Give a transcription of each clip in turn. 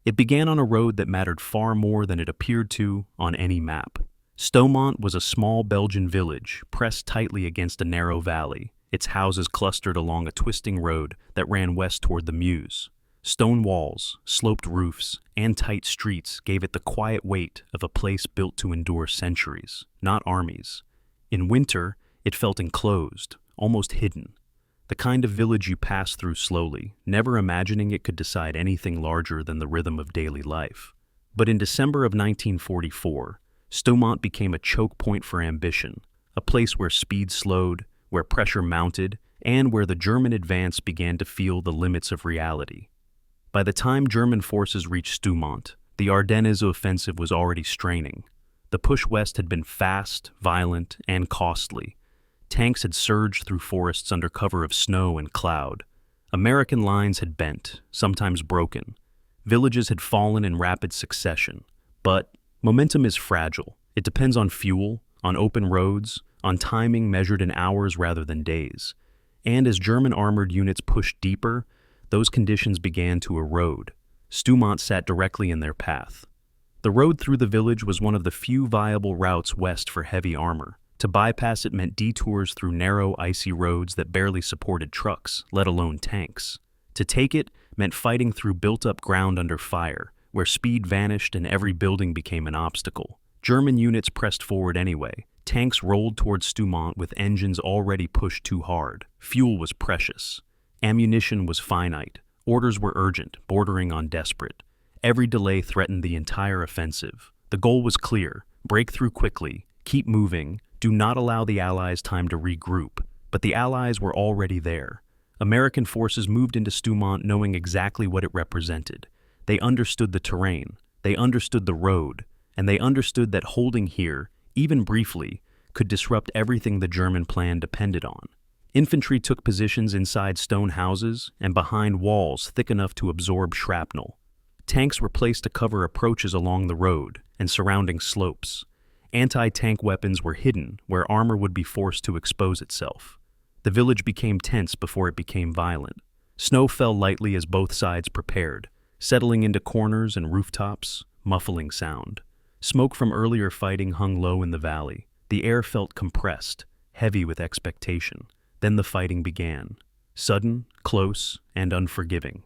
It began on a road that mattered far more than it appeared to on any map. Stoumont was a small Belgian village, pressed tightly against a narrow valley, its houses clustered along a twisting road that ran west toward the Meuse. Stone walls, sloped roofs, and tight streets gave it the quiet weight of a place built to endure centuries, not armies. In winter, it felt enclosed, almost hidden. The kind of village you pass through slowly, never imagining it could decide anything larger than the rhythm of daily life. But in December of 1944, Stoumont became a choke point for ambition, a place where speed slowed, where pressure mounted, and where the German advance began to feel the limits of reality. By the time German forces reached Stoumont, the Ardennes Offensive was already straining. The push west had been fast, violent, and costly. Tanks had surged through forests under cover of snow and cloud. American lines had bent, sometimes broken. Villages had fallen in rapid succession. But momentum is fragile. It depends on fuel, on open roads, on timing measured in hours rather than days. And as German armored units pushed deeper, those conditions began to erode. Stoumont sat directly in their path. The road through the village was one of the few viable routes west for heavy armor. To bypass it meant detours through narrow, icy roads that barely supported trucks, let alone tanks. To take it meant fighting through built-up ground under fire, where speed vanished and every building became an obstacle. German units pressed forward anyway. Tanks rolled towards Stoumont with engines already pushed too hard. Fuel was precious. Ammunition was finite. Orders were urgent, bordering on desperate. Every delay threatened the entire offensive. The goal was clear: break through quickly, keep moving, do not allow the Allies time to regroup. But the Allies were already there. American forces moved into Stoumont knowing exactly what it represented. They understood the terrain, they understood the road, and they understood that holding here, even briefly, could disrupt everything the German plan depended on. Infantry took positions inside stone houses and behind walls thick enough to absorb shrapnel. Tanks were placed to cover approaches along the road and surrounding slopes. Anti-tank weapons were hidden where armor would be forced to expose itself. The village became tense before it became violent. Snow fell lightly as both sides prepared, settling into corners and rooftops, muffling sound. Smoke from earlier fighting hung low in the valley. The air felt compressed, heavy with expectation. Then the fighting began. Sudden, close, and unforgiving.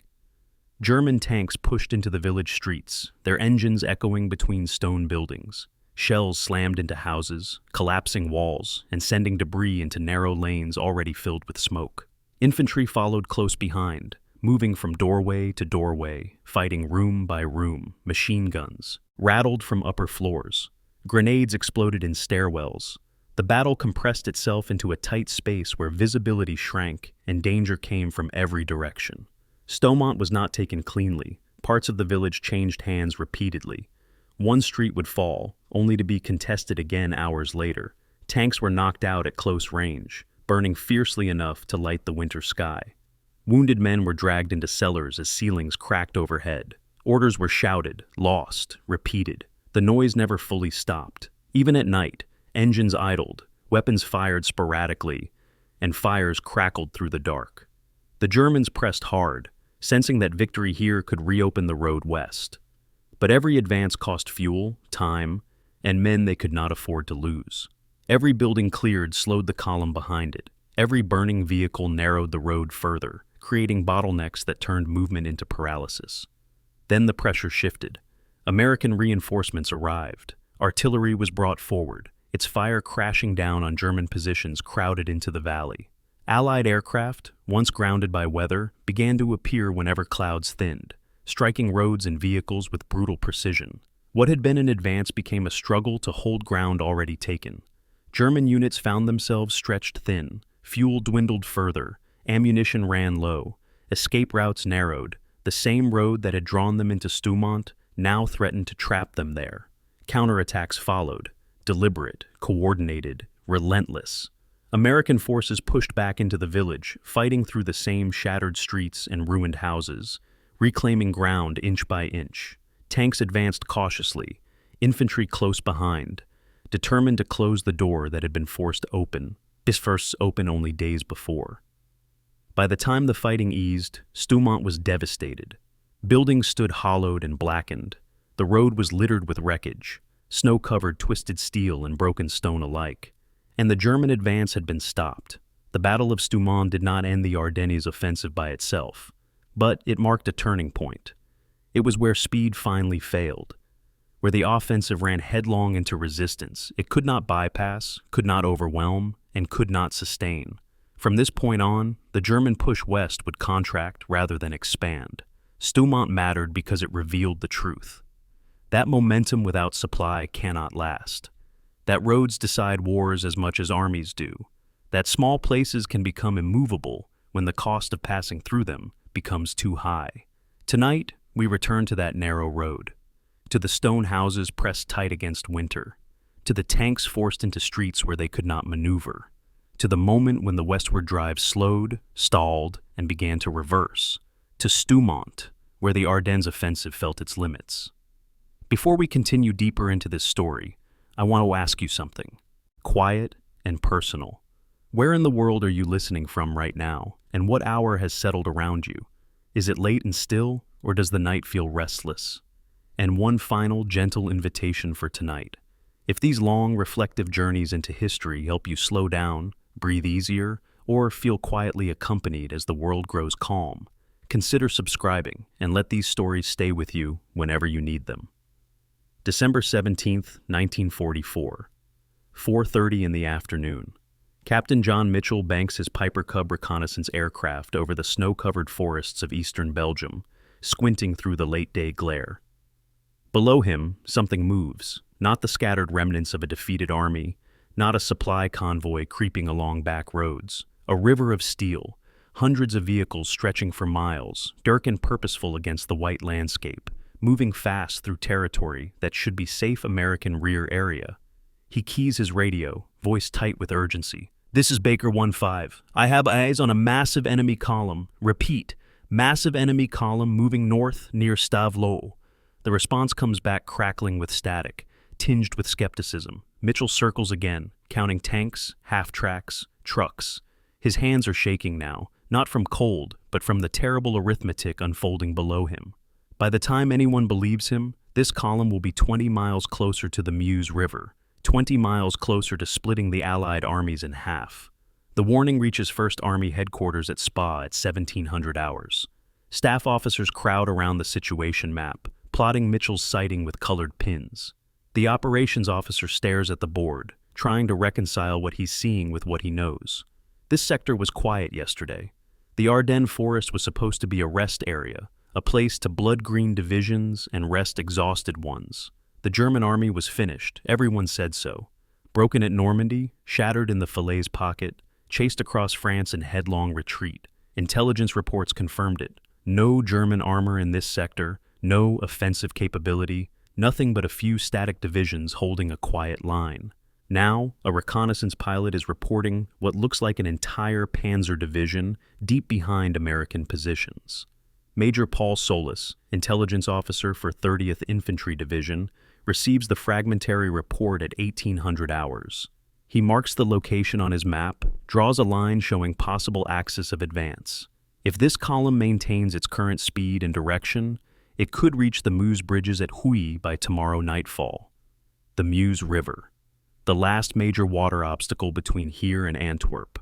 German tanks pushed into the village streets, their engines echoing between stone buildings. Shells slammed into houses, collapsing walls, and sending debris into narrow lanes already filled with smoke. Infantry followed close behind, moving from doorway to doorway, fighting room by room. Machine guns rattled from upper floors. Grenades exploded in stairwells. The battle compressed itself into a tight space where visibility shrank and danger came from every direction. Stoumont was not taken cleanly. Parts of the village changed hands repeatedly. One street would fall, only to be contested again hours later. Tanks were knocked out at close range, burning fiercely enough to light the winter sky. Wounded men were dragged into cellars as ceilings cracked overhead. Orders were shouted, lost, repeated. The noise never fully stopped. Even at night, engines idled, weapons fired sporadically, and fires crackled through the dark. The Germans pressed hard, sensing that victory here could reopen the road west. But every advance cost fuel, time, and men they could not afford to lose. Every building cleared slowed the column behind it. Every burning vehicle narrowed the road further, creating bottlenecks that turned movement into paralysis. Then the pressure shifted. American reinforcements arrived. Artillery was brought forward, its fire crashing down on German positions crowded into the valley. Allied aircraft, once grounded by weather, began to appear whenever clouds thinned, striking roads and vehicles with brutal precision. What had been an advance became a struggle to hold ground already taken. German units found themselves stretched thin, fuel dwindled further, ammunition ran low, escape routes narrowed. The same road that had drawn them into Stoumont now threatened to trap them there. Counterattacks followed, deliberate, coordinated, relentless. American forces pushed back into the village, fighting through the same shattered streets and ruined houses, reclaiming ground inch by inch. Tanks advanced cautiously, infantry close behind, determined to close the door that had been forced open, open only days before. By the time the fighting eased, Stoumont was devastated. Buildings stood hollowed and blackened. The road was littered with wreckage, snow-covered twisted steel and broken stone alike. And the German advance had been stopped. The Battle of Stoumont did not end the Ardennes Offensive by itself, but it marked a turning point. It was where speed finally failed, where the offensive ran headlong into resistance it could not bypass, could not overwhelm, and could not sustain. From this point on, the German push west would contract rather than expand. Stoumont mattered because it revealed the truth. That momentum without supply cannot last. That roads decide wars as much as armies do. That small places can become immovable when the cost of passing through them becomes too high. Tonight, we return to that narrow road, to the stone houses pressed tight against winter, to the tanks forced into streets where they could not maneuver, to the moment when the westward drive slowed, stalled, and began to reverse, to Stoumont, where the Ardennes Offensive felt its limits. Before we continue deeper into this story, I want to ask you something, quiet and personal. Where in the world are you listening from right now, and what hour has settled around you? Is it late and still, or does the night feel restless? And one final, gentle invitation for tonight. If these long, reflective journeys into history help you slow down, breathe easier, or feel quietly accompanied as the world grows calm, consider subscribing and let these stories stay with you whenever you need them. December 17th, 1944, 4:30 in the afternoon. Captain John Mitchell banks his Piper Cub reconnaissance aircraft over the snow-covered forests of eastern Belgium, squinting through the late-day glare. Below him, something moves, not the scattered remnants of a defeated army, not a supply convoy creeping along back roads, a river of steel, hundreds of vehicles stretching for miles, dark and purposeful against the white landscape, moving fast through territory that should be safe American rear area. He keys his radio, voice tight with urgency. "This is Baker 1-5. I have eyes on a massive enemy column. Repeat, massive enemy column moving north near Stavelot." The response comes back crackling with static, tinged with skepticism. Mitchell circles again, counting tanks, half-tracks, trucks. His hands are shaking now, not from cold, but from the terrible arithmetic unfolding below him. By the time anyone believes him, this column will be 20 miles closer to the Meuse River, 20 miles closer to splitting the Allied armies in half. The warning reaches First Army headquarters at Spa at 1700 hours. Staff officers crowd around the situation map, plotting Mitchell's sighting with colored pins. The operations officer stares at the board, trying to reconcile what he's seeing with what he knows. This sector was quiet yesterday. The Ardennes forest was supposed to be a rest area, a place to blood-green divisions and rest exhausted ones. The German army was finished, everyone said so. Broken at Normandy, shattered in the Falaise pocket, chased across France in headlong retreat. Intelligence reports confirmed it. No German armor in this sector, no offensive capability, nothing but a few static divisions holding a quiet line. Now, a reconnaissance pilot is reporting what looks like an entire panzer division deep behind American positions. Major Paul Solis, intelligence officer for 30th Infantry Division, receives the fragmentary report at 1800 hours. He marks the location on his map, draws a line showing possible axis of advance. If this column maintains its current speed and direction, it could reach the Meuse bridges at Huy by tomorrow nightfall. The Meuse River, the last major water obstacle between here and Antwerp.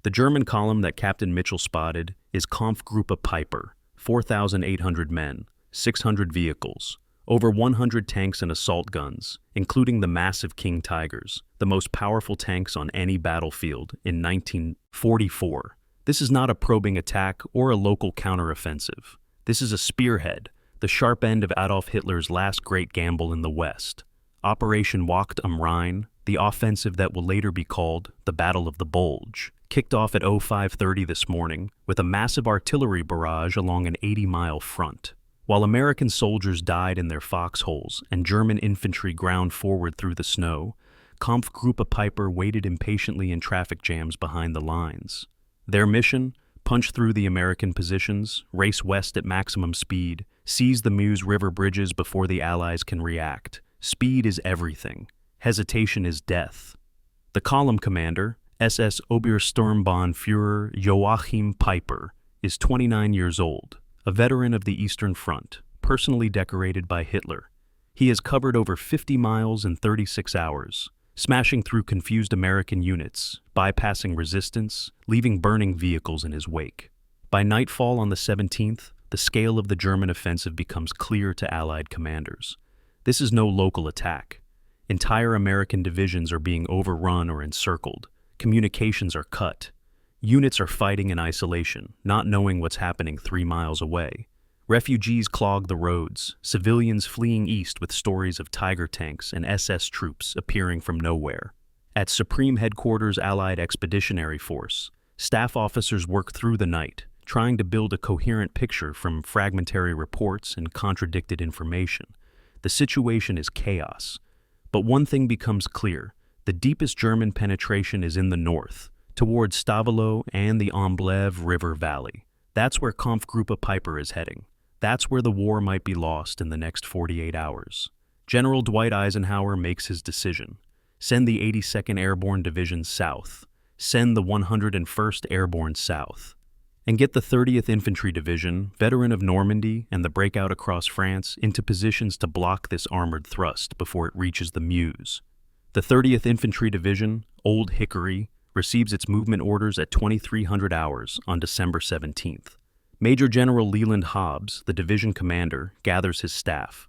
The German column that Captain Mitchell spotted is Kampfgruppe Piper, 4,800 men, 600 vehicles, over 100 tanks and assault guns, including the massive King Tigers, the most powerful tanks on any battlefield in 1944. This is not a probing attack or a local counteroffensive. This is a spearhead, the sharp end of Adolf Hitler's last great gamble in the West. Operation Wacht am Rhein, the offensive that will later be called the Battle of the Bulge, kicked off at 05:30 this morning with a massive artillery barrage along an 80-mile front. While American soldiers died in their foxholes and German infantry ground forward through the snow, Kampfgruppe Piper waited impatiently in traffic jams behind the lines. Their mission? Punch through the American positions, race west at maximum speed, seize the Meuse River bridges before the Allies can react. Speed is everything. Hesitation is death. The column commander, SS Obersturmbannführer Joachim Piper, is 29 years old, a veteran of the Eastern Front, personally decorated by Hitler. He has covered over 50 miles in 36 hours, smashing through confused American units, bypassing resistance, leaving burning vehicles in his wake. By nightfall on the 17th, the scale of the German offensive becomes clear to Allied commanders. This is no local attack. Entire American divisions are being overrun or encircled. Communications are cut. Units are fighting in isolation, not knowing what's happening 3 miles away. Refugees clog the roads, civilians fleeing east with stories of Tiger tanks and SS troops appearing from nowhere. At Supreme Headquarters Allied Expeditionary Force, staff officers work through the night, trying to build a coherent picture from fragmentary reports and contradicted information. The situation is chaos. But one thing becomes clear: the deepest German penetration is in the north, towards Stavelot and the Amblève River Valley. That's where Kampfgruppe Peiper is heading. That's where the war might be lost in the next 48 hours. General Dwight Eisenhower makes his decision. Send the 82nd Airborne Division south. Send the 101st Airborne south. And get the 30th Infantry Division, veteran of Normandy and the breakout across France, into positions to block this armored thrust before it reaches the Meuse. The 30th Infantry Division, Old Hickory, receives its movement orders at 2300 hours on December 17th. Major General Leland Hobbs, the division commander, gathers his staff.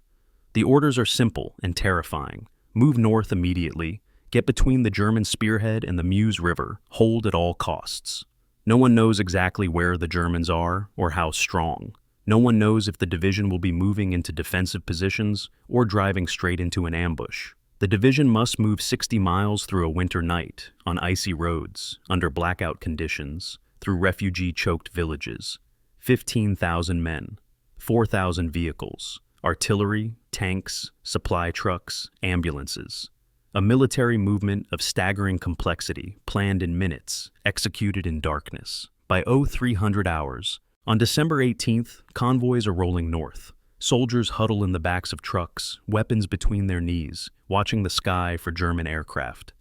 The orders are simple and terrifying. Move north immediately, get between the German spearhead and the Meuse River, hold at all costs. No one knows exactly where the Germans are or how strong. No one knows if the division will be moving into defensive positions or driving straight into an ambush. The division must move 60 miles through a winter night, on icy roads, under blackout conditions, through refugee-choked villages. 15,000 men, 4,000 vehicles, artillery, tanks, supply trucks, ambulances. A military movement of staggering complexity, planned in minutes, executed in darkness. By 0300 hours, on December 18th, convoys are rolling north. Soldiers huddle in the backs of trucks, weapons between their knees, watching the sky for German aircraft.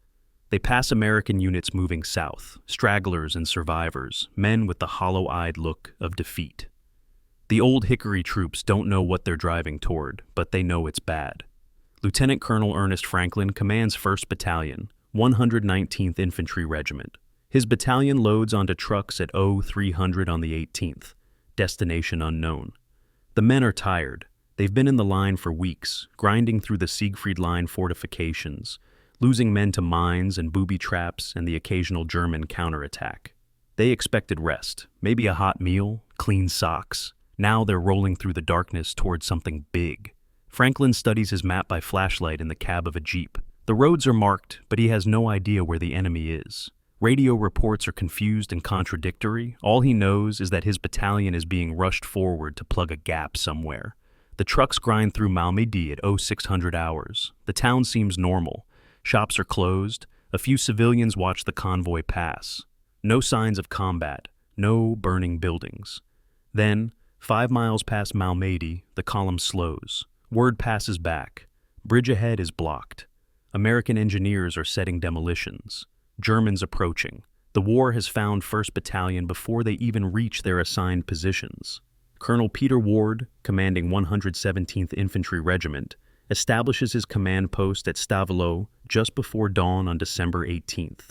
They pass American units moving south, stragglers and survivors, men with the hollow-eyed look of defeat. The Old Hickory troops don't know what they're driving toward, but they know it's bad. Lieutenant Colonel Ernest Franklin commands 1st Battalion, 119th Infantry Regiment. His battalion loads onto trucks at 0300 on the 18th, destination unknown. The men are tired. They've been in the line for weeks, grinding through the Siegfried Line fortifications, losing men to mines and booby traps and the occasional German counterattack. They expected rest, maybe a hot meal, clean socks. Now they're rolling through the darkness towards something big. Franklin studies his map by flashlight in the cab of a jeep. The roads are marked, but he has no idea where the enemy is. Radio reports are confused and contradictory. All he knows is that his battalion is being rushed forward to plug a gap somewhere. The trucks grind through Malmedy at 0600 hours. The town seems normal. Shops are closed. A few civilians watch the convoy pass. No signs of combat. No burning buildings. Then, 5 miles past Malmedy, the column slows. Word passes back. Bridge ahead is blocked. American engineers are setting demolitions. Germans approaching. The war has found 1st Battalion before they even reach their assigned positions. Colonel Peter Ward, commanding 117th Infantry Regiment, establishes his command post at Stavelot just before dawn on December 18th.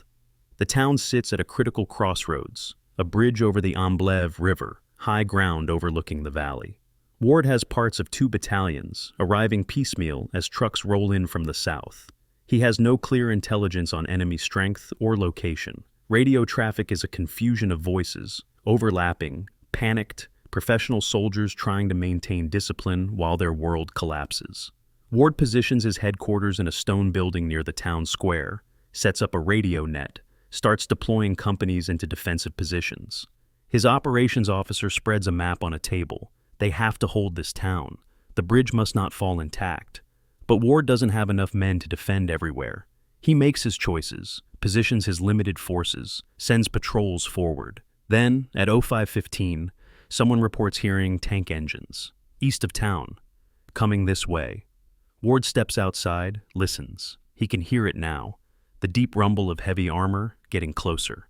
The town sits at a critical crossroads, a bridge over the Amblève River, high ground overlooking the valley. Ward has parts of 2 battalions, arriving piecemeal as trucks roll in from the south. He has no clear intelligence on enemy strength or location. Radio traffic is a confusion of voices, overlapping, panicked, professional soldiers trying to maintain discipline while their world collapses. Ward positions his headquarters in a stone building near the town square, sets up a radio net, starts deploying companies into defensive positions. His operations officer spreads a map on a table. They have to hold this town. The bridge must not fall intact. But Ward doesn't have enough men to defend everywhere. He makes his choices, positions his limited forces, sends patrols forward. Then, at 0515, someone reports hearing tank engines, east of town, coming this way. Ward steps outside, listens. He can hear it now, the deep rumble of heavy armor getting closer.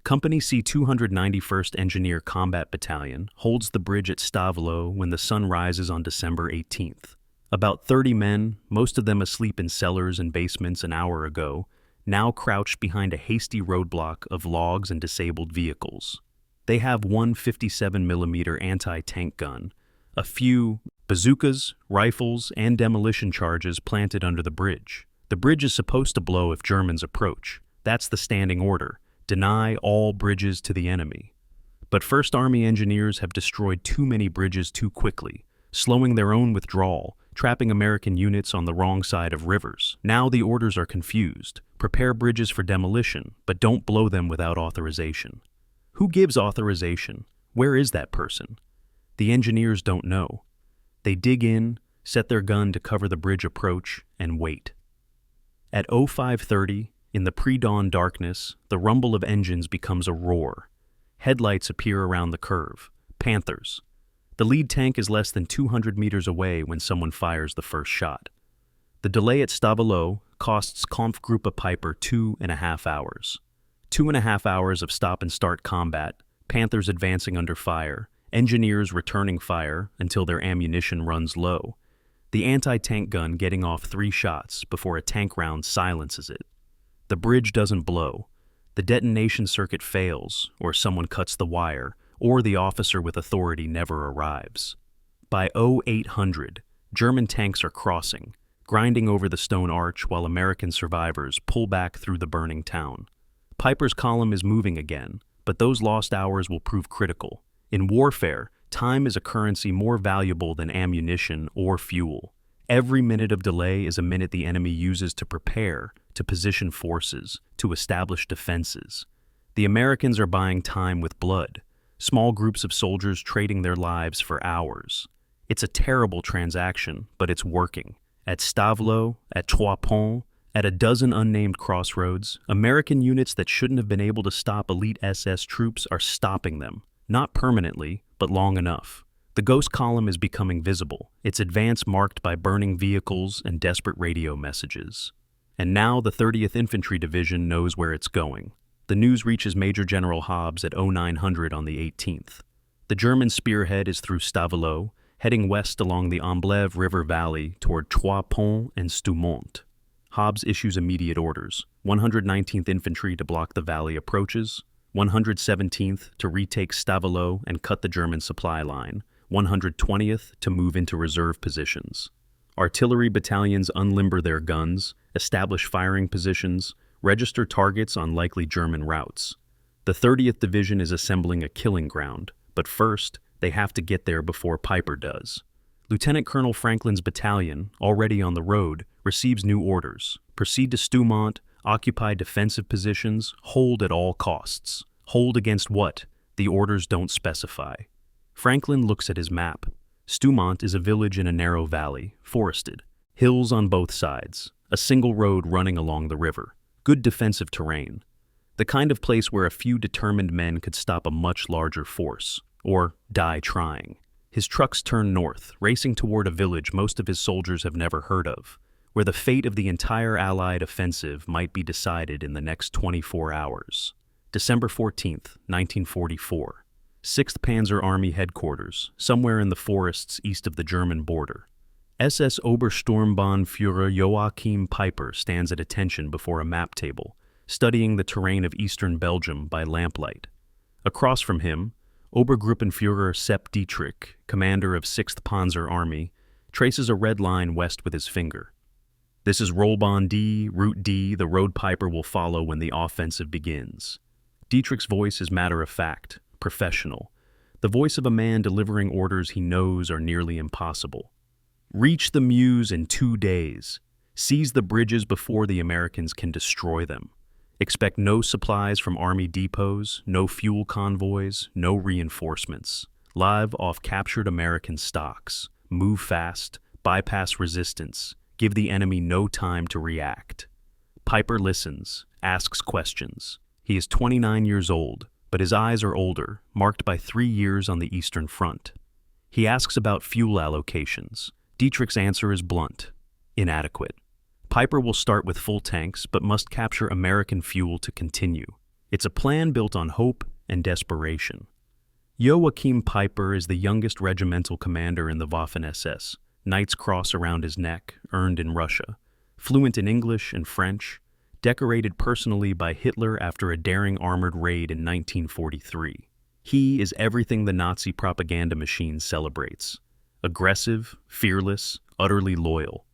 Company C 291st Engineer Combat Battalion holds the bridge at Stavelot when the sun rises on December 18th. About 30 men, most of them asleep in cellars and basements an hour ago, now crouched behind a hasty roadblock of logs and disabled vehicles. They have one 57mm anti-tank gun, a few bazookas, rifles, and demolition charges planted under the bridge. The bridge is supposed to blow if Germans approach. That's the standing order. Deny all bridges to the enemy. But First Army engineers have destroyed too many bridges too quickly, slowing their own withdrawal, trapping American units on the wrong side of rivers. Now the orders are confused. Prepare bridges for demolition, but don't blow them without authorization. Who gives authorization? Where is that person? The engineers don't know. They dig in, set their gun to cover the bridge approach, and wait. At 05:30, in the pre-dawn darkness, the rumble of engines becomes a roar. Headlights appear around the curve. Panthers. The lead tank is less than 200 meters away when someone fires the first shot. The delay at Stavelot costs Kampfgruppe Piper 2.5 hours. 2.5 hours of stop-and-start combat, Panthers advancing under fire, engineers returning fire until their ammunition runs low. The anti-tank gun getting off 3 shots before a tank round silences it. The bridge doesn't blow. The detonation circuit fails, or someone cuts the wire, or the officer with authority never arrives. By 0800, German tanks are crossing, grinding over the stone arch while American survivors pull back through the burning town. Piper's column is moving again, but those lost hours will prove critical. In warfare, time is a currency more valuable than ammunition or fuel. Every minute of delay is a minute the enemy uses to prepare, to position forces, to establish defenses. The Americans are buying time with blood, small groups of soldiers trading their lives for hours. It's a terrible transaction, but it's working. At Stavelot, at Trois Ponts, at a dozen unnamed crossroads, American units that shouldn't have been able to stop elite SS troops are stopping them. Not permanently, but long enough. The ghost column is becoming visible, its advance marked by burning vehicles and desperate radio messages. And now the 30th Infantry Division knows where it's going. The news reaches Major General Hobbs at 0900 on the 18th. The German spearhead is through Stavelot, heading west along the Amblève River Valley toward Trois Ponts and Stoumont. Hobbs issues immediate orders: 119th Infantry to block the valley approaches, 117th to retake Stavelot and cut the German supply line, 120th to move into reserve positions. Artillery battalions unlimber their guns, establish firing positions, register targets on likely German routes. The 30th Division is assembling a killing ground, but first, they have to get there before Piper does. Lieutenant Colonel Franklin's battalion, already on the road, receives new orders. Proceed to Stoumont, occupy defensive positions, hold at all costs. Hold against what? The orders don't specify. Franklin looks at his map. Stoumont is a village in a narrow valley, forested. Hills on both sides. A single road running along the river. Good defensive terrain. The kind of place where a few determined men could stop a much larger force. Or die trying. His trucks turn north, racing toward a village most of his soldiers have never heard of, where the fate of the entire Allied offensive might be decided in the next 24 hours. December 14th, 1944. 6th Panzer Army Headquarters, somewhere in the forests east of the German border. SS Obersturmbannführer Joachim Piper stands at attention before a map table, studying the terrain of eastern Belgium by lamplight. Across from him, Obergruppenführer Sepp Dietrich, commander of 6th Panzer Army, traces a red line west with his finger. This is Rollbahn D, Route D, the road Piper will follow when the offensive begins. Dietrich's voice is matter-of-fact, professional, the voice of a man delivering orders he knows are nearly impossible. Reach the Meuse in 2 days. Seize the bridges before the Americans can destroy them. Expect no supplies from army depots, no fuel convoys, no reinforcements. Live off captured American stocks. Move fast, bypass resistance, give the enemy no time to react. Piper listens, asks questions. He is 29 years old, but his eyes are older, marked by 3 years on the Eastern Front. He asks about fuel allocations. Dietrich's answer is blunt: inadequate. Piper will start with full tanks, but must capture American fuel to continue. It's a plan built on hope and desperation. Joachim Peiper is the youngest regimental commander in the Waffen-SS, Knight's Cross around his neck, earned in Russia, fluent in English and French, decorated personally by Hitler after a daring armored raid in 1943. He is everything the Nazi propaganda machine celebrates: aggressive, fearless, utterly loyal.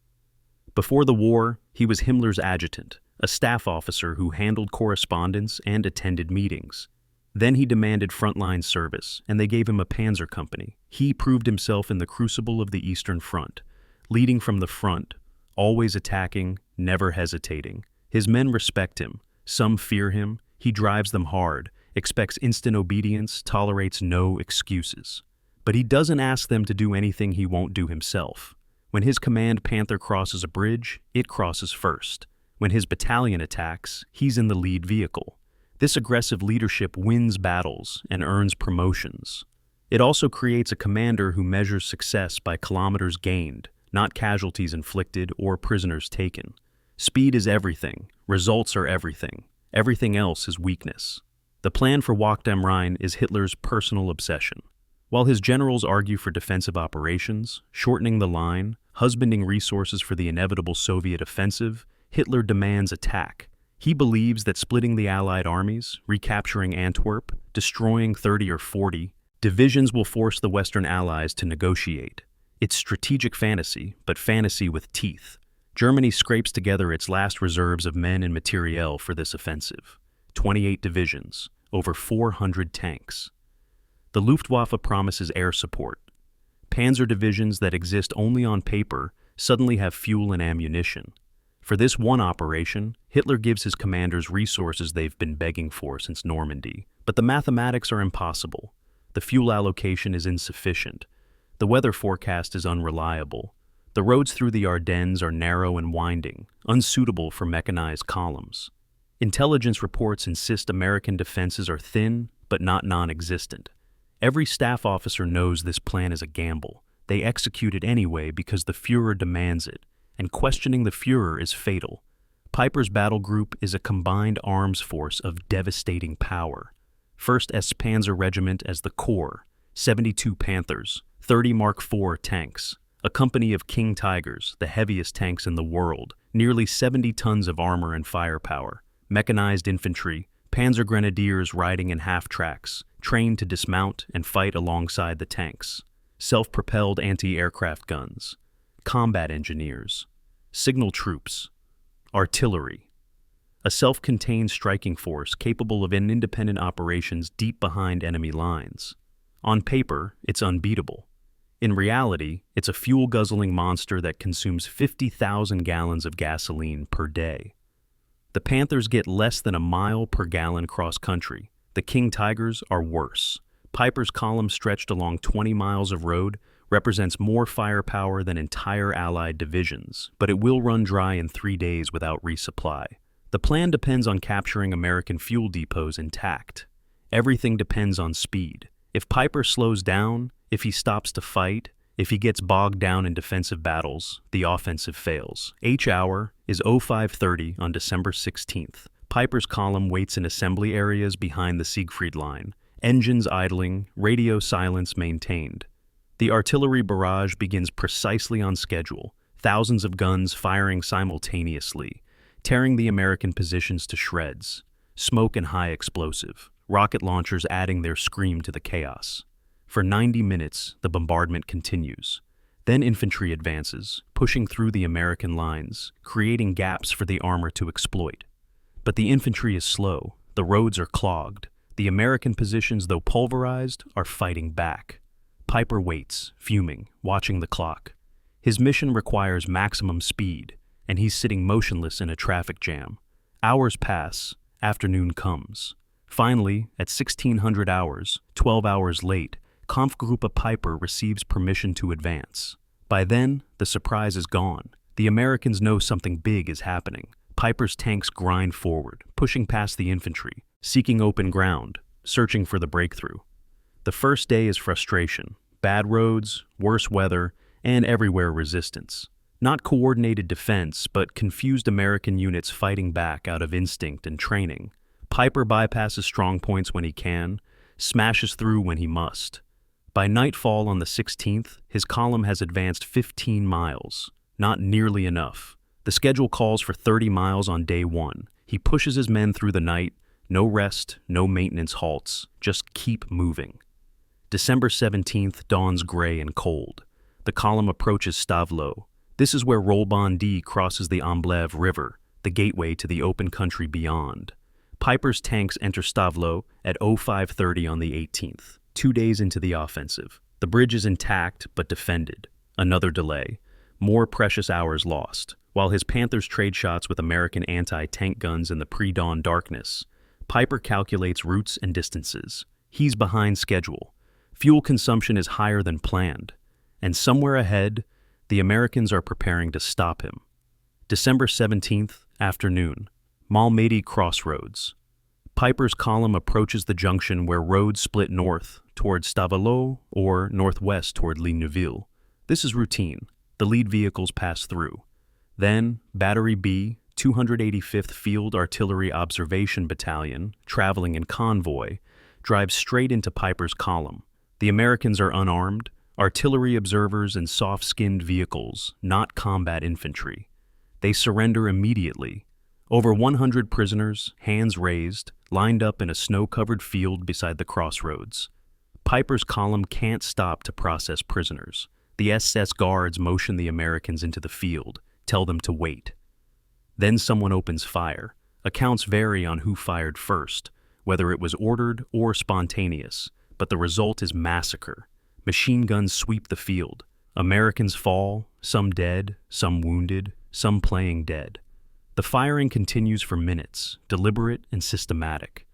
Before the war, he was Himmler's adjutant, a staff officer who handled correspondence and attended meetings. Then he demanded frontline service, and they gave him a panzer company. He proved himself in the crucible of the Eastern Front, leading from the front, always attacking, never hesitating. His men respect him, some fear him, he drives them hard, expects instant obedience, tolerates no excuses. But he doesn't ask them to do anything he won't do himself. When his command Panther crosses a bridge, it crosses first. When his battalion attacks, he's in the lead vehicle. This aggressive leadership wins battles and earns promotions. It also creates a commander who measures success by kilometers gained, not casualties inflicted or prisoners taken. Speed is everything, results are everything. Everything else is weakness. The plan for Wacht am Rhein is Hitler's personal obsession. While his generals argue for defensive operations, shortening the line, husbanding resources for the inevitable Soviet offensive, Hitler demands attack. He believes that splitting the Allied armies, recapturing Antwerp, destroying 30 or 40 divisions will force the Western Allies to negotiate. It's strategic fantasy, but fantasy with teeth. Germany scrapes together its last reserves of men and materiel for this offensive. 28 divisions, over 400 tanks. The Luftwaffe promises air support. Panzer divisions that exist only on paper suddenly have fuel and ammunition. For this one operation, Hitler gives his commanders resources they've been begging for since Normandy. But the mathematics are impossible. The fuel allocation is insufficient. The weather forecast is unreliable. The roads through the Ardennes are narrow and winding, unsuitable for mechanized columns. Intelligence reports insist American defenses are thin, but not non-existent. Every staff officer knows this plan is a gamble. They execute it anyway because the Führer demands it, and questioning the Führer is fatal. Peiper's battle group is a combined arms force of devastating power. 1st S Panzer Regiment as the core, 72 Panthers, 30 Mark IV tanks, a company of King Tigers, the heaviest tanks in the world, nearly 70 tons of armor and firepower, mechanized infantry, Panzer Grenadiers riding in half-tracks, trained to dismount and fight alongside the tanks, self-propelled anti-aircraft guns, combat engineers, signal troops, artillery, a self-contained striking force capable of independent operations deep behind enemy lines. On paper, it's unbeatable. In reality, it's a fuel-guzzling monster that consumes 50,000 gallons of gasoline per day. The Panthers get less than a mile per gallon cross-country. The King Tigers are worse. Peiper's column stretched along 20 miles of road represents more firepower than entire Allied divisions, but it will run dry in 3 days without resupply. The plan depends on capturing American fuel depots intact. Everything depends on speed. If Peiper slows down, if he stops to fight, if he gets bogged down in defensive battles, the offensive fails. H hour is 0530 on December 16th. Peiper's column waits in assembly areas behind the Siegfried Line, engines idling, radio silence maintained. The artillery barrage begins precisely on schedule, thousands of guns firing simultaneously, tearing the American positions to shreds, smoke and high explosive, rocket launchers adding their scream to the chaos. For 90 minutes, the bombardment continues. Then infantry advances, pushing through the American lines, creating gaps for the armor to exploit. But the infantry is slow, the roads are clogged. The American positions, though pulverized, are fighting back. Peiper waits, fuming, watching the clock. His mission requires maximum speed, and he's sitting motionless in a traffic jam. Hours pass, afternoon comes. Finally, at 1600 hours, 12 hours late, Kampfgruppe Peiper receives permission to advance. By then, the surprise is gone. The Americans know something big is happening. Peiper's tanks grind forward, pushing past the infantry, seeking open ground, searching for the breakthrough. The first day is frustration, bad roads, worse weather, and everywhere resistance. Not coordinated defense, but confused American units fighting back out of instinct and training. Piper bypasses strong points when he can, smashes through when he must. By nightfall on the 16th, his column has advanced 15 miles. Not nearly enough. The schedule calls for 30 miles on day 1. He pushes his men through the night. No rest, no maintenance halts. Just keep moving. December 17th dawns gray and cold. The column approaches Stavelot. This is where Rolbon-D crosses the Amblève River, the gateway to the open country beyond. Piper's tanks enter Stavelot at 05:30 on the 18th, 2 days into the offensive. The bridge is intact but defended. Another delay. More precious hours lost. While his Panthers trade shots with American anti-tank guns in the pre-dawn darkness, Piper calculates routes and distances. He's behind schedule. Fuel consumption is higher than planned. And somewhere ahead, the Americans are preparing to stop him. December 17th, afternoon. Malmedy Crossroads. Piper's column approaches the junction where roads split north toward Stavelot or northwest toward Ligneville. This is routine. The lead vehicles pass through. Then, Battery B, 285th Field Artillery Observation Battalion, traveling in convoy, drives straight into Piper's column. The Americans are unarmed, artillery observers and soft-skinned vehicles, not combat infantry. They surrender immediately. Over 100 prisoners, hands raised, lined up in a snow-covered field beside the crossroads. Piper's column can't stop to process prisoners. The SS guards motion the Americans into the field, tell them to wait. Then someone opens fire. Accounts vary on who fired first, whether it was ordered or spontaneous, but the result is massacre. Machine guns sweep the field. Americans fall, some dead, some wounded, some playing dead. The firing continues for minutes, deliberate and systematic.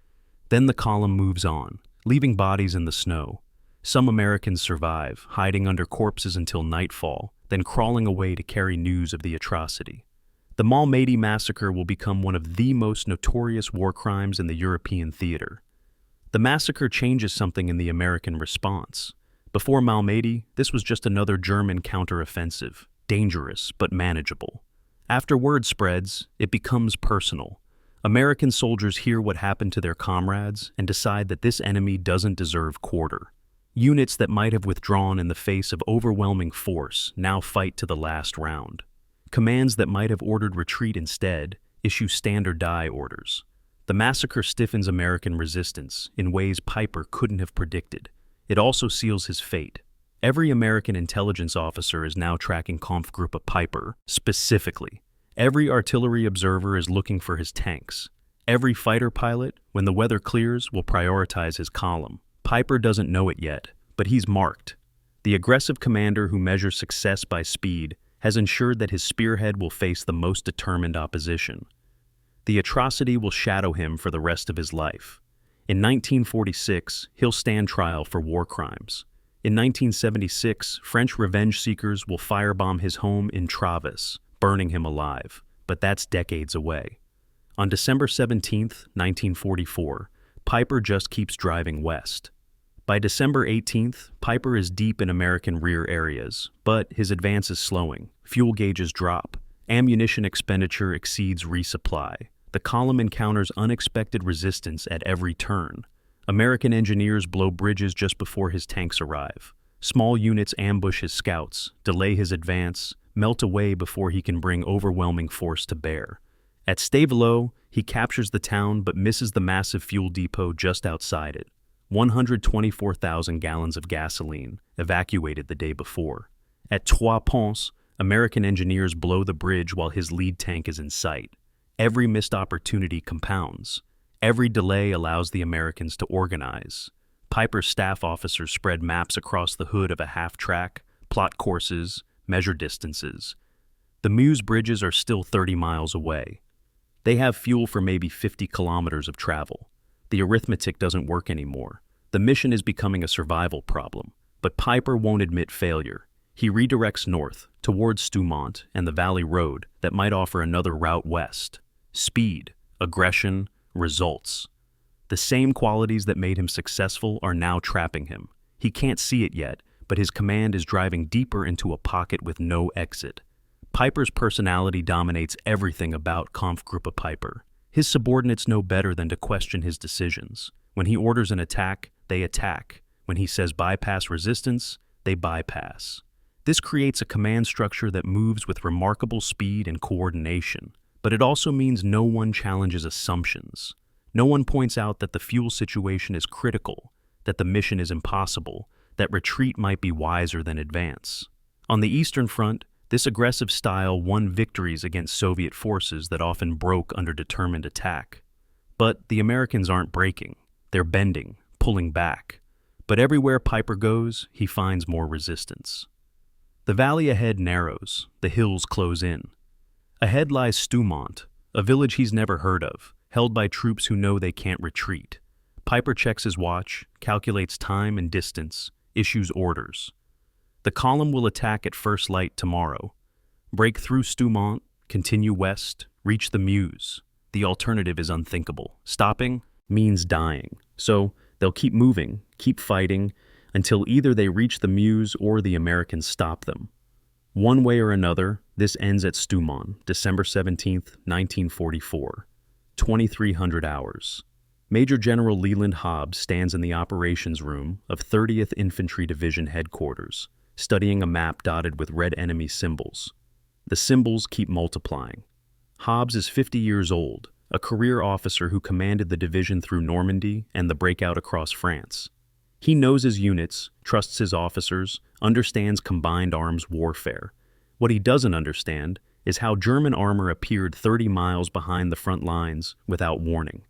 Then the column moves on, leaving bodies in the snow. Some Americans survive, hiding under corpses until nightfall, then crawling away to carry news of the atrocity. The Malmedy massacre will become one of the most notorious war crimes in the European theater. The massacre changes something in the American response. Before Malmedy, this was just another German counteroffensive, dangerous but manageable. After word spreads, it becomes personal. American soldiers hear what happened to their comrades and decide that this enemy doesn't deserve quarter. Units that might have withdrawn in the face of overwhelming force now fight to the last round. Commands that might have ordered retreat instead issue standard die orders. The massacre stiffens American resistance in ways Piper couldn't have predicted. It also seals his fate. Every American intelligence officer is now tracking Kampfgruppe Piper specifically. Every artillery observer is looking for his tanks. Every fighter pilot, when the weather clears, will prioritize his column. Piper doesn't know it yet, but he's marked. The aggressive commander who measures success by speed has ensured that his spearhead will face the most determined opposition. The atrocity will shadow him for the rest of his life. In 1946, he'll stand trial for war crimes. In 1976, French revenge seekers will firebomb his home in Travis, burning him alive. But that's decades away. On December 17, 1944, Piper just keeps driving west. By December 18th, Piper is deep in American rear areas, but his advance is slowing. Fuel gauges drop. Ammunition expenditure exceeds resupply. The column encounters unexpected resistance at every turn. American engineers blow bridges just before his tanks arrive. Small units ambush his scouts, delay his advance, melt away before he can bring overwhelming force to bear. At Stavelot, he captures the town but misses the massive fuel depot just outside it. 124,000 gallons of gasoline, evacuated the day before. At Trois Ponts, American engineers blow the bridge while his lead tank is in sight. Every missed opportunity compounds. Every delay allows the Americans to organize. Piper's staff officers spread maps across the hood of a half-track, plot courses, measure distances. The Meuse bridges are still 30 miles away. They have fuel for maybe 50 kilometers of travel. The arithmetic doesn't work anymore. The mission is becoming a survival problem. But Piper won't admit failure. He redirects north, towards Stoumont and the Valley Road that might offer another route west. Speed, aggression, results. The same qualities that made him successful are now trapping him. He can't see it yet, but his command is driving deeper into a pocket with no exit. Piper's personality dominates everything about Kampfgruppe Piper. His subordinates know better than to question his decisions. When he orders an attack, they attack. When he says bypass resistance, they bypass. This creates a command structure that moves with remarkable speed and coordination, but it also means no one challenges assumptions. No one points out that the fuel situation is critical, that the mission is impossible, that retreat might be wiser than advance. On the Eastern Front, this aggressive style won victories against Soviet forces that often broke under determined attack. But the Americans aren't breaking. They're bending, pulling back. But everywhere Piper goes, he finds more resistance. The valley ahead narrows, the hills close in. Ahead lies Stoumont, a village he's never heard of, held by troops who know they can't retreat. Piper checks his watch, calculates time and distance, issues orders. The column will attack at first light tomorrow. Break through Stoumont, continue west, reach the Meuse. The alternative is unthinkable. Stopping means dying. So they'll keep moving, keep fighting, until either they reach the Meuse or the Americans stop them. One way or another, this ends at Stoumont, December 17th, 1944. 2,300 hours. Major General Leland Hobbs stands in the operations room of 30th Infantry Division headquarters, studying a map dotted with red enemy symbols. The symbols keep multiplying. Hobbs is 50 years old, a career officer who commanded the division through Normandy and the breakout across France. He knows his units, trusts his officers, understands combined arms warfare. What he doesn't understand is how German armor appeared 30 miles behind the front lines without warning.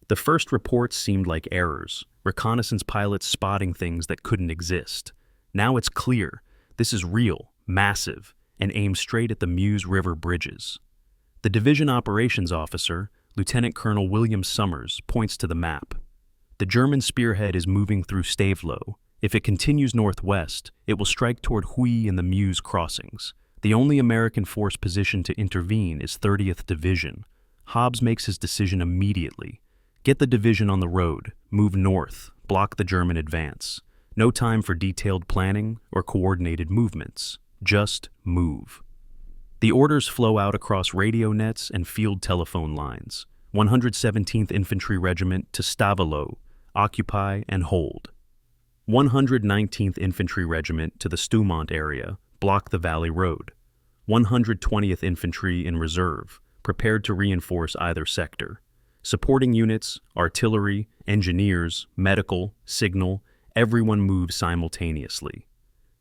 The first reports seemed like errors, reconnaissance pilots spotting things that couldn't exist. Now it's clear, this is real, massive, and aimed straight at the Meuse River bridges. The division operations officer, Lieutenant Colonel William Summers, points to the map. The German spearhead is moving through Stavelot. If it continues northwest, it will strike toward Huy and the Meuse crossings. The only American force positioned to intervene is 30th Division. Hobbs makes his decision immediately. Get the division on the road, move north, block the German advance. No time for detailed planning or coordinated movements. Just move. The orders flow out across radio nets and field telephone lines. 117th Infantry Regiment to Stavelot, occupy and hold. 119th Infantry Regiment to the Stoumont area, block the Valley Road. 120th Infantry in reserve, prepared to reinforce either sector. Supporting units, artillery, engineers, medical, signal, everyone moves simultaneously.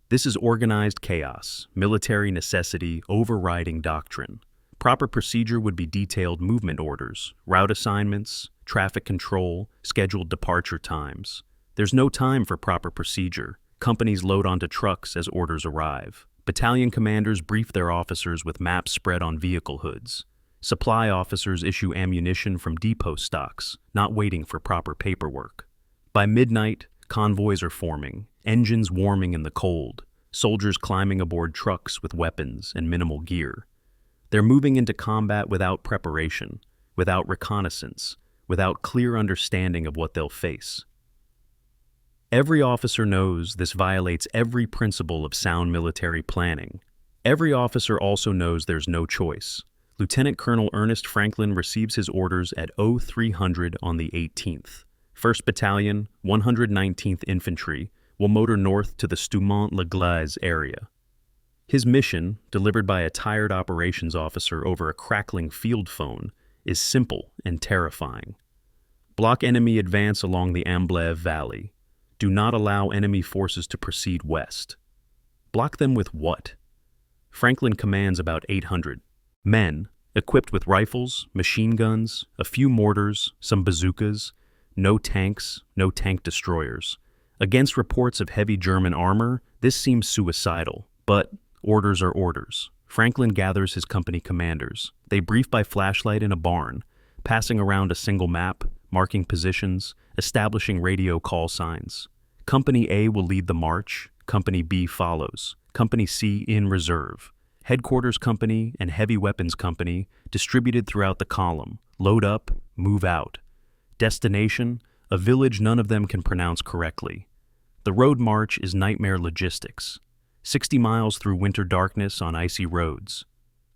This is organized chaos, military necessity overriding doctrine. Proper procedure would be detailed movement orders, route assignments, traffic control, scheduled departure times. There's no time for proper procedure. Companies load onto trucks as orders arrive. Battalion commanders brief their officers with maps spread on vehicle hoods. Supply officers issue ammunition from depot stocks, not waiting for proper paperwork. By midnight, convoys are forming, engines warming in the cold, soldiers climbing aboard trucks with weapons and minimal gear. They're moving into combat without preparation, without reconnaissance, without clear understanding of what they'll face. Every officer knows this violates every principle of sound military planning. Every officer also knows there's no choice. Lieutenant Colonel Ernest Franklin receives his orders at 0300 on the 18th. 1st Battalion, 119th Infantry, will motor north to the Stoumont-le-Gleize area. His mission, delivered by a tired operations officer over a crackling field phone, is simple and terrifying. Block enemy advance along the Amblève Valley. Do not allow enemy forces to proceed west. Block them with what? Franklin commands about 800 men, equipped with rifles, machine guns, a few mortars, some bazookas, no tanks, no tank destroyers. Against reports of heavy German armor, this seems suicidal, but orders are orders. Franklin gathers his company commanders. They brief by flashlight in a barn, passing around a single map, marking positions, establishing radio call signs. Company A will lead the march, Company B follows, Company C in reserve. Headquarters Company and Heavy Weapons Company distributed throughout the column. Load up, move out. Destination, a village none of them can pronounce correctly. The road march is nightmare logistics. 60 miles through winter darkness on icy roads.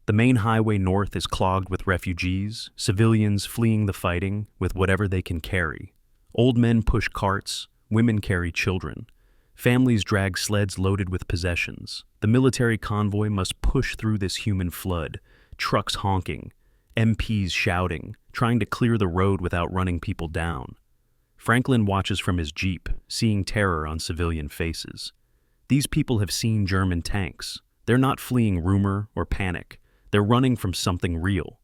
The main highway north is clogged with refugees, civilians fleeing the fighting with whatever they can carry. Old men push carts, women carry children. Families drag sleds loaded with possessions. The military convoy must push through this human flood, trucks honking, MPs shouting, trying to clear the road without running people down. Franklin watches from his jeep, seeing terror on civilian faces. These people have seen German tanks. They're not fleeing rumor or panic. They're running from something real.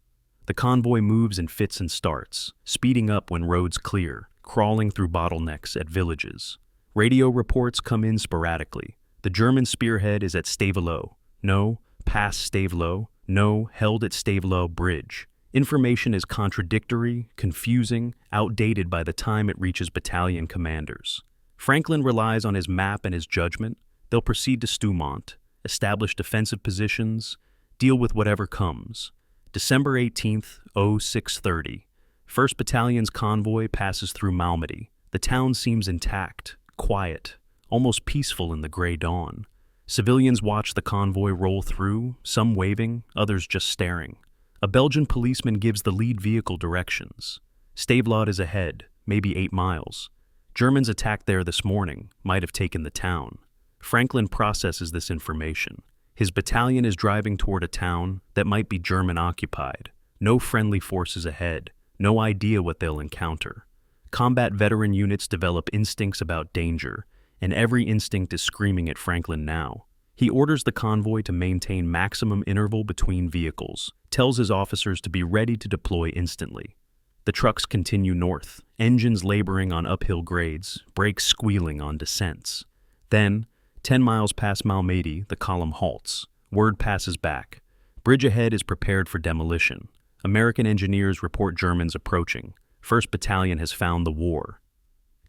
The convoy moves in fits and starts, speeding up when roads clear, crawling through bottlenecks at villages. Radio reports come in sporadically. The German spearhead is at Stavelot. No, past Stavelot. No, held at Stavelot Bridge. Information is contradictory, confusing, outdated by the time it reaches battalion commanders. Franklin relies on his map and his judgment. They'll proceed to Stoumont, establish defensive positions, deal with whatever comes. December 18th, 0630. 1st Battalion's convoy passes through Malmedy. The town seems intact, quiet, almost peaceful in the gray dawn. Civilians watch the convoy roll through, some waving, others just staring. A Belgian policeman gives the lead vehicle directions. Stavelot is ahead, maybe 8 miles. Germans attacked there this morning, might have taken the town. Franklin processes this information. His battalion is driving toward a town that might be German-occupied. No friendly forces ahead, no idea what they'll encounter. Combat veteran units develop instincts about danger, and every instinct is screaming at Franklin now. He orders the convoy to maintain maximum interval between vehicles, tells his officers to be ready to deploy instantly. The trucks continue north, engines laboring on uphill grades, brakes squealing on descents. Then, 10 miles past Malmedy, the column halts. Word passes back. Bridge ahead is prepared for demolition. American engineers report Germans approaching. 1st Battalion has found the war.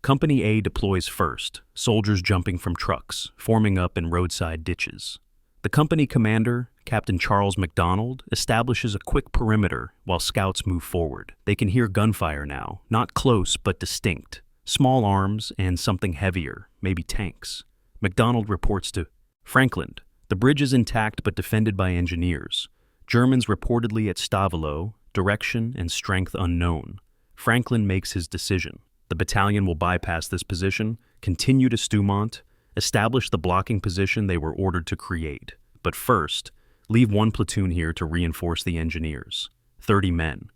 Company A deploys first, soldiers jumping from trucks, forming up in roadside ditches. The company commander, Captain Charles MacDonald, establishes a quick perimeter while scouts move forward. They can hear gunfire now, not close but distinct. Small arms and something heavier, maybe tanks. MacDonald reports to Franklin. The bridge is intact but defended by engineers. Germans reportedly at Stavelot, direction and strength unknown. Franklin makes his decision. The battalion will bypass this position, continue to Stoumont, establish the blocking position they were ordered to create. But first, leave 1 platoon here to reinforce the engineers. 30 men.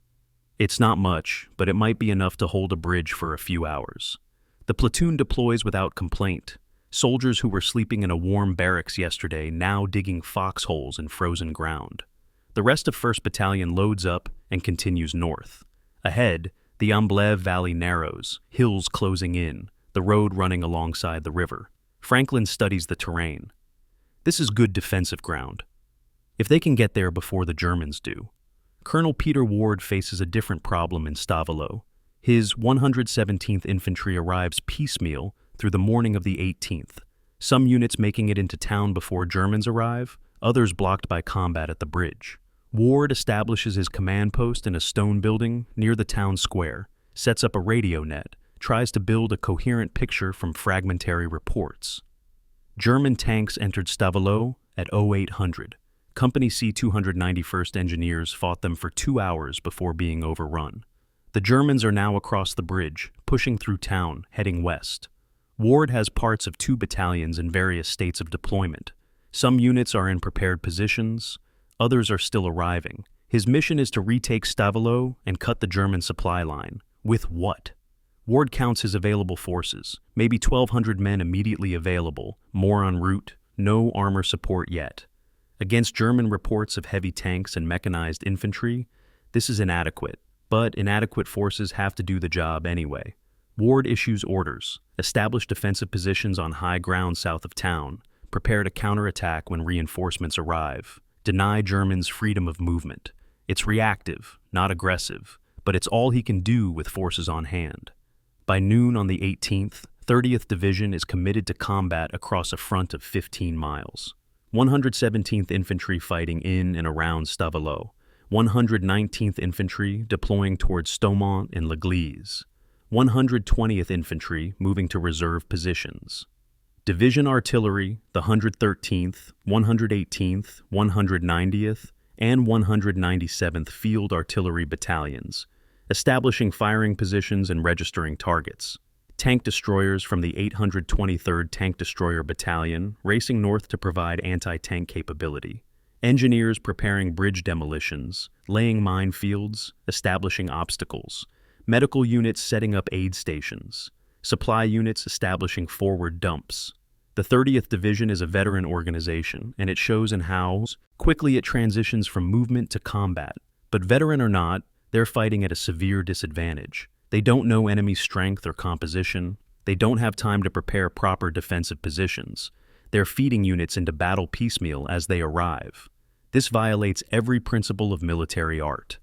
It's not much, but it might be enough to hold a bridge for a few hours. The platoon deploys without complaint. Soldiers who were sleeping in a warm barracks yesterday now digging foxholes in frozen ground. The rest of 1st Battalion loads up and continues north. Ahead, the Amblève Valley narrows, hills closing in, the road running alongside the river. Franklin studies the terrain. This is good defensive ground, if they can get there before the Germans do. Colonel Peter Ward faces a different problem in Stavelot. His 117th Infantry arrives piecemeal through the morning of the 18th, some units making it into town before Germans arrive, others blocked by combat at the bridge. Ward establishes his command post in a stone building near the town square, sets up a radio net, tries to build a coherent picture from fragmentary reports. German tanks entered Stavelot at 0800. Company C 291st Engineers fought them for 2 hours before being overrun. The Germans are now across the bridge, pushing through town, heading west. Ward has parts of 2 battalions in various states of deployment. Some units are in prepared positions, others are still arriving. His mission is to retake Stavelot and cut the German supply line. With what? Ward counts his available forces, maybe 1,200 men immediately available, more en route, no armor support yet. Against German reports of heavy tanks and mechanized infantry, this is inadequate, but inadequate forces have to do the job anyway. Ward issues orders, establish defensive positions on high ground south of town, prepare to counterattack when reinforcements arrive, deny Germans freedom of movement. It's reactive, not aggressive, but it's all he can do with forces on hand. By noon on the 18th, 30th Division is committed to combat across a front of 15 miles. 117th Infantry fighting in and around Stavelot. 119th Infantry deploying towards Stoumont and Gleize. 120th Infantry moving to reserve positions. Division Artillery, the 113th, 118th, 190th, and 197th Field Artillery Battalions, establishing firing positions and registering targets. Tank destroyers from the 823rd Tank Destroyer Battalion racing north to provide anti-tank capability. Engineers preparing bridge demolitions, laying minefields, establishing obstacles. Medical units setting up aid stations. Supply units establishing forward dumps. The 30th Division is a veteran organization, and it shows in how quickly it transitions from movement to combat. But veteran or not, they're fighting at a severe disadvantage. They don't know enemy strength or composition. They don't have time to prepare proper defensive positions. They're feeding units into battle piecemeal as they arrive. This violates every principle of military art.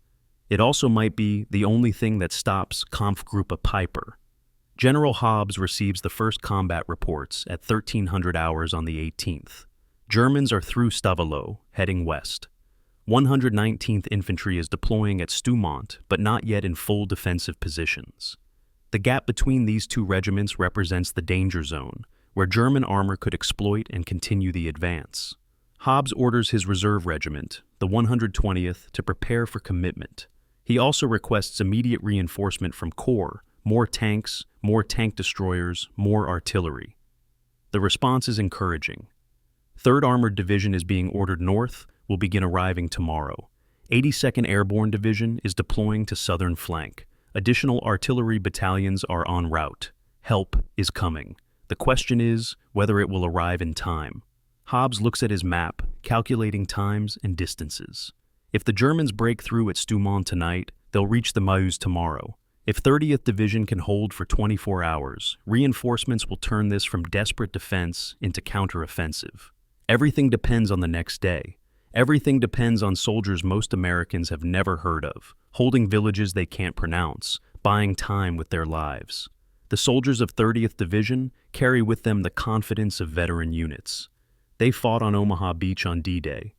It also might be the only thing that stops Kampfgruppe Piper. General Hobbs receives the first combat reports at 1300 hours on the 18th. Germans are through Stavelot, heading west. 119th Infantry is deploying at Stoumont, but not yet in full defensive positions. The gap between these two regiments represents the danger zone, where German armor could exploit and continue the advance. Hobbs orders his reserve regiment, the 120th, to prepare for commitment. He also requests immediate reinforcement from Corps, more tanks, more tank destroyers, more artillery. The response is encouraging. 3rd Armored Division is being ordered north, will begin arriving tomorrow. 82nd Airborne Division is deploying to southern flank. Additional artillery battalions are en route. Help is coming. The question is whether it will arrive in time. Hobbs looks at his map, calculating times and distances. If the Germans break through at Stoumont tonight, they'll reach the Meuse tomorrow. If 30th Division can hold for 24 hours, reinforcements will turn this from desperate defense into counteroffensive. Everything depends on the next day. Everything depends on soldiers most Americans have never heard of, holding villages they can't pronounce, buying time with their lives. The soldiers of 30th Division carry with them the confidence of veteran units. They fought on Omaha Beach on D-Day.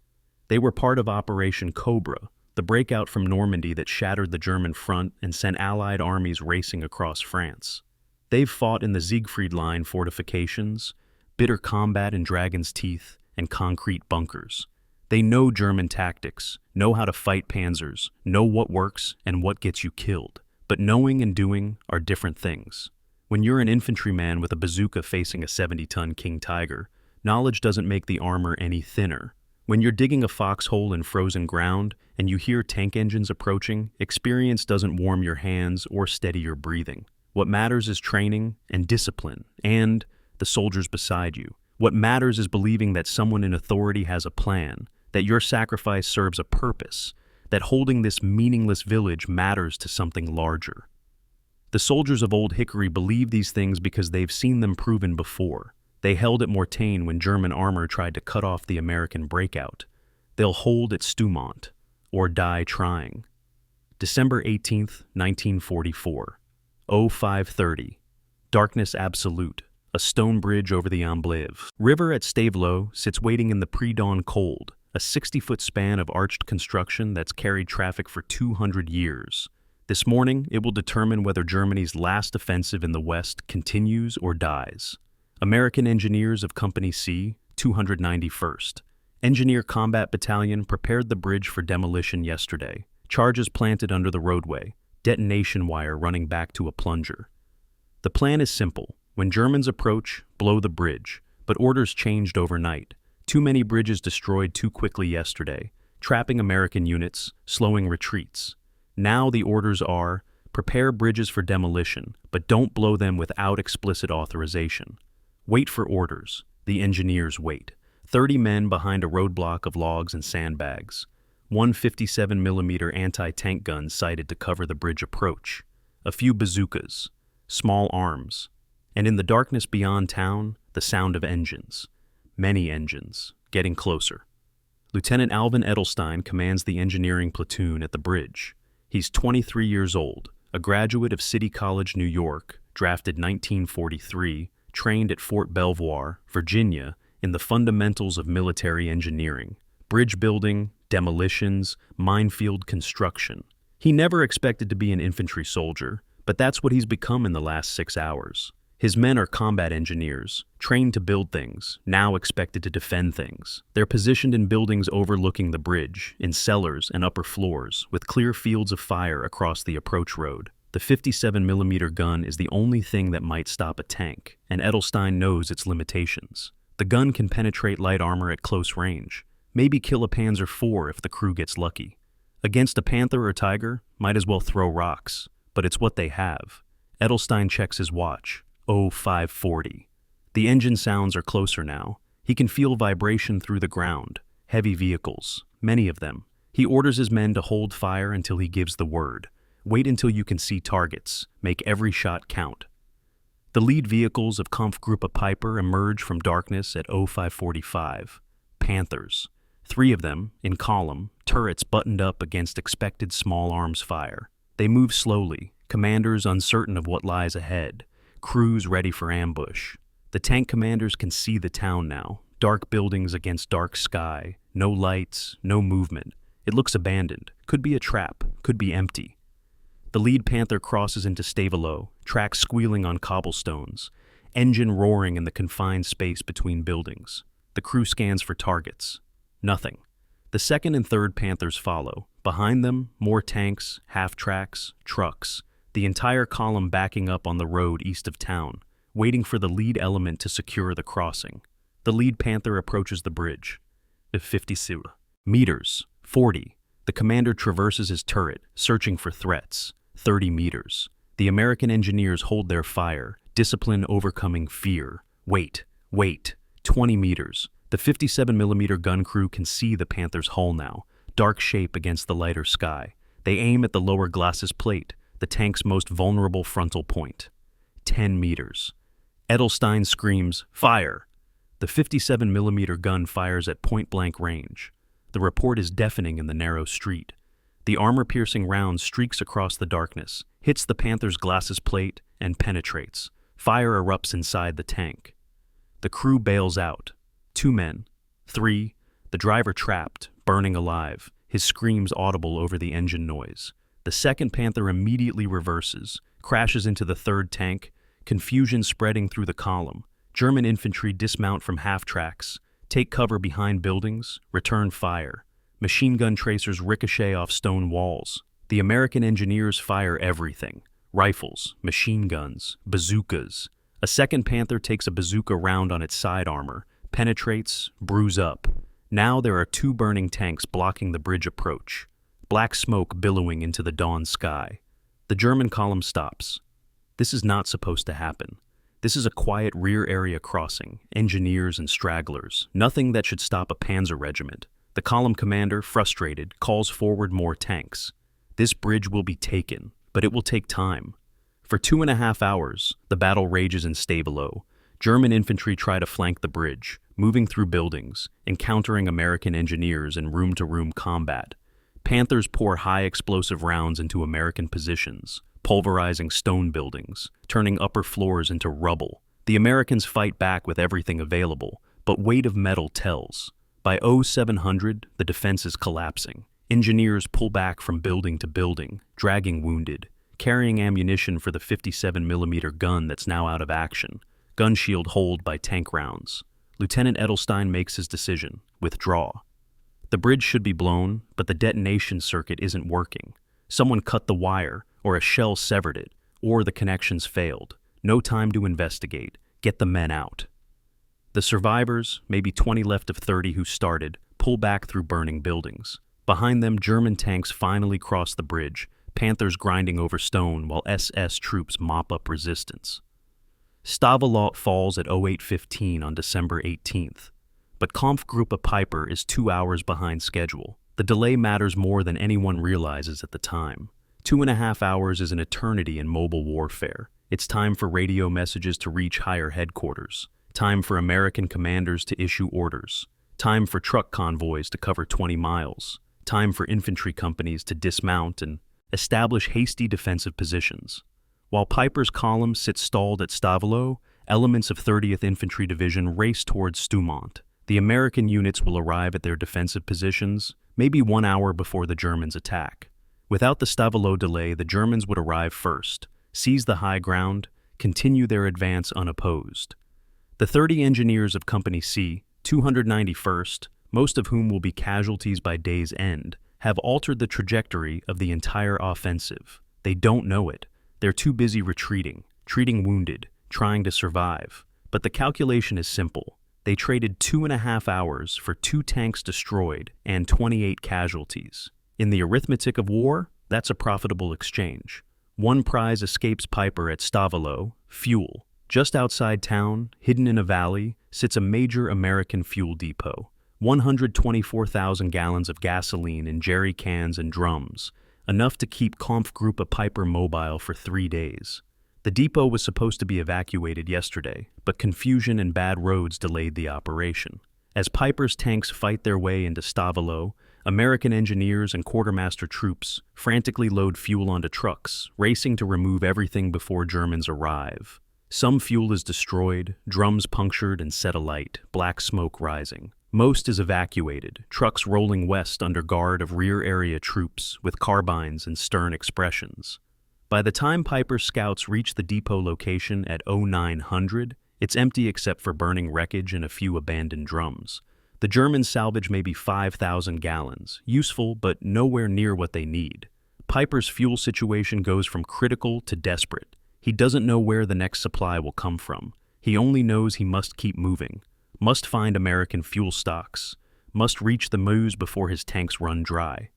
They were part of Operation Cobra, the breakout from Normandy that shattered the German front and sent Allied armies racing across France. They've fought in the Siegfried Line fortifications, bitter combat in Dragon's Teeth, and concrete bunkers. They know German tactics, know how to fight panzers, know what works and what gets you killed. But knowing and doing are different things. When you're an infantryman with a bazooka facing a 70-ton King Tiger, knowledge doesn't make the armor any thinner. When you're digging a foxhole in frozen ground and you hear tank engines approaching, experience doesn't warm your hands or steady your breathing. What matters is training and discipline and the soldiers beside you. What matters is believing that someone in authority has a plan, that your sacrifice serves a purpose, that holding this meaningless village matters to something larger. The soldiers of Old Hickory believe these things because they've seen them proven before. They held at Mortain when German armor tried to cut off the American breakout. They'll hold at Stoumont, or die trying. December 18th, 1944. 0530. Darkness absolute. A stone bridge over the Amblève. River at Stavelot sits waiting in the pre-dawn cold, a 60-foot span of arched construction that's carried traffic for 200 years. This morning, it will determine whether Germany's last offensive in the West continues or dies. American engineers of Company C, 291st. Engineer Combat Battalion prepared the bridge for demolition yesterday. Charges planted under the roadway. Detonation wire running back to a plunger. The plan is simple. When Germans approach, blow the bridge. But orders changed overnight. Too many bridges destroyed too quickly yesterday, trapping American units, slowing retreats. Now the orders are, prepare bridges for demolition, but don't blow them without explicit authorization. Wait for orders. The engineers wait. 30 men behind a roadblock of logs and sandbags. 157mm anti-tank guns sighted to cover the bridge approach. A few bazookas. Small arms. And in the darkness beyond town, the sound of engines. Many engines, getting closer. Lieutenant Alvin Edelstein commands the engineering platoon at the bridge. He's 23 years old, a graduate of City College, New York, drafted 1943, trained at Fort Belvoir, Virginia, in the fundamentals of military engineering, bridge building, demolitions, minefield construction. He never expected to be an infantry soldier, but that's what he's become in the last 6 hours. His men are combat engineers, trained to build things, now expected to defend things. They're positioned in buildings overlooking the bridge, in cellars and upper floors, with clear fields of fire across the approach road. The 57mm gun is the only thing that might stop a tank, and Edelstein knows its limitations. The gun can penetrate light armor at close range, maybe kill a Panzer IV if the crew gets lucky. Against a Panther or Tiger, might as well throw rocks, but it's what they have. Edelstein checks his watch. 0540. The engine sounds are closer now. He can feel vibration through the ground. Heavy vehicles, many of them. He orders his men to hold fire until he gives the word. Wait until you can see targets. Make every shot count. The lead vehicles of Kampfgruppe Piper emerge from darkness at 0545. Panthers. 3 of them, in column, turrets buttoned up against expected small arms fire. They move slowly, commanders uncertain of what lies ahead. Crews ready for ambush. The tank commanders can see the town now. Dark buildings against dark sky. No lights, no movement. It looks abandoned. Could be a trap. Could be empty. The lead Panther crosses into Stavelot, tracks squealing on cobblestones. Engine roaring in the confined space between buildings. The crew scans for targets. Nothing. The second and third Panthers follow. Behind them, more tanks, half-tracks, trucks. The entire column backing up on the road east of town, waiting for the lead element to secure the crossing. The lead Panther approaches the bridge. 50 meters, 40. The commander traverses his turret, searching for threats. 30 meters. The American engineers hold their fire, discipline overcoming fear. Wait. 20 meters. The 57mm gun crew can see the Panther's hull now, dark shape against the lighter sky. They aim at the lower Gleize plate, the tank's most vulnerable frontal point. 10 meters. Edelstein screams, "Fire!" The 57mm gun fires at point-blank range. The report is deafening in the narrow street. The armor-piercing round streaks across the darkness, hits the Panther's Gleize plate, and penetrates. Fire erupts inside the tank. The crew bails out. 2 men. 3. The driver trapped, burning alive, his screams audible over the engine noise. The second Panther immediately reverses, crashes into the third tank, confusion spreading through the column. German infantry dismount from half-tracks, take cover behind buildings, return fire. Machine gun tracers ricochet off stone walls. The American engineers fire everything. Rifles, machine guns, bazookas. A second Panther takes a bazooka round on its side armor, penetrates, brews up. Now there are 2 burning tanks blocking the bridge approach. Black smoke billowing into the dawn sky. The German column stops. This is not supposed to happen. This is a quiet rear area crossing, engineers and stragglers, nothing that should stop a panzer regiment. The column commander, frustrated, calls forward more tanks. This bridge will be taken, but it will take time. For 2.5 hours, the battle rages in Stavelot. German infantry try to flank the bridge, moving through buildings, encountering American engineers in room-to-room combat. Panthers pour high explosive rounds into American positions, pulverizing stone buildings, turning upper floors into rubble. The Americans fight back with everything available, but weight of metal tells. By 0700, the defense is collapsing. Engineers pull back from building to building, dragging wounded, carrying ammunition for the 57mm gun that's now out of action. Gun shield holed by tank rounds. Lieutenant Edelstein makes his decision. Withdraw. The bridge should be blown, but the detonation circuit isn't working. Someone cut the wire, or a shell severed it, or the connections failed. No time to investigate. Get the men out. The survivors, maybe 20 left of 30 who started, pull back through burning buildings. Behind them, German tanks finally cross the bridge, Panthers grinding over stone while SS troops mop up resistance. Stavelot falls at 08:15 on December 18th. But Kampfgruppe Piper is 2 hours behind schedule. The delay matters more than anyone realizes at the time. 2.5 hours is an eternity in mobile warfare. It's time for radio messages to reach higher headquarters. Time for American commanders to issue orders. Time for truck convoys to cover 20 miles. Time for infantry companies to dismount and establish hasty defensive positions. While Piper's column sits stalled at Stavelot, elements of 30th Infantry Division race towards Stoumont. The American units will arrive at their defensive positions, maybe 1 hour before the Germans attack. Without the Stavelot delay, the Germans would arrive first, seize the high ground, continue their advance unopposed. The 30 engineers of Company C, 291st, most of whom will be casualties by day's end, have altered the trajectory of the entire offensive. They don't know it. They're too busy retreating, treating wounded, trying to survive. But the calculation is simple. They traded 2.5 hours for 2 tanks destroyed and 28 casualties. In the arithmetic of war, that's a profitable exchange. One prize escapes Piper at Stavelot, fuel. Just outside town, hidden in a valley, sits a major American fuel depot. 124,000 gallons of gasoline in jerry cans and drums, enough to keep Kampfgruppe Piper mobile for 3 days. The depot was supposed to be evacuated yesterday, but confusion and bad roads delayed the operation. As Piper's tanks fight their way into Stavelot, American engineers and quartermaster troops frantically load fuel onto trucks, racing to remove everything before Germans arrive. Some fuel is destroyed, drums punctured and set alight, black smoke rising. Most is evacuated, trucks rolling west under guard of rear area troops with carbines and stern expressions. By the time Piper's scouts reach the depot location at 0900, it's empty except for burning wreckage and a few abandoned drums. The Germans salvage maybe 5,000 gallons, useful but nowhere near what they need. Piper's fuel situation goes from critical to desperate. He doesn't know where the next supply will come from. He only knows he must keep moving, must find American fuel stocks, must reach the Meuse before his tanks run dry.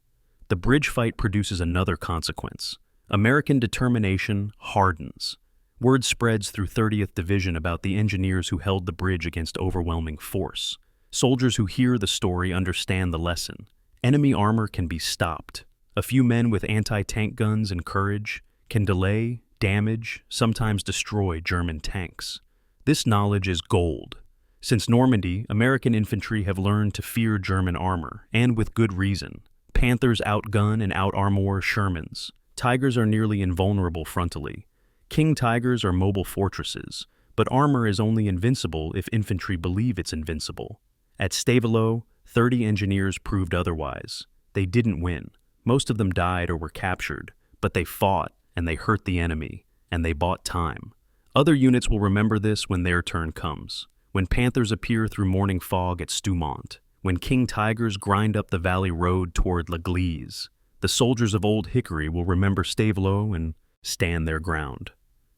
The bridge fight produces another consequence. American determination hardens. Word spreads through 30th Division about the engineers who held the bridge against overwhelming force. Soldiers who hear the story understand the lesson. Enemy armor can be stopped. A few men with anti-tank guns and courage can delay, damage, sometimes destroy German tanks. This knowledge is gold. Since Normandy, American infantry have learned to fear German armor, and with good reason. Panthers outgun and out-armor Shermans. Tigers are nearly invulnerable frontally. King Tigers are mobile fortresses, but armor is only invincible if infantry believe it's invincible. At Stavelot, 30 engineers proved otherwise. They didn't win. Most of them died or were captured, but they fought, and they hurt the enemy, and they bought time. Other units will remember this when their turn comes. When Panthers appear through morning fog at Stoumont. When King Tigers grind up the valley road toward Gleize. The soldiers of Old Hickory will remember Stavelot and stand their ground.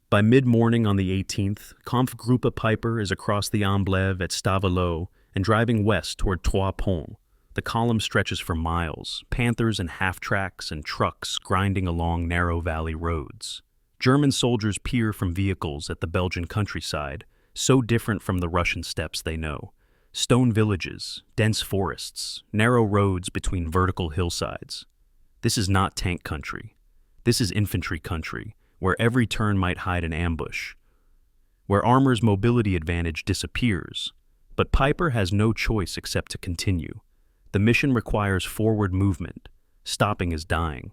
By mid-morning on the 18th, Kampfgruppe Piper is across the Amblève at Stavelot and driving west toward Trois Ponts. The column stretches for miles, panthers and half-tracks and trucks grinding along narrow valley roads. German soldiers peer from vehicles at the Belgian countryside, so different from the Russian steppes they know. Stone villages, dense forests, narrow roads between vertical hillsides. This is not tank country. This is infantry country, where every turn might hide an ambush, where armor's mobility advantage disappears. But Piper has no choice except to continue. The mission requires forward movement. Stopping is dying.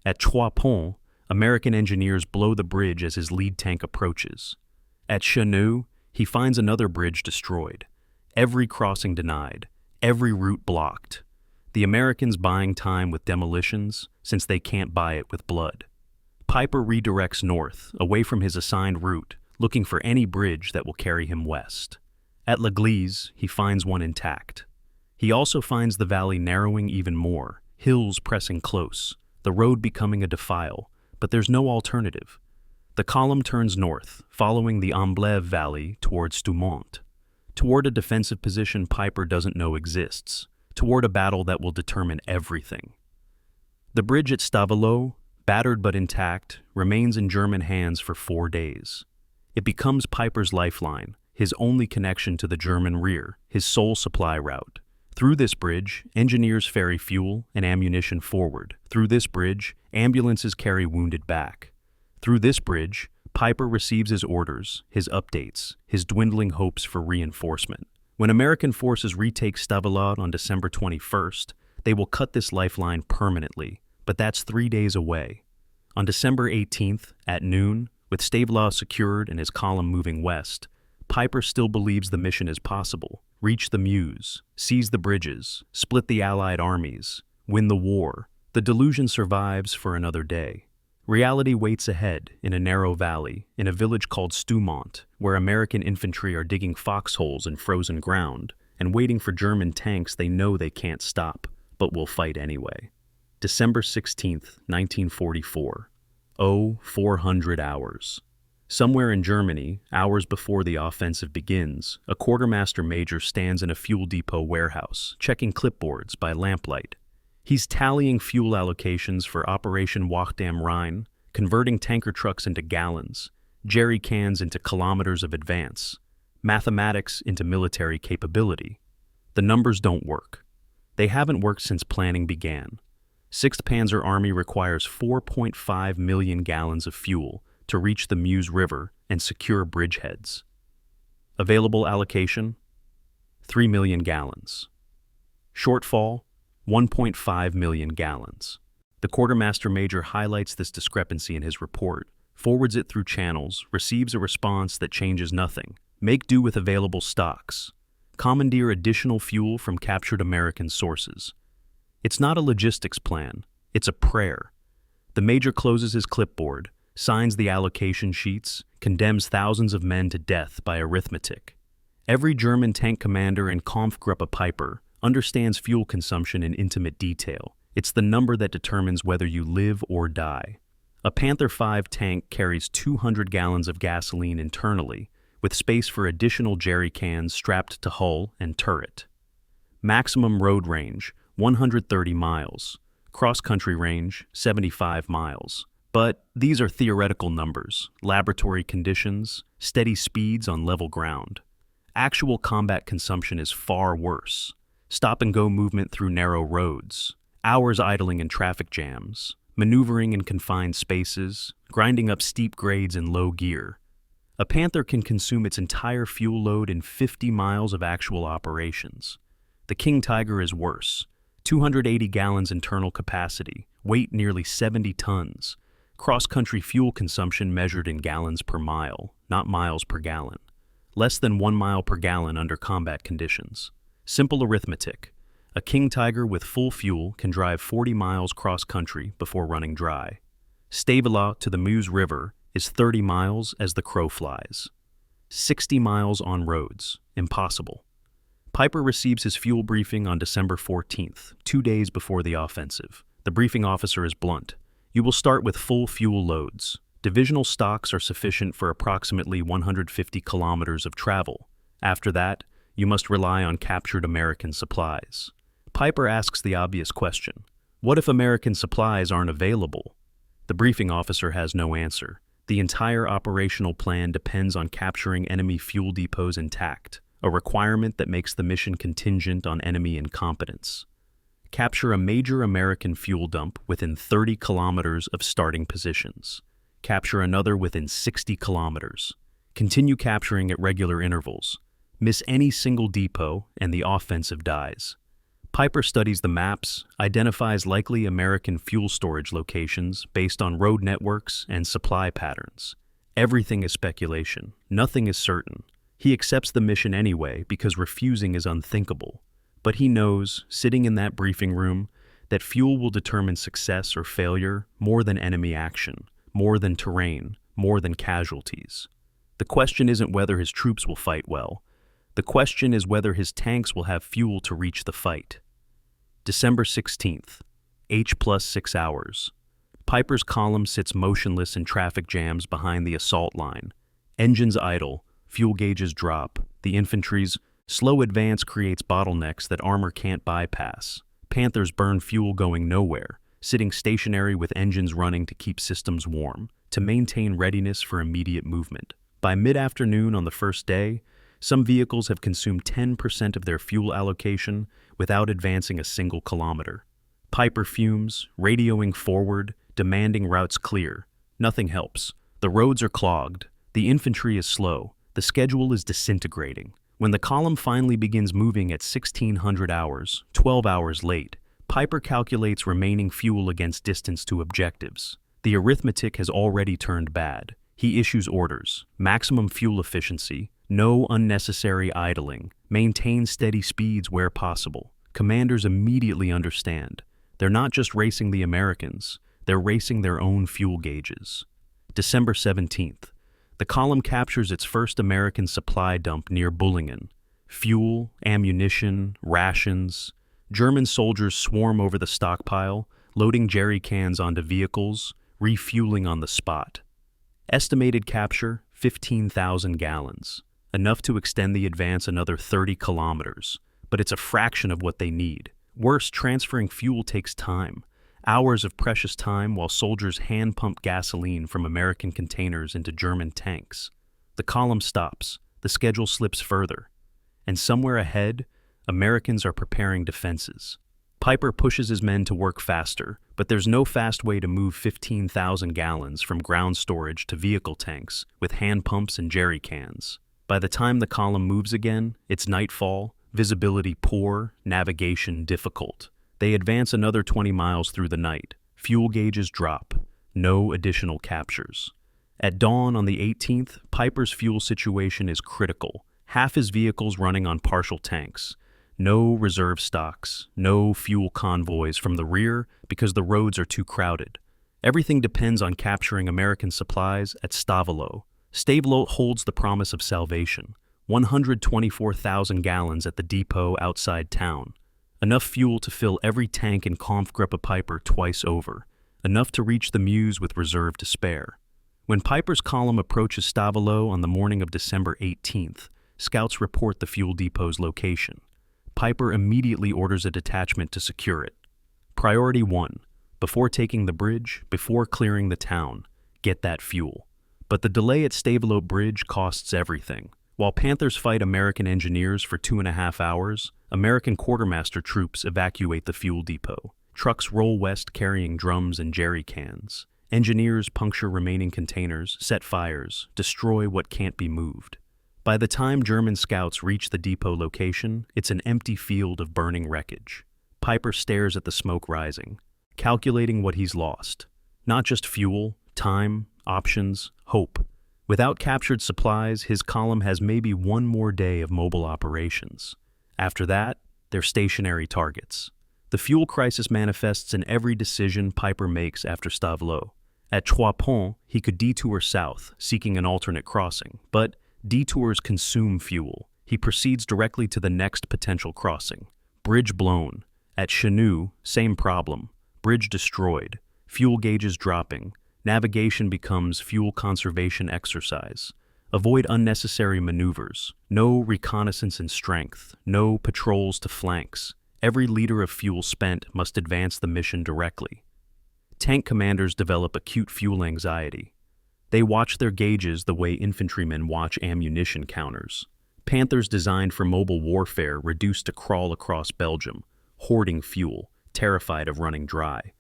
At Trois Ponts, American engineers blow the bridge as his lead tank approaches. At Cheneux, he finds another bridge destroyed. Every crossing denied, every route blocked. The Americans buying time with demolitions, since they can't buy it with blood. Piper redirects north, away from his assigned route, looking for any bridge that will carry him west. At Gleize, he finds one intact. He also finds the valley narrowing even more, hills pressing close, the road becoming a defile, but there's no alternative. The column turns north, following the Amblève Valley toward Stoumont. Toward a defensive position Piper doesn't know exists. Toward a battle that will determine everything. The bridge at Stavelot, battered but intact, remains in German hands for 4 days. It becomes Piper's lifeline, his only connection to the German rear, his sole supply route. Through this bridge, engineers ferry fuel and ammunition forward. Through this bridge, ambulances carry wounded back. Through this bridge, Piper receives his orders, his updates, his dwindling hopes for reinforcement. When American forces retake Stavelot on December 21st, they will cut this lifeline permanently, but that's 3 days away. On December 18th, at noon, with Stavelot secured and his column moving west, Piper still believes the mission is possible. Reach the Meuse, seize the bridges, split the Allied armies, win the war. The delusion survives for another day. Reality waits ahead in a narrow valley, in a village called Stoumont, where American infantry are digging foxholes in frozen ground and waiting for German tanks they know they can't stop, but will fight anyway. December 16th, 1944. 400 hours. Somewhere in Germany, hours before the offensive begins, a quartermaster major stands in a fuel depot warehouse, checking clipboards by lamplight. He's tallying fuel allocations for Operation Walk am Rhein, converting tanker trucks into gallons, jerry cans into kilometers of advance, mathematics into military capability. The numbers don't work. They haven't worked since planning began. 6th Panzer Army requires 4.5 million gallons of fuel to reach the Meuse River and secure bridgeheads. Available allocation? 3 million gallons. Shortfall? 1.5 million gallons. The quartermaster major highlights this discrepancy in his report, forwards it through channels, receives a response that changes nothing. Make do with available stocks. Commandeer additional fuel from captured American sources. It's not a logistics plan, it's a prayer. The major closes his clipboard, signs the allocation sheets, condemns thousands of men to death by arithmetic. Every German tank commander and Kampfgruppe Piper understands fuel consumption in intimate detail. It's the number that determines whether you live or die. A Panther V tank carries 200 gallons of gasoline internally, with space for additional jerry cans strapped to hull and turret. Maximum road range, 130 miles. Cross-country range, 75 miles. But these are theoretical numbers, laboratory conditions, steady speeds on level ground. Actual combat consumption is far worse. Stop-and-go movement through narrow roads, hours idling in traffic jams, maneuvering in confined spaces, grinding up steep grades in low gear. A Panther can consume its entire fuel load in 50 miles of actual operations. The King Tiger is worse. 280 gallons internal capacity, weight nearly 70 tons. Cross-country fuel consumption measured in gallons per mile, not miles per gallon. Less than 1 mile per gallon under combat conditions. Simple arithmetic. A King Tiger with full fuel can drive 40 miles cross-country before running dry. Stavelot to the Meuse River is 30 miles as the crow flies. 60 miles on roads. Impossible. Piper receives his fuel briefing on December 14th, 2 days before the offensive. The briefing officer is blunt. You will start with full fuel loads. Divisional stocks are sufficient for approximately 150 kilometers of travel. After that, you must rely on captured American supplies. Piper asks the obvious question. What if American supplies aren't available? The briefing officer has no answer. The entire operational plan depends on capturing enemy fuel depots intact, a requirement that makes the mission contingent on enemy incompetence. Capture a major American fuel dump within 30 kilometers of starting positions. Capture another within 60 kilometers. Continue capturing at regular intervals. Miss any single depot and the offensive dies. Piper studies the maps, identifies likely American fuel storage locations based on road networks and supply patterns. Everything is speculation. Nothing is certain. He accepts the mission anyway because refusing is unthinkable. But he knows, sitting in that briefing room, that fuel will determine success or failure more than enemy action, more than terrain, more than casualties. The question isn't whether his troops will fight well. The question is whether his tanks will have fuel to reach the fight. December 16th, H+6 hours. Piper's column sits motionless in traffic jams behind the assault line. Engines idle, fuel gauges drop. The infantry's slow advance creates bottlenecks that armor can't bypass. Panthers burn fuel going nowhere, sitting stationary with engines running to keep systems warm, to maintain readiness for immediate movement. By mid-afternoon on the first day, some vehicles have consumed 10% of their fuel allocation without advancing a single kilometer. Piper fumes, radioing forward, demanding routes clear. Nothing helps. The roads are clogged. The infantry is slow. The schedule is disintegrating. When the column finally begins moving at 1600 hours, 12 hours late, Piper calculates remaining fuel against distance to objectives. The arithmetic has already turned bad. He issues orders: maximum fuel efficiency, no unnecessary idling, maintain steady speeds where possible. Commanders immediately understand. They're not just racing the Americans, They're racing their own fuel gauges. December 17th. The column captures its first American supply dump near Bullingen. Fuel, ammunition, rations. German soldiers swarm over the stockpile, loading jerry cans onto vehicles, refueling on the spot. Estimated capture, 15,000 gallons. Enough to extend the advance another 30 kilometers. But it's a fraction of what they need. Worse, transferring fuel takes time. Hours of precious time while soldiers hand-pump gasoline from American containers into German tanks. The column stops. The schedule slips further. And somewhere ahead, Americans are preparing defenses. Piper pushes his men to work faster, but there's no fast way to move 15,000 gallons from ground storage to vehicle tanks with hand pumps and jerry cans. By the time the column moves again, it's nightfall, visibility poor, navigation difficult. They advance another 20 miles through the night. Fuel gauges drop. No additional captures. At dawn on the 18th, Piper's fuel situation is critical. Half his vehicles running on partial tanks. No reserve stocks. No fuel convoys from the rear because the roads are too crowded. Everything depends on capturing American supplies at Stavelot. Stavelot holds the promise of salvation. 124,000 gallons at the depot outside town. Enough fuel to fill every tank in Kampfgruppe Piper twice over. Enough to reach the Meuse with reserve to spare. When Piper's column approaches Stavelot on the morning of December 18th, scouts report the fuel depot's location. Piper immediately orders a detachment to secure it. Priority 1. Before taking the bridge, before clearing the town, get that fuel. But the delay at Stavelot Bridge costs everything. While Panthers fight American engineers for 2.5 hours, American quartermaster troops evacuate the fuel depot. Trucks roll west carrying drums and jerry cans. Engineers puncture remaining containers, set fires, destroy what can't be moved. By the time German scouts reach the depot location, it's an empty field of burning wreckage. Piper stares at the smoke rising, calculating what he's lost. Not just fuel, time, options, hope. Without captured supplies, his column has maybe one more day of mobile operations. After that, they're stationary targets. The fuel crisis manifests in every decision Piper makes after Stavelot. At Trois Ponts, he could detour south, seeking an alternate crossing, but detours consume fuel. He proceeds directly to the next potential crossing. Bridge blown. At Chenu, same problem. Bridge destroyed. Fuel gauges dropping. Navigation becomes fuel conservation exercise. Avoid unnecessary maneuvers. No reconnaissance in strength. No patrols to flanks. Every liter of fuel spent must advance the mission directly. Tank commanders develop acute fuel anxiety. They watch their gauges the way infantrymen watch ammunition counters. Panthers designed for mobile warfare reduced to crawl across Belgium, hoarding fuel, terrified of running dry.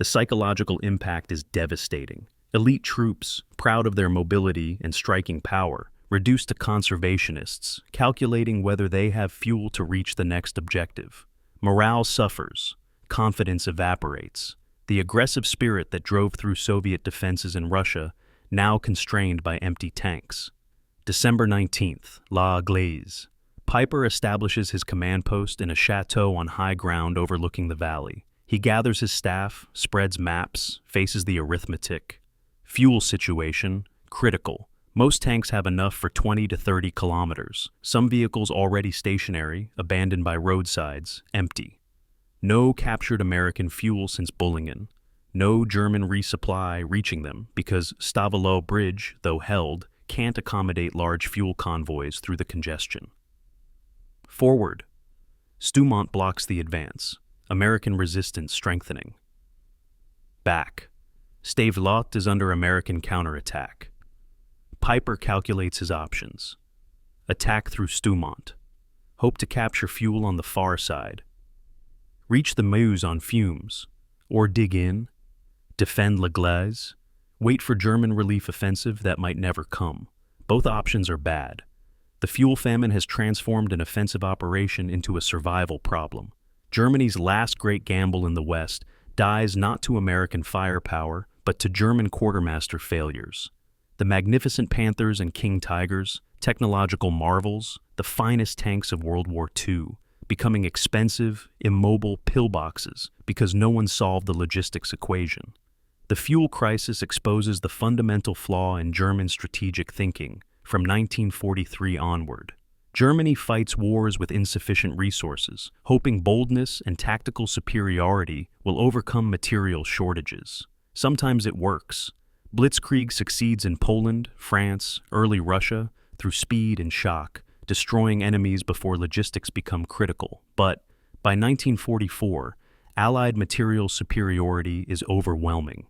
The psychological impact is devastating. Elite troops, proud of their mobility and striking power, reduced to conservationists, calculating whether they have fuel to reach the next objective. Morale suffers. Confidence evaporates. The aggressive spirit that drove through Soviet defenses in Russia, now constrained by empty tanks. December 19th, La Gleize. Piper establishes his command post in a chateau on high ground overlooking the valley. He gathers his staff, spreads maps, faces the arithmetic. Fuel situation, critical. Most tanks have enough for 20 to 30 kilometers. Some vehicles already stationary, abandoned by roadsides, empty. No captured American fuel since Bullingen. No German resupply reaching them because Stavelot Bridge, though held, can't accommodate large fuel convoys through the congestion. Forward. Stoumont blocks the advance. American resistance strengthening. Back. Stavelot is under American counterattack. Piper calculates his options. Attack through Stoumont. Hope to capture fuel on the far side. Reach the Meuse on fumes. Or dig in. Defend La Gleize. Wait for German relief offensive that might never come. Both options are bad. The fuel famine has transformed an offensive operation into a survival problem. Germany's last great gamble in the West dies not to American firepower, but to German quartermaster failures. The magnificent Panthers and King Tigers, technological marvels, the finest tanks of World War II, becoming expensive, immobile pillboxes because no one solved the logistics equation. The fuel crisis exposes the fundamental flaw in German strategic thinking from 1943 onward. Germany fights wars with insufficient resources, hoping boldness and tactical superiority will overcome material shortages. Sometimes it works. Blitzkrieg succeeds in Poland, France, early Russia, through speed and shock, destroying enemies before logistics become critical. But by 1944, Allied material superiority is overwhelming.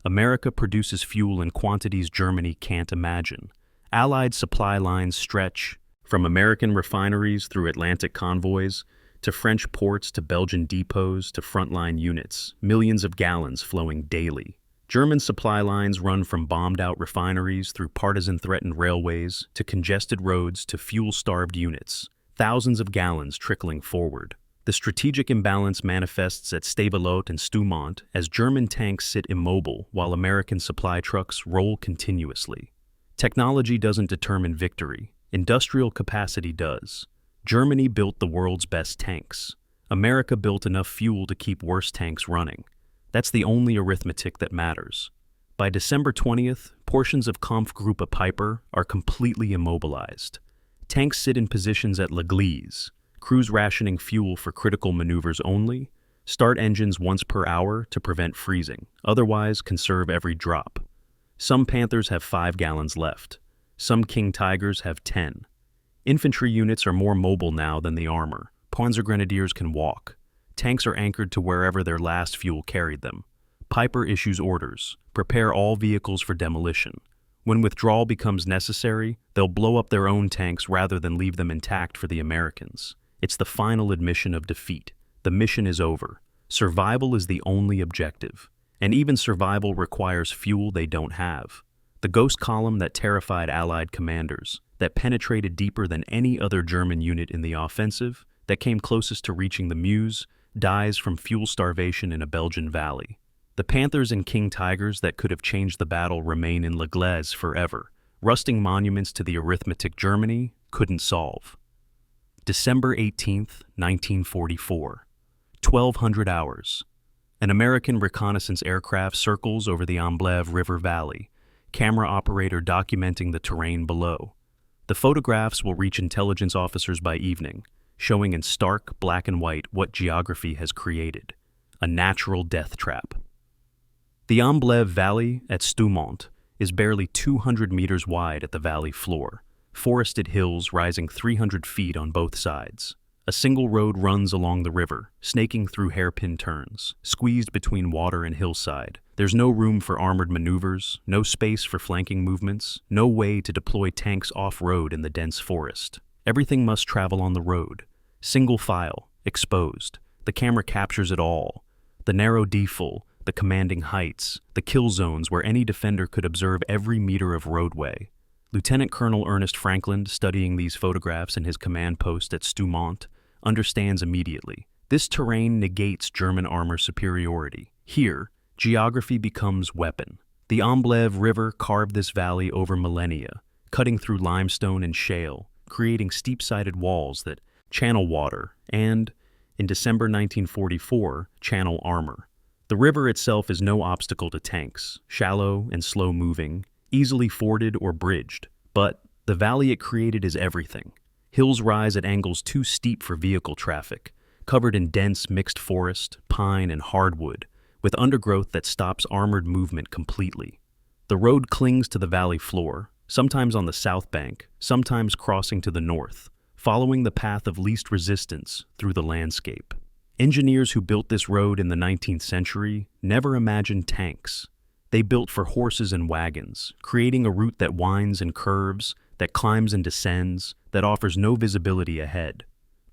America produces fuel in quantities Germany can't imagine. Allied supply lines stretch from American refineries through Atlantic convoys to French ports to Belgian depots to frontline units, millions of gallons flowing daily. German supply lines run from bombed-out refineries through partisan-threatened railways to congested roads to fuel-starved units, thousands of gallons trickling forward. The strategic imbalance manifests at Stavelot and Stoumont as German tanks sit immobile while American supply trucks roll continuously. Technology doesn't determine victory. Industrial capacity does. Germany built the world's best tanks. America built enough fuel to keep worse tanks running. That's the only arithmetic that matters. By December 20th, portions of Kampfgruppe Peiper are completely immobilized. Tanks sit in positions at Gleize, crews rationing fuel for critical maneuvers only, start engines once per hour to prevent freezing, otherwise conserve every drop. Some Panthers have 5 gallons left. Some King Tigers have 10. Infantry units are more mobile now than the armor. Panzergrenadiers can walk. Tanks are anchored to wherever their last fuel carried them. Peiper issues orders. Prepare all vehicles for demolition. When withdrawal becomes necessary, they'll blow up their own tanks rather than leave them intact for the Americans. It's the final admission of defeat. The mission is over. Survival is the only objective. And even survival requires fuel they don't have. The ghost column that terrified Allied commanders, that penetrated deeper than any other German unit in the offensive, that came closest to reaching the Meuse, dies from fuel starvation in a Belgian valley. The Panthers and King Tigers that could have changed the battle remain in Gleize forever, rusting monuments to the arithmetic Germany couldn't solve. December 18th, 1944. 1200 hours. An American reconnaissance aircraft circles over the Amblève River Valley, camera operator documenting the terrain below. The photographs will reach intelligence officers by evening, showing in stark black and white what geography has created, a natural death trap. The Amblève Valley at Stoumont is barely 200 meters wide at the valley floor, forested hills rising 300 feet on both sides. A single road runs along the river, snaking through hairpin turns, squeezed between water and hillside. There's no room for armored maneuvers, no space for flanking movements, no way to deploy tanks off-road in the dense forest. Everything must travel on the road. Single file, exposed. The camera captures it all. The narrow defil, the commanding heights, the kill zones where any defender could observe every meter of roadway. Lieutenant Colonel Ernest Franklin, studying these photographs in his command post at Stoumont, understands immediately. This terrain negates German armor superiority. Here, geography becomes weapon. The Amblève River carved this valley over millennia, cutting through limestone and shale, creating steep-sided walls that channel water and, in December 1944, channel armor. The river itself is no obstacle to tanks, shallow and slow-moving, easily forded or bridged. But the valley it created is everything. Hills rise at angles too steep for vehicle traffic, covered in dense mixed forest, pine, and hardwood, with undergrowth that stops armored movement completely. The road clings to the valley floor, sometimes on the south bank, sometimes crossing to the north, following the path of least resistance through the landscape. Engineers who built this road in the 19th century never imagined tanks. They built for horses and wagons, creating a route that winds and curves, that climbs and descends, that offers no visibility ahead.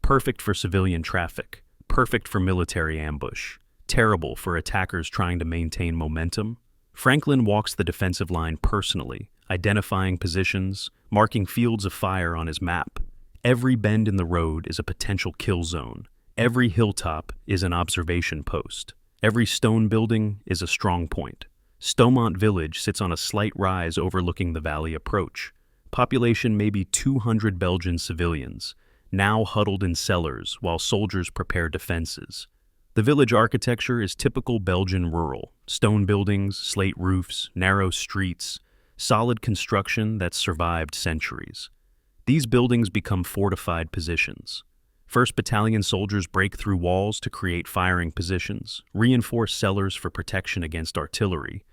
Perfect for civilian traffic, perfect for military ambush, terrible for attackers trying to maintain momentum. Franklin walks the defensive line personally, identifying positions, marking fields of fire on his map. Every bend in the road is a potential kill zone. Every hilltop is an observation post. Every stone building is a strong point. Stoumont village sits on a slight rise overlooking the valley approach. Population maybe 200 Belgian civilians, now huddled in cellars while soldiers prepare defenses. The village architecture is typical Belgian rural: stone buildings, slate roofs, narrow streets, solid construction that's survived centuries. These buildings become fortified positions. 1st Battalion soldiers break through walls to create firing positions, reinforce cellars for protection against artillery,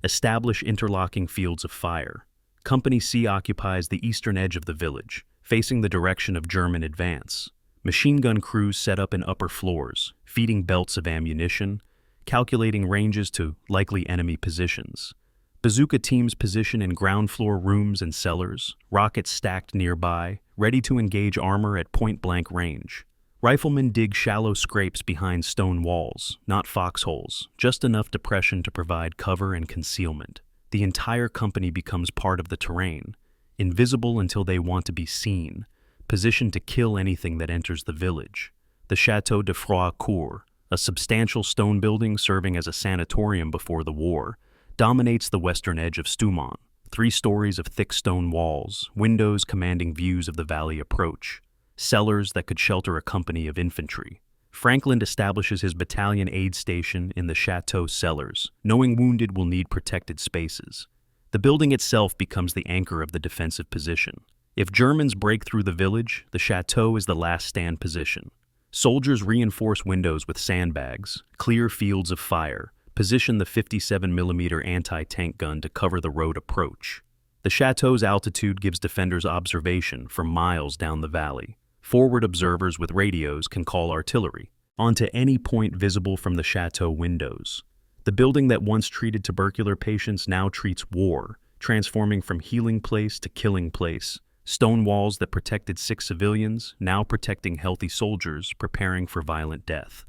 establish interlocking fields of fire. Company C occupies the eastern edge of the village, facing the direction of German advance. Machine gun crews set up in upper floors, feeding belts of ammunition, calculating ranges to likely enemy positions. Bazooka teams position in ground floor rooms and cellars, rockets stacked nearby, ready to engage armor at point-blank range. Riflemen dig shallow scrapes behind stone walls, not foxholes, just enough depression to provide cover and concealment. The entire company becomes part of the terrain, invisible until they want to be seen, positioned to kill anything that enters the village. The Château de Froidcourt, a substantial stone building serving as a sanatorium before the war, dominates the western edge of Stoumont. 3 stories of thick stone walls, windows commanding views of the valley approach, cellars that could shelter a company of infantry. Franklin establishes his battalion aid station in the chateau cellars, knowing wounded will need protected spaces. The building itself becomes the anchor of the defensive position. If Germans break through the village, the chateau is the last stand position. Soldiers reinforce windows with sandbags, clear fields of fire, position the 57mm anti-tank gun to cover the road approach. The chateau's altitude gives defenders observation for miles down the valley. Forward observers with radios can call artillery onto any point visible from the chateau windows. The building that once treated tubercular patients now treats war, transforming from healing place to killing place. Stone walls that protected 6 civilians, now protecting healthy soldiers preparing for violent death.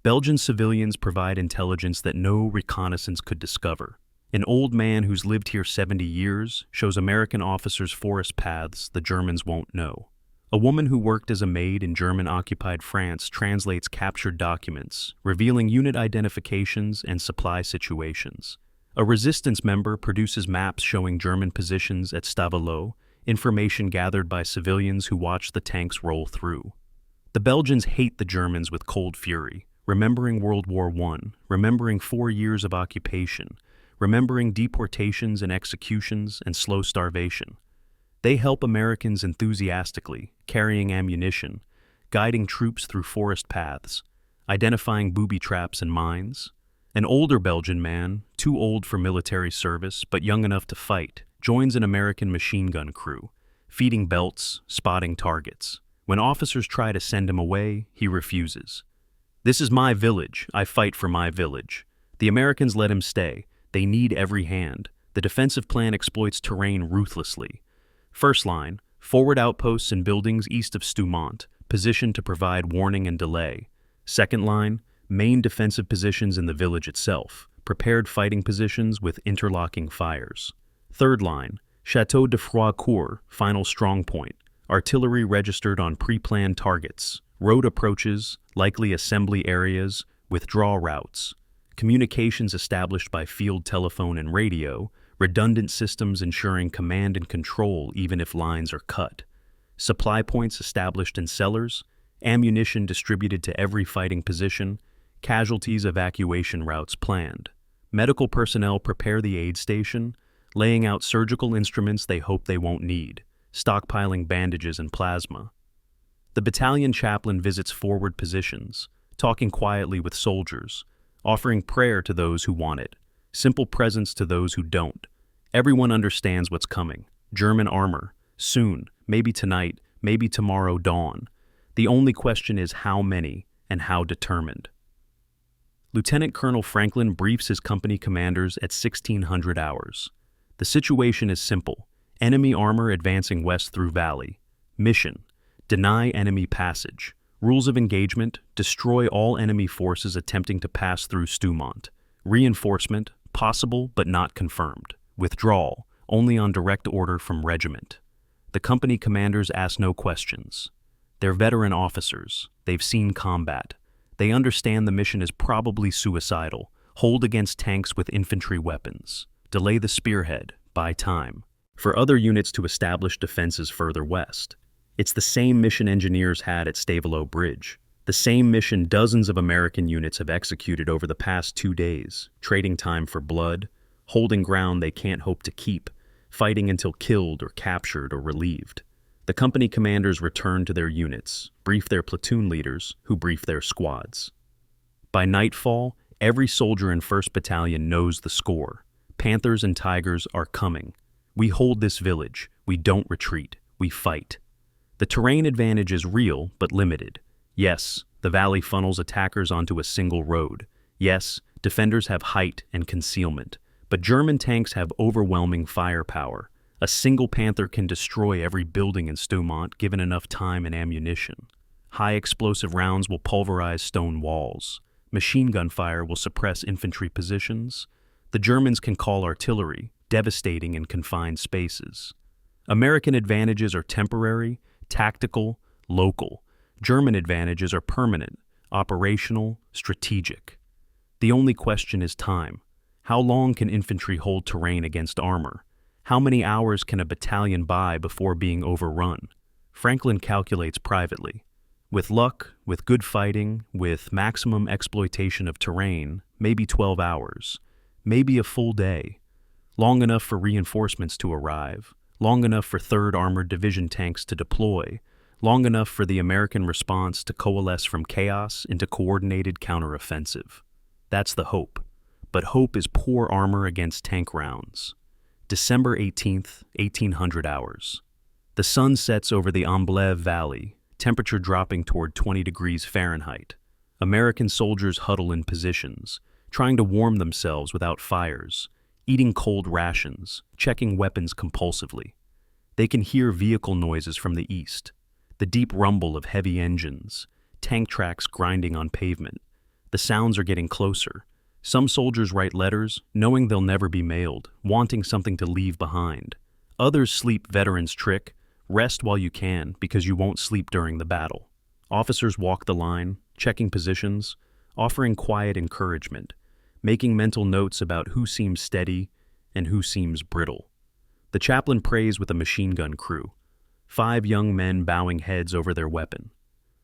Belgian civilians provide intelligence that no reconnaissance could discover. An old man who's lived here 70 years shows American officers forest paths the Germans won't know. A woman who worked as a maid in German-occupied France translates captured documents, revealing unit identifications and supply situations. A resistance member produces maps showing German positions at Stavelot, information gathered by civilians who watch the tanks roll through. The Belgians hate the Germans with cold fury, remembering World War I, remembering 4 years of occupation, remembering deportations and executions and slow starvation. They help Americans enthusiastically, carrying ammunition, guiding troops through forest paths, identifying booby traps and mines. An older Belgian man, too old for military service but young enough to fight, joins an American machine gun crew, feeding belts, spotting targets. When officers try to send him away, he refuses. "This is my village. I fight for my village." The Americans let him stay. They need every hand. The defensive plan exploits terrain ruthlessly. First line, forward outposts and buildings east of Stoumont, positioned to provide warning and delay. Second line, main defensive positions in the village itself, prepared fighting positions with interlocking fires. Third line, Château de Froidcourt, final strong point, artillery registered on pre-planned targets, road approaches, likely assembly areas, withdrawal routes, communications established by field telephone and radio, redundant systems ensuring command and control even if lines are cut, supply points established in cellars, ammunition distributed to every fighting position, casualties evacuation routes planned. Medical personnel prepare the aid station, laying out surgical instruments they hope they won't need, stockpiling bandages and plasma. The battalion chaplain visits forward positions, talking quietly with soldiers, offering prayer to those who want it, simple presence to those who don't. Everyone understands what's coming. German armor, soon, maybe tonight, maybe tomorrow dawn. The only question is how many and how determined. Lieutenant Colonel Franklin briefs his company commanders at 1600 hours. The situation is simple. Enemy armor advancing west through valley. Mission: deny enemy passage. Rules of engagement: destroy all enemy forces attempting to pass through Stoumont. Reinforcement: possible but not confirmed. Withdrawal: only on direct order from regiment. The company commanders ask no questions. They're veteran officers. They've seen combat. They understand the mission is probably suicidal. Hold against tanks with infantry weapons. Delay the spearhead. Buy time. For other units to establish defenses further west. It's the same mission engineers had at Stavelot Bridge. The The same mission dozens of American units have executed over the past 2 days, trading time for blood, holding ground they can't hope to keep, fighting until killed or captured or relieved. The company commanders return to their units, brief their platoon leaders, who brief their squads. By nightfall, every soldier in 1st Battalion knows the score. Panthers and tigers are coming. We hold this village. We don't retreat. We fight. The terrain advantage is real, but limited. Yes, the valley funnels attackers onto a single road. Yes, defenders have height and concealment. But German tanks have overwhelming firepower. A single Panther can destroy every building in Stoumont given enough time and ammunition. High explosive rounds will pulverize stone walls. Machine gun fire will suppress infantry positions. The Germans can call artillery, devastating in confined spaces. American advantages are temporary, tactical, local. German advantages are permanent, operational, strategic. The only question is time. How long can infantry hold terrain against armor? How many hours can a battalion buy before being overrun? Franklin calculates privately. With luck, with good fighting, with maximum exploitation of terrain, maybe 12 hours, maybe a full day. Long enough for reinforcements to arrive, long enough for 3rd Armored Division tanks to deploy, long enough for the American response to coalesce from chaos into coordinated counteroffensive. That's the hope. But hope is poor armor against tank rounds. December 18th, 1800 hours. The sun sets over the Amblève Valley, temperature dropping toward 20 degrees Fahrenheit. American soldiers huddle in positions, trying to warm themselves without fires, eating cold rations, checking weapons compulsively. They can hear vehicle noises from the east, the deep rumble of heavy engines, tank tracks grinding on pavement. The sounds are getting closer. Some soldiers write letters, knowing they'll never be mailed, wanting something to leave behind. Others sleep veterans' trick, rest while you can because you won't sleep during the battle. Officers walk the line, checking positions, offering quiet encouragement, making mental notes about who seems steady and who seems brittle. The chaplain prays with a machine gun crew, 5 young men bowing heads over their weapon.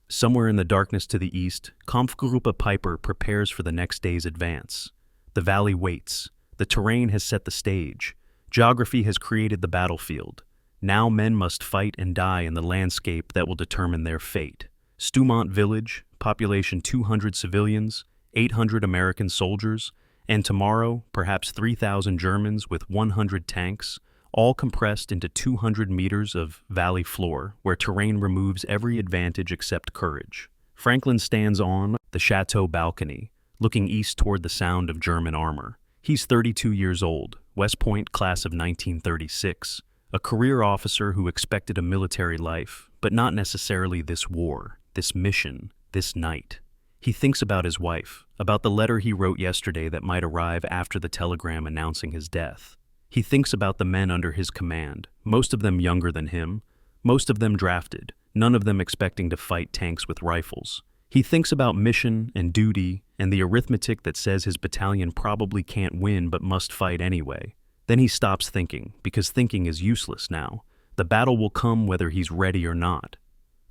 Somewhere in the darkness to the east, Kampfgruppe Piper prepares for the next day's advance. The valley waits. The terrain has set the stage. Geography has created the battlefield. Now men must fight and die in the landscape that will determine their fate. Stoumont village, population 200 civilians, 800 American soldiers, and tomorrow, perhaps 3,000 Germans with 100 tanks, all compressed into 200 meters of valley floor where terrain removes every advantage except courage. Franklin stands on the chateau balcony, looking east toward the sound of German armor. He's 32 years old, West Point class of 1936, a career officer who expected a military life, but not necessarily this war, this mission, this night. He thinks about his wife, about the letter he wrote yesterday that might arrive after the telegram announcing his death. He thinks about the men under his command, most of them younger than him, most of them drafted, none of them expecting to fight tanks with rifles. He thinks about mission and duty and the arithmetic that says his battalion probably can't win but must fight anyway. Then he stops thinking, because thinking is useless now. The battle will come whether he's ready or not.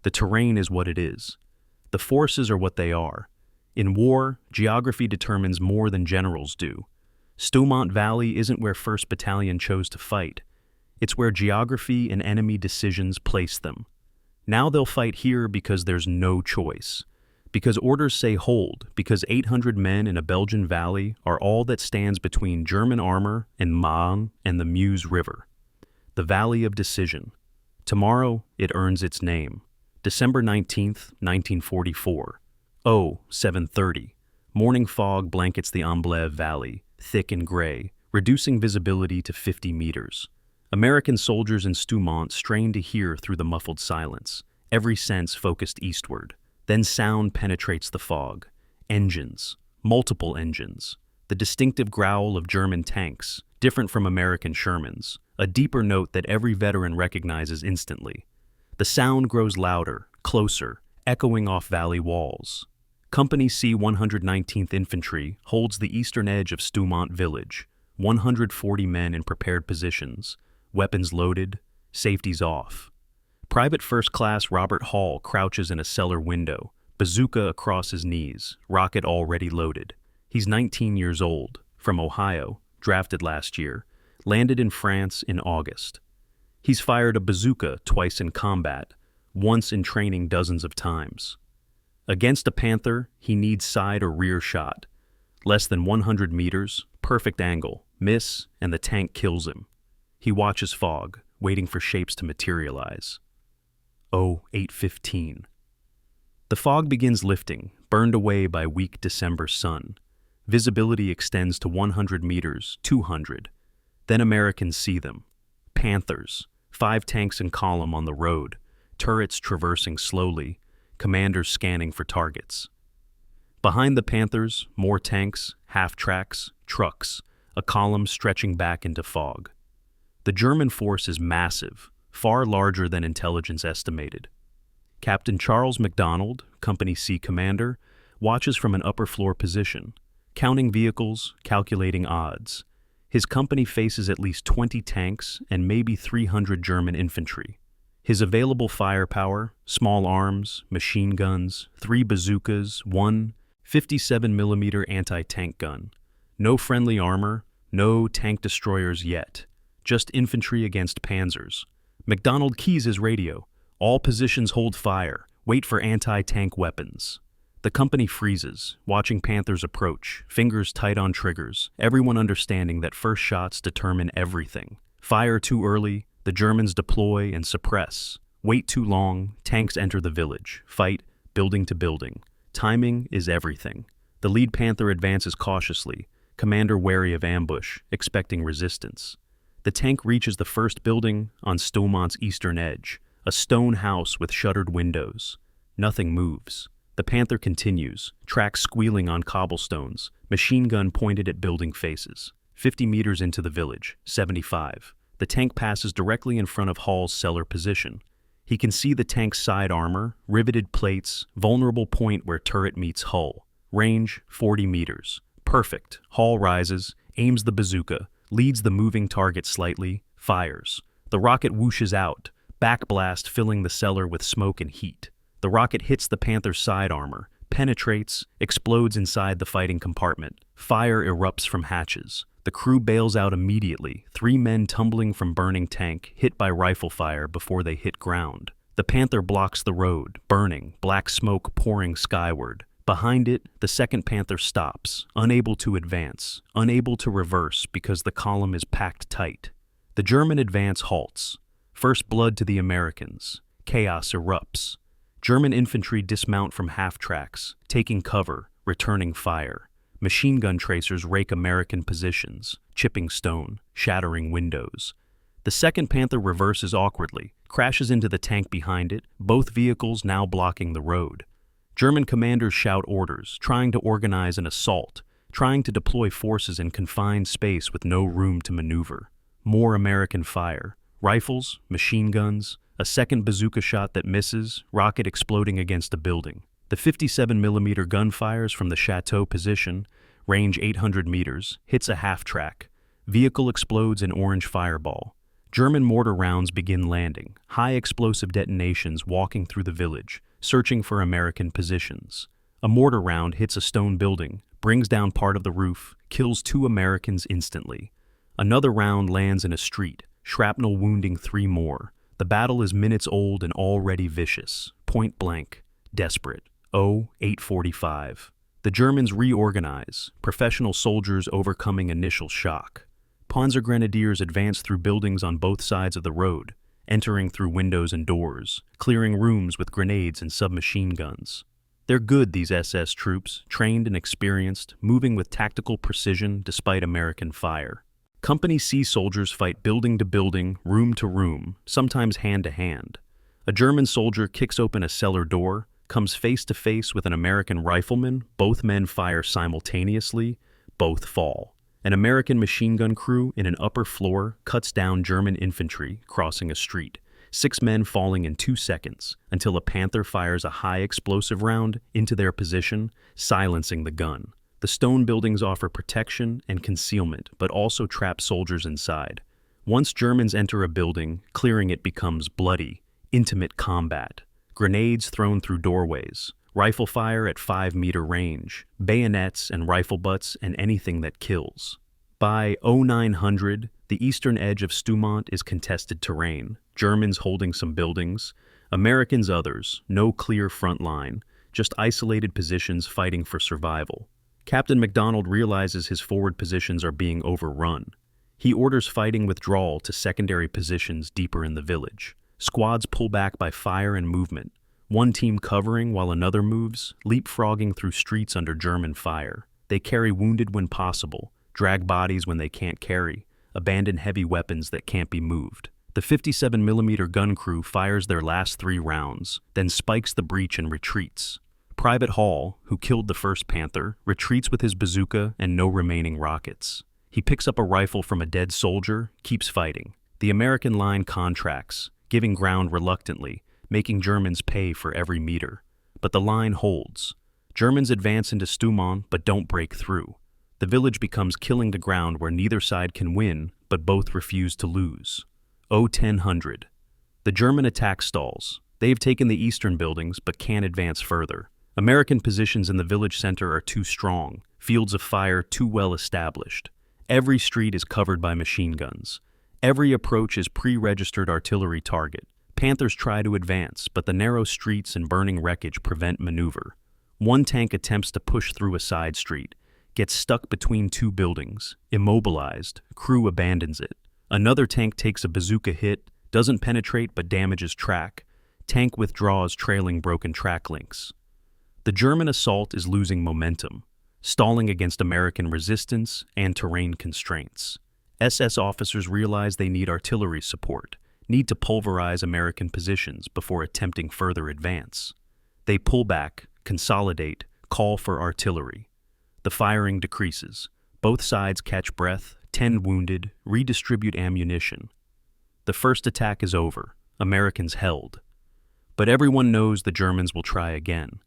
The terrain is what it is. The forces are what they are. In war, geography determines more than generals do. Stoumont Valley isn't where 1st Battalion chose to fight. It's where geography and enemy decisions placed them. Now they'll fight here because there's no choice. Because orders say hold, because 800 men in a Belgian valley are all that stands between German armor and Marne and the Meuse River. The Valley of Decision. Tomorrow, it earns its name. December 19th, 1944. 7:30. Morning fog blankets the Amblève Valley, thick and gray, reducing visibility to 50 meters. American soldiers in Stoumont strain to hear through the muffled silence, every sense focused eastward. Then sound penetrates the fog. Engines, multiple engines. The distinctive growl of German tanks, different from American Shermans, a deeper note that every veteran recognizes instantly. The sound grows louder, closer, echoing off valley walls. Company C 119th Infantry holds the eastern edge of Stoumont Village, 140 men in prepared positions, weapons loaded, safeties off. Private First Class Robert Hall crouches in a cellar window, bazooka across his knees, rocket already loaded. He's 19 years old, from Ohio, drafted last year, landed in France in August. He's fired a bazooka twice in combat, once in training dozens of times. Against a panther, he needs side or rear shot. Less than 100 meters, perfect angle, miss, and the tank kills him. He watches fog, waiting for shapes to materialize. 08:15. The fog begins lifting, burned away by weak December sun. Visibility extends to 100 meters, 200. Then Americans see them. Panthers, 5 tanks in column on the road, turrets traversing slowly, commanders scanning for targets. Behind the Panthers, more tanks, half-tracks, trucks, a column stretching back into fog. The German force is massive, far larger than intelligence estimated. Captain Charles MacDonald, Company C commander, watches from an upper-floor position, counting vehicles, calculating odds. His company faces at least 20 tanks and maybe 300 German infantry. His available firepower, small arms, machine guns, 3 bazookas, 1 57mm anti-tank gun. No friendly armor, no tank destroyers yet. Just infantry against panzers. MacDonald keys his radio. All positions hold fire. Wait for anti-tank weapons. The company freezes, watching Panthers approach, fingers tight on triggers, everyone understanding that first shots determine everything. Fire too early, the Germans deploy and suppress. Wait too long, tanks enter the village. Fight, building to building. Timing is everything. The lead Panther advances cautiously, commander wary of ambush, expecting resistance. The tank reaches the first building on Stoumont's eastern edge, a stone house with shuttered windows. Nothing moves. The Panther continues, tracks squealing on cobblestones, machine gun pointed at building faces. 50 meters into the village, 75. The tank passes directly in front of Hall's cellar position. He can see the tank's side armor, riveted plates, vulnerable point where turret meets hull. Range, 40 meters. Perfect. Hall rises, aims the bazooka, leads the moving target slightly, fires. The rocket whooshes out, backblast filling the cellar with smoke and heat. The rocket hits the Panther's side armor, penetrates, explodes inside the fighting compartment. Fire erupts from hatches. The crew bails out immediately, 3 men tumbling from burning tank, hit by rifle fire before they hit ground. The Panther blocks the road, burning, black smoke pouring skyward. Behind it, the second Panther stops, unable to advance, unable to reverse because the column is packed tight. The German advance halts. First blood to the Americans. Chaos erupts. German infantry dismount from half-tracks, taking cover, returning fire. Machine gun tracers rake American positions, chipping stone, shattering windows. The second Panther reverses awkwardly, crashes into the tank behind it, both vehicles now blocking the road. German commanders shout orders, trying to organize an assault, trying to deploy forces in confined space with no room to maneuver. More American fire. Rifles, machine guns, a second bazooka shot that misses, rocket exploding against a building. The 57mm gun fires from the chateau position, range 800 meters, hits a half-track. Vehicle explodes in orange fireball. German mortar rounds begin landing, high explosive detonations walking through the village, searching for American positions. A mortar round hits a stone building, brings down part of the roof, kills 2 Americans instantly. Another round lands in a street, shrapnel wounding 3 more. The battle is minutes old and already vicious, point blank, desperate. 08:45. The Germans reorganize, professional soldiers overcoming initial shock. Panzergrenadiers advance through buildings on both sides of the road, entering through windows and doors, clearing rooms with grenades and submachine guns. They're good, these SS troops, trained and experienced, moving with tactical precision despite American fire. Company C soldiers fight building to building, room to room, sometimes hand to hand. A German soldier kicks open a cellar door, comes face to face with an American rifleman, both men fire simultaneously, both fall. An American machine gun crew in an upper floor cuts down German infantry crossing a street, 6 men falling in 2 seconds, until a Panther fires a high explosive round into their position, silencing the gun. The stone buildings offer protection and concealment, but also trap soldiers inside. Once Germans enter a building, clearing it becomes bloody, intimate combat. Grenades thrown through doorways, Rifle fire at 5-meter range, bayonets and rifle butts and anything that kills. By 0900, the eastern edge of Stoumont is contested terrain, Germans holding some buildings, Americans others, no clear front line, just isolated positions fighting for survival. Captain MacDonald realizes his forward positions are being overrun. He orders fighting withdrawal to secondary positions deeper in the village. Squads pull back by fire and movement, one team covering while another moves, leapfrogging through streets under German fire. They carry wounded when possible, drag bodies when they can't carry, abandon heavy weapons that can't be moved. The 57mm gun crew fires their last 3 rounds, then spikes the breach and retreats. Private Hall, who killed the first Panther, retreats with his bazooka and no remaining rockets. He picks up a rifle from a dead soldier, keeps fighting. The American line contracts, giving ground reluctantly, making Germans pay for every meter. But the line holds. Germans advance into Stoumont but don't break through. The village becomes killing the ground where neither side can win, but both refuse to lose. 1000. The German attack stalls. They have taken the eastern buildings but can't advance further. American positions in the village center are too strong, fields of fire too well established. Every street is covered by machine guns. Every approach is pre-registered artillery target. Panthers try to advance, but the narrow streets and burning wreckage prevent maneuver. One tank attempts to push through a side street, gets stuck between 2 buildings, immobilized, crew abandons it. Another tank takes a bazooka hit, doesn't penetrate but damages track. Tank withdraws trailing broken track links. The German assault is losing momentum, stalling against American resistance and terrain constraints. SS officers realize they need artillery support, need to pulverize American positions before attempting further advance. They pull back, consolidate, call for artillery. The firing decreases. Both sides catch breath, 10 wounded, redistribute ammunition. The first attack is over. Americans held. But everyone knows the Germans will try again.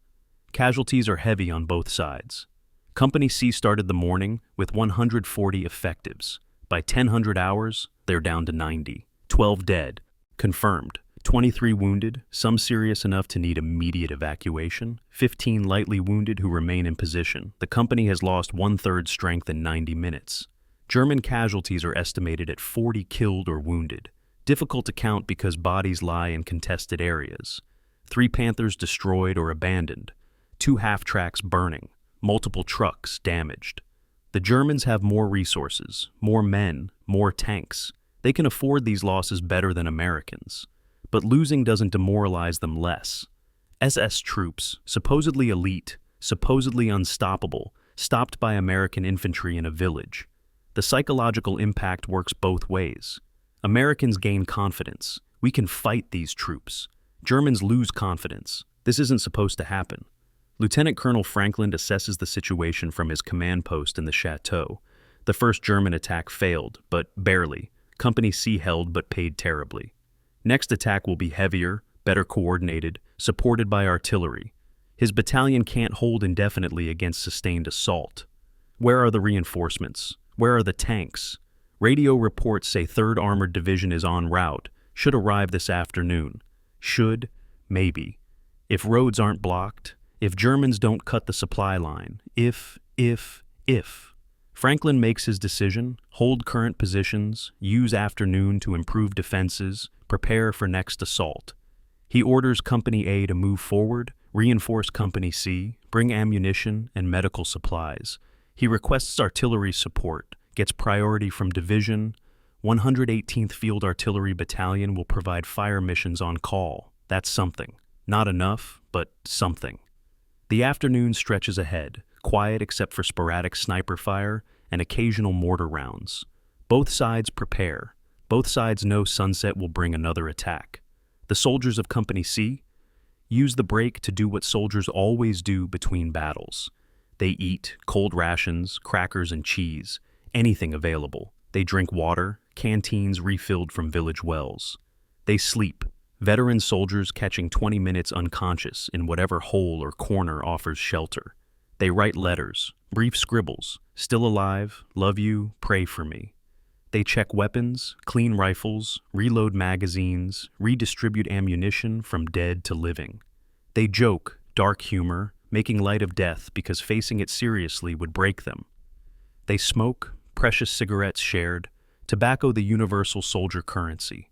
Casualties are heavy on both sides. Company C started the morning with 140 effectives. By 1000 hours, they're down to 90. 12 dead. Confirmed. 23 wounded, some serious enough to need immediate evacuation. 15 lightly wounded who remain in position. The company has lost 1/3 strength in 90 minutes. German casualties are estimated at 40 killed or wounded. Difficult to count because bodies lie in contested areas. 3 Panthers destroyed or abandoned. 2 half-tracks burning. Multiple trucks damaged. The Germans have more resources, more men, more tanks. They can afford these losses better than Americans. But losing doesn't demoralize them less. SS troops, supposedly elite, supposedly unstoppable, stopped by American infantry in a village. The psychological impact works both ways. Americans gain confidence. We can fight these troops. Germans lose confidence. This isn't supposed to happen. Lieutenant Colonel Franklin assesses the situation from his command post in the chateau. The first German attack failed, but barely. Company C held but paid terribly. Next attack will be heavier, better coordinated, supported by artillery. His battalion can't hold indefinitely against sustained assault. Where are the reinforcements? Where are the tanks? Radio reports say 3rd Armored Division is en route, should arrive this afternoon. Should, maybe. If roads aren't blocked, if Germans don't cut the supply line, if. Franklin makes his decision, hold current positions, use afternoon to improve defenses, prepare for next assault. He orders Company A to move forward, reinforce Company C, bring ammunition and medical supplies. He requests artillery support, gets priority from Division. 118th Field Artillery Battalion will provide fire missions on call. That's something. Not enough, but something. The afternoon stretches ahead, quiet except for sporadic sniper fire and occasional mortar rounds. Both sides prepare. Both sides know sunset will bring another attack. The soldiers of Company C use the break to do what soldiers always do between battles. They eat cold rations, crackers and cheese, anything available. They drink water, canteens refilled from village wells. They sleep. Veteran soldiers catching 20 minutes unconscious in whatever hole or corner offers shelter. They write letters, brief scribbles, still alive, love you, pray for me. They check weapons, clean rifles, reload magazines, redistribute ammunition from dead to living. They joke, dark humor, making light of death because facing it seriously would break them. They smoke, precious cigarettes shared, tobacco the universal soldier currency.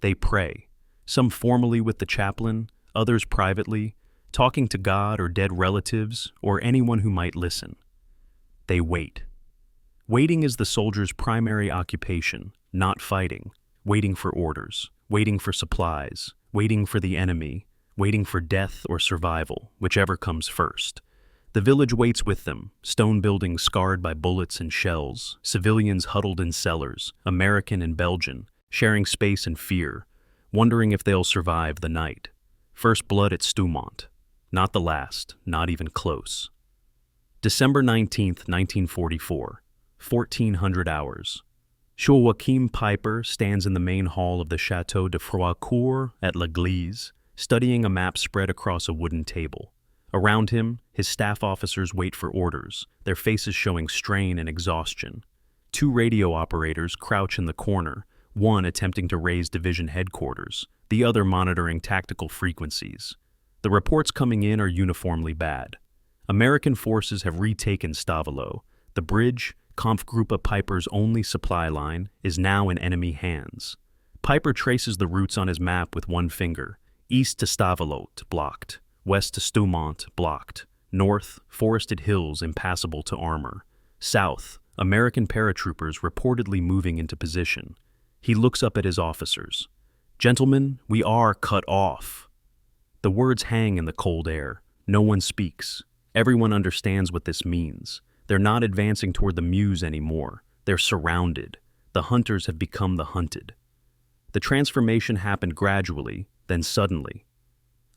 They pray, some formally with the chaplain, others privately, talking to God or dead relatives or anyone who might listen. They wait. Waiting is the soldier's primary occupation, not fighting, waiting for orders, waiting for supplies, waiting for the enemy, waiting for death or survival, whichever comes first. The village waits with them, stone buildings scarred by bullets and shells, civilians huddled in cellars, American and Belgian, sharing space and fear, wondering if they'll survive the night. First blood at Stoumont. Not the last, not even close. December 19th, 1944, 1400 hours. Joachim Piper stands in the main hall of the Château de Froidcourt at Gleize, studying a map spread across a wooden table. Around him, his staff officers wait for orders, their faces showing strain and exhaustion. Two radio operators crouch in the corner, one attempting to raise division headquarters, the other monitoring tactical frequencies. The reports coming in are uniformly bad. American forces have retaken Stavelot. The bridge, Kampfgruppe Piper's only supply line, is now in enemy hands. Piper traces the routes on his map with one finger. East to Stavelot, blocked. West to Stoumont, blocked. North, forested hills impassable to armor. South, American paratroopers reportedly moving into position. He looks up at his officers. "Gentlemen, we are cut off." The words hang in the cold air. No one speaks. Everyone understands what this means. They're not advancing toward the Meuse anymore. They're surrounded. The hunters have become the hunted. The transformation happened gradually, then suddenly.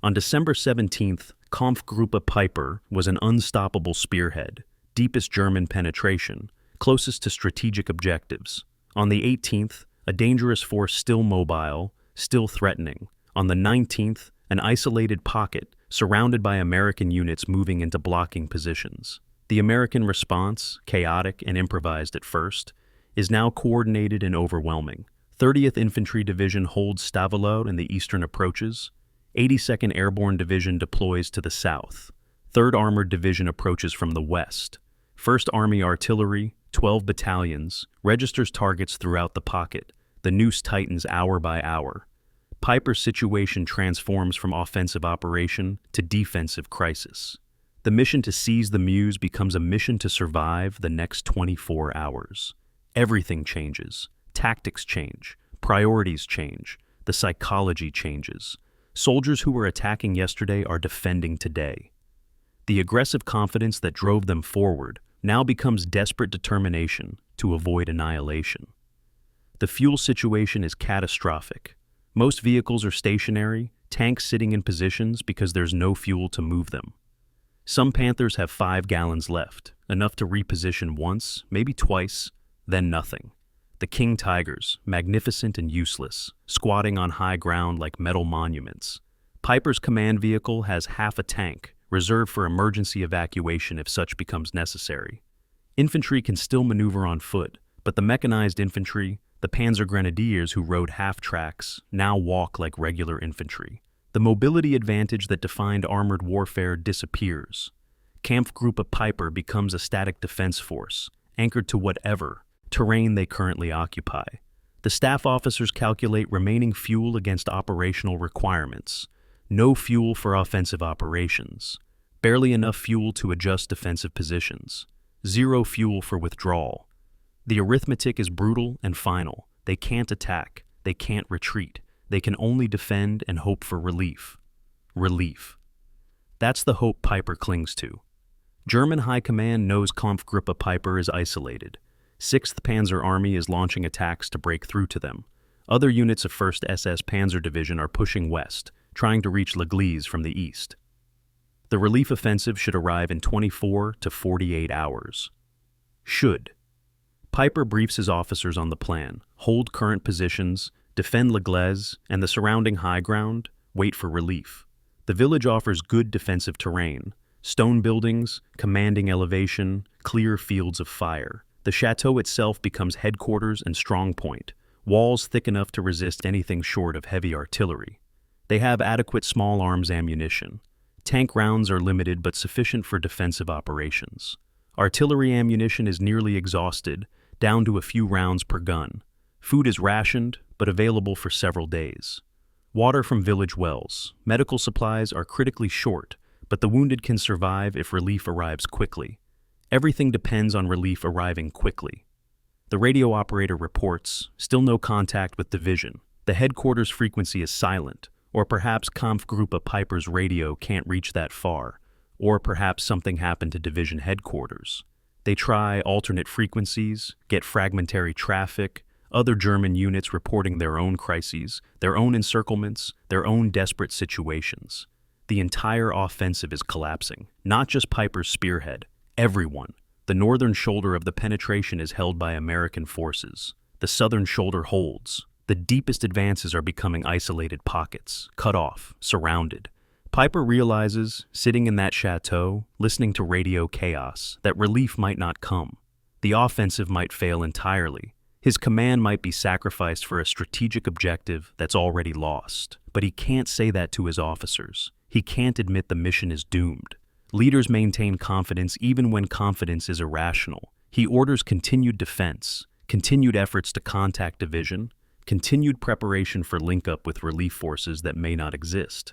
On December 17th, Kampfgruppe Piper was an unstoppable spearhead, deepest German penetration, closest to strategic objectives. On the 18th, a dangerous force still mobile, still threatening. On the 19th, an isolated pocket, surrounded by American units moving into blocking positions. The American response, chaotic and improvised at first, is now coordinated and overwhelming. 30th Infantry Division holds Stavelot in the eastern approaches. 82nd Airborne Division deploys to the south. 3rd Armored Division approaches from the west. 1st Army Artillery, 12 battalions, registers targets throughout the pocket. The noose tightens hour by hour. Piper's situation transforms from offensive operation to defensive crisis. The mission to seize the Meuse becomes a mission to survive the next 24 hours. Everything changes. Tactics change. Priorities change. The psychology changes. Soldiers who were attacking yesterday are defending today. The aggressive confidence that drove them forward now becomes desperate determination to avoid annihilation. The fuel situation is catastrophic. Most vehicles are stationary, tanks sitting in positions because there's no fuel to move them. Some Panthers have 5 gallons left, enough to reposition once, maybe twice, then nothing. The King Tigers, magnificent and useless, squatting on high ground like metal monuments. Piper's command vehicle has half a tank, reserved for emergency evacuation if such becomes necessary. Infantry can still maneuver on foot, but the mechanized infantry, the Panzer Grenadiers who rode half-tracks, now walk like regular infantry. The mobility advantage that defined armored warfare disappears. Kampfgruppe Piper becomes a static defense force, anchored to whatever terrain they currently occupy. The staff officers calculate remaining fuel against operational requirements. No fuel for offensive operations. Barely enough fuel to adjust defensive positions. Zero fuel for withdrawal. The arithmetic is brutal and final. They can't attack. They can't retreat. They can only defend and hope for relief. Relief. That's the hope Piper clings to. German High Command knows Kampfgruppe Piper is isolated. 6th Panzer Army is launching attacks to break through to them. Other units of 1st SS Panzer Division are pushing west, trying to reach Gleize from the east. The relief offensive should arrive in 24 to 48 hours. Should. Piper briefs his officers on the plan: hold current positions, defend Gleize and the surrounding high ground, wait for relief. The village offers good defensive terrain: stone buildings, commanding elevation, clear fields of fire. The chateau itself becomes headquarters and strong point, walls thick enough to resist anything short of heavy artillery. They have adequate small arms ammunition. Tank rounds are limited but sufficient for defensive operations. Artillery ammunition is nearly exhausted, down to a few rounds per gun. Food is rationed, but available for several days. Water from village wells. Medical supplies are critically short, but the wounded can survive if relief arrives quickly. Everything depends on relief arriving quickly. The radio operator reports, still no contact with division. The headquarters frequency is silent, or perhaps Kampfgruppe Piper's radio can't reach that far, or perhaps something happened to division headquarters. They try alternate frequencies, get fragmentary traffic, other German units reporting their own crises, their own encirclements, their own desperate situations. The entire offensive is collapsing, not just Piper's spearhead. Everyone. The northern shoulder of the penetration is held by American forces. The southern shoulder holds. The deepest advances are becoming isolated pockets, cut off, surrounded. Piper realizes, sitting in that chateau, listening to radio chaos, that relief might not come. The offensive might fail entirely. His command might be sacrificed for a strategic objective that's already lost. But he can't say that to his officers. He can't admit the mission is doomed. Leaders maintain confidence even when confidence is irrational. He orders continued defense, continued efforts to contact division, continued preparation for link-up with relief forces that may not exist.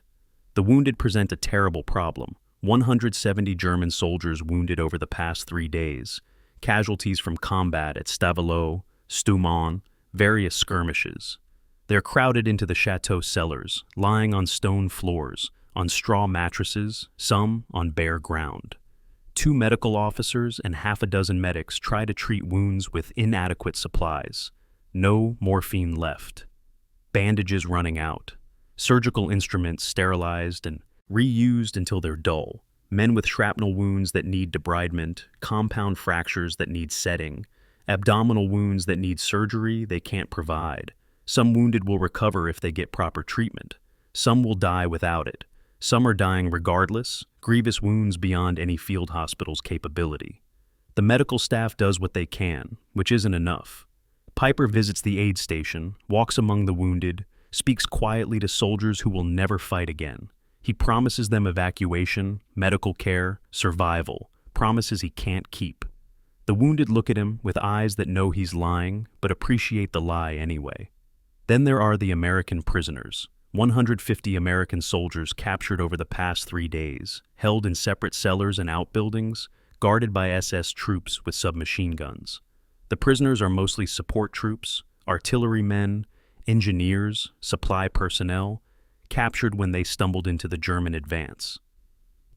The wounded present a terrible problem. 170 German soldiers wounded over the past 3 days, casualties from combat at Stavelot, Stoumont, various skirmishes. They're crowded into the chateau cellars, lying on stone floors, on straw mattresses, some on bare ground. 2 medical officers and half a dozen medics try to treat wounds with inadequate supplies. No morphine left. Bandages running out. Surgical instruments sterilized and reused until they're dull. Men with shrapnel wounds that need debridement, compound fractures that need setting, abdominal wounds that need surgery they can't provide. Some wounded will recover if they get proper treatment. Some will die without it. Some are dying regardless, grievous wounds beyond any field hospital's capability. The medical staff does what they can, which isn't enough. Piper visits the aid station, walks among the wounded, speaks quietly to soldiers who will never fight again. He promises them evacuation, medical care, survival, promises he can't keep. The wounded look at him with eyes that know he's lying, but appreciate the lie anyway. Then there are the American prisoners. 150 American soldiers captured over the past 3 days, held in separate cellars and outbuildings, guarded by SS troops with submachine guns. The prisoners are mostly support troops, artillerymen, engineers, supply personnel, captured when they stumbled into the German advance.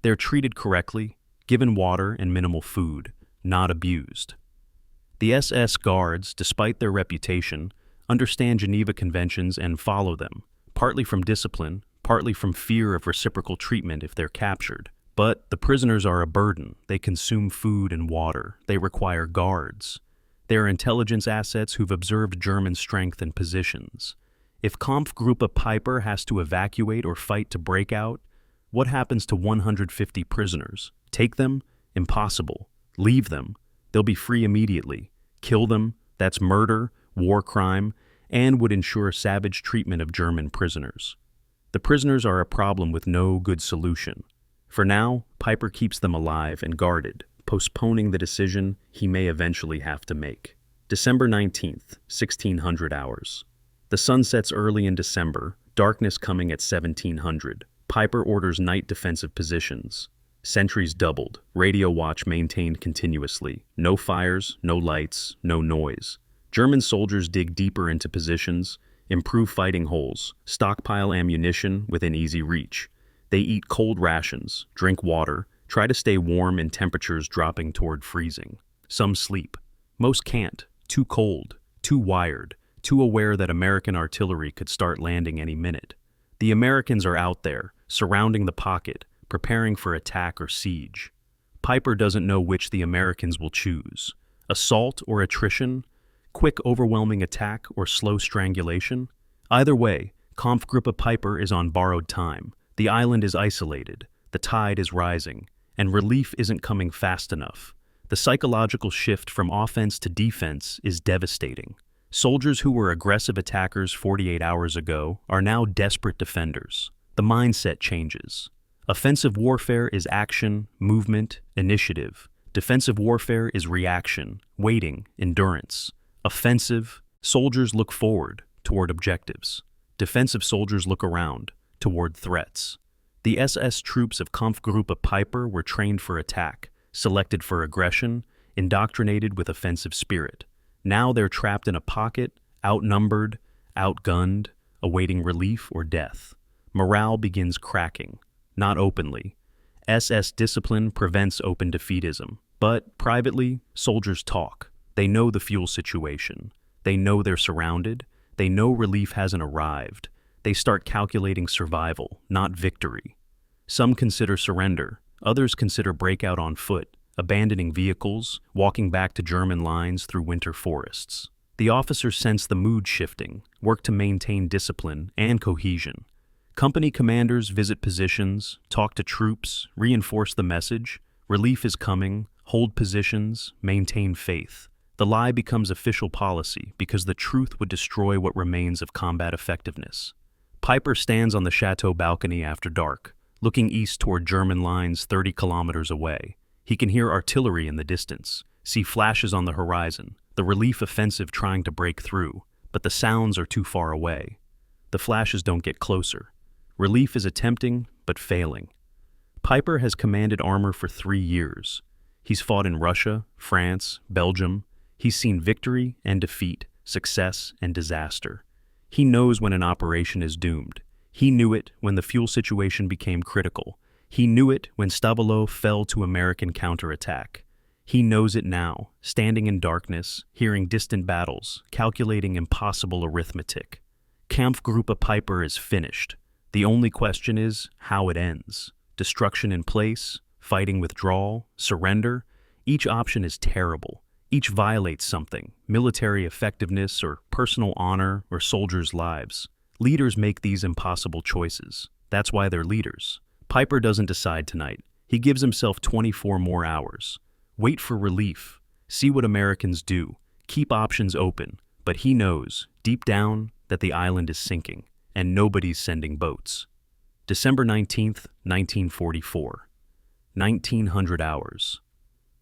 They're treated correctly, given water and minimal food, not abused. The SS guards, despite their reputation, understand Geneva Conventions and follow them, partly from discipline, partly from fear of reciprocal treatment if they're captured. But the prisoners are a burden. They consume food and water. They require guards. They are intelligence assets who've observed German strength and positions. If Kampfgruppe Piper has to evacuate or fight to break out, what happens to 150 prisoners? Take them? Impossible. Leave them. They'll be free immediately. Kill them? That's murder, war crime, and would ensure savage treatment of German prisoners. The prisoners are a problem with no good solution. For now, Piper keeps them alive and guarded, postponing the decision he may eventually have to make. December 19th, 1600 hours. The sun sets early in December, darkness coming at 1700. Piper orders night defensive positions. Sentries doubled, radio watch maintained continuously. No fires, no lights, no noise. German soldiers dig deeper into positions, improve fighting holes, stockpile ammunition within easy reach. They eat cold rations, drink water, try to stay warm in temperatures dropping toward freezing. Some sleep. Most can't. Too cold, too wired, too aware that American artillery could start landing any minute. The Americans are out there, surrounding the pocket, preparing for attack or siege. Piper doesn't know which the Americans will choose. Assault or attrition? Quick overwhelming attack or slow strangulation? Either way, Kampfgruppe Piper is on borrowed time. The island is isolated, the tide is rising, and relief isn't coming fast enough. The psychological shift from offense to defense is devastating. Soldiers who were aggressive attackers 48 hours ago are now desperate defenders. The mindset changes. Offensive warfare is action, movement, initiative. Defensive warfare is reaction, waiting, endurance. Offensive, soldiers look forward, toward objectives. Defensive soldiers look around, toward threats. The SS troops of Kampfgruppe Peiper were trained for attack, selected for aggression, indoctrinated with offensive spirit. Now they're trapped in a pocket, outnumbered, outgunned, awaiting relief or death. Morale begins cracking, not openly. SS discipline prevents open defeatism, but privately, soldiers talk. They know the fuel situation. They know they're surrounded. They know relief hasn't arrived. They start calculating survival, not victory. Some consider surrender. Others consider breakout on foot, abandoning vehicles, walking back to German lines through winter forests. The officers sense the mood shifting, work to maintain discipline and cohesion. Company commanders visit positions, talk to troops, reinforce the message. Relief is coming, hold positions, maintain faith. The lie becomes official policy because the truth would destroy what remains of combat effectiveness. Peiper stands on the chateau balcony after dark, looking east toward German lines 30 kilometers away. He can hear artillery in the distance, see flashes on the horizon, the relief offensive trying to break through, but the sounds are too far away. The flashes don't get closer. Relief is attempting, but failing. Peiper has commanded armor for 3 years. He's fought in Russia, France, Belgium. He's seen victory and defeat, success and disaster. He knows when an operation is doomed. He knew it when the fuel situation became critical. He knew it when Stavelot fell to American counterattack. He knows it now, standing in darkness, hearing distant battles, calculating impossible arithmetic. Kampfgruppe Peiper is finished. The only question is how it ends. Destruction in place, fighting withdrawal, surrender. Each option is terrible. Each violates something, military effectiveness or personal honor or soldiers' lives. Leaders make these impossible choices. That's why they're leaders. Peiper doesn't decide tonight. He gives himself 24 more hours. Wait for relief. See what Americans do. Keep options open. But he knows, deep down, that the island is sinking, and nobody's sending boats. December 19th, 1944. 1900 hours.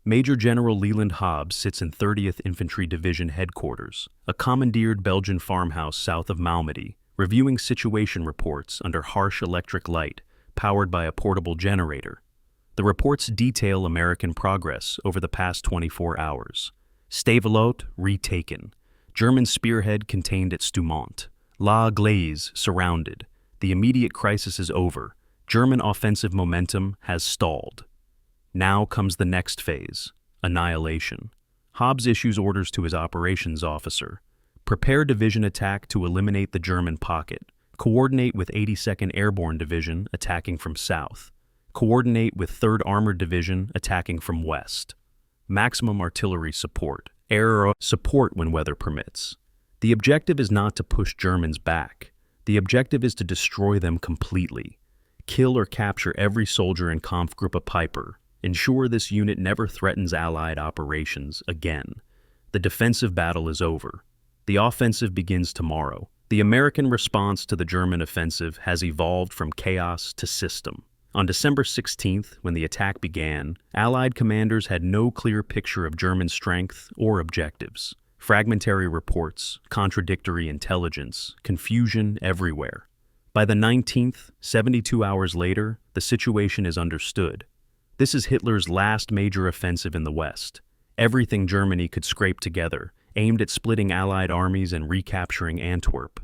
Major General Leland Hobbs sits in 30th Infantry Division headquarters, a commandeered Belgian farmhouse south of Malmedy, reviewing situation reports under harsh electric light, powered by a portable generator. The reports detail American progress over the past 24 hours. Stavelot retaken. German spearhead contained at Stoumont. La Gleize surrounded. The immediate crisis is over. German offensive momentum has stalled. Now comes the next phase, annihilation. Hobbs issues orders to his operations officer. Prepare division attack to eliminate the German pocket. Coordinate with 82nd Airborne Division attacking from south. Coordinate with 3rd Armored Division attacking from west. Maximum artillery support. Air support when weather permits. The objective is not to push Germans back. The objective is to destroy them completely. Kill or capture every soldier in Kampfgruppe Peiper. Ensure this unit never threatens Allied operations again. The defensive battle is over. The offensive begins tomorrow. The American response to the German offensive has evolved from chaos to system. On December 16th, when the attack began, Allied commanders had no clear picture of German strength or objectives. Fragmentary reports, contradictory intelligence, confusion everywhere. By the 19th, 72 hours later, the situation is understood. This is Hitler's last major offensive in the West. Everything Germany could scrape together, aimed at splitting Allied armies and recapturing Antwerp.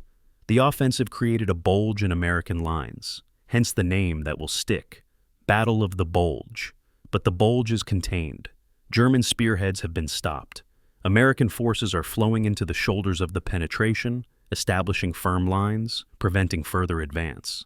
The offensive created a bulge in American lines, hence the name that will stick, Battle of the Bulge. But the bulge is contained. German spearheads have been stopped. American forces are flowing into the shoulders of the penetration, establishing firm lines, preventing further advance.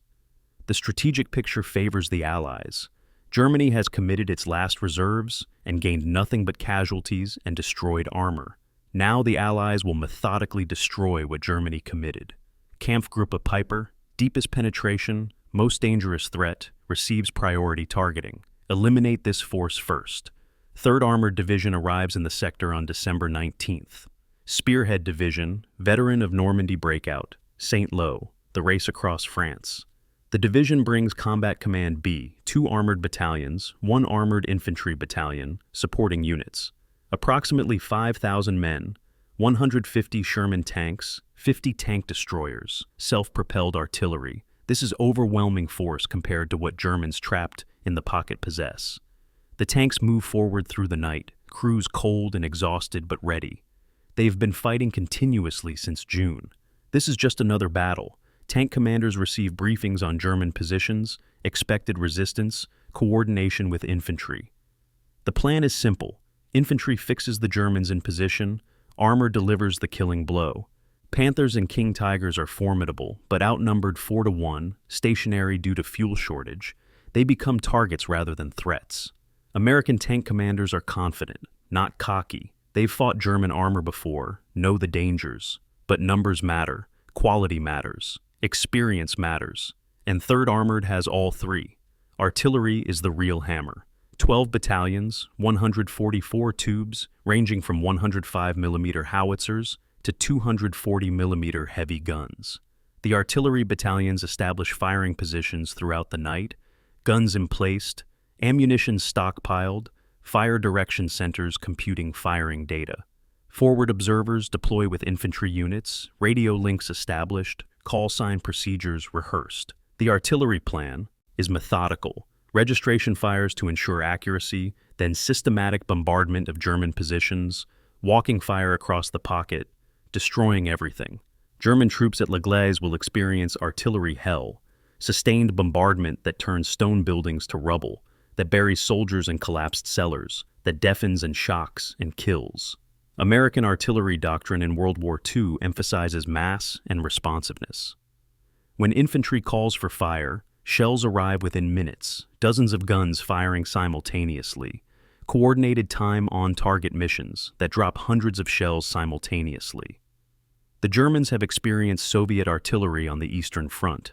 The strategic picture favors the Allies. Germany has committed its last reserves and gained nothing but casualties and destroyed armor. Now the Allies will methodically destroy what Germany committed. Kampfgruppe Peiper, deepest penetration, most dangerous threat, receives priority targeting. Eliminate this force first. 3rd Armored Division arrives in the sector on December 19th. Spearhead Division, veteran of Normandy breakout, St. Lo, the race across France. The division brings Combat Command B, 2 armored battalions, 1 armored infantry battalion, supporting units, approximately 5,000 men, 150 Sherman tanks, 50 tank destroyers, self-propelled artillery. This is overwhelming force compared to what Germans trapped in the pocket possess. The tanks move forward through the night, crews cold and exhausted but ready. They've been fighting continuously since June. This is just another battle. Tank commanders receive briefings on German positions, expected resistance, coordination with infantry. The plan is simple. Infantry fixes the Germans in position, armor delivers the killing blow. Panthers and King Tigers are formidable, but outnumbered 4-1, stationary due to fuel shortage. They become targets rather than threats. American tank commanders are confident, not cocky. They've fought German armor before, know the dangers. But numbers matter, quality matters, experience matters. And 3rd Armored has all 3. Artillery is the real hammer. 12 battalions, 144 tubes, ranging from 105mm howitzers to 240mm heavy guns. The artillery battalions establish firing positions throughout the night, guns emplaced, ammunition stockpiled, fire direction centers computing firing data. Forward observers deploy with infantry units, radio links established, call sign procedures rehearsed. The artillery plan is methodical. Registration fires to ensure accuracy, then systematic bombardment of German positions, walking fire across the pocket, destroying everything. German troops at Gleize will experience artillery hell, sustained bombardment that turns stone buildings to rubble, that buries soldiers in collapsed cellars, that deafens and shocks and kills. American artillery doctrine in World War II emphasizes mass and responsiveness. When infantry calls for fire, shells arrive within minutes, dozens of guns firing simultaneously, coordinated time on-target missions that drop hundreds of shells simultaneously. The Germans have experienced Soviet artillery on the Eastern Front.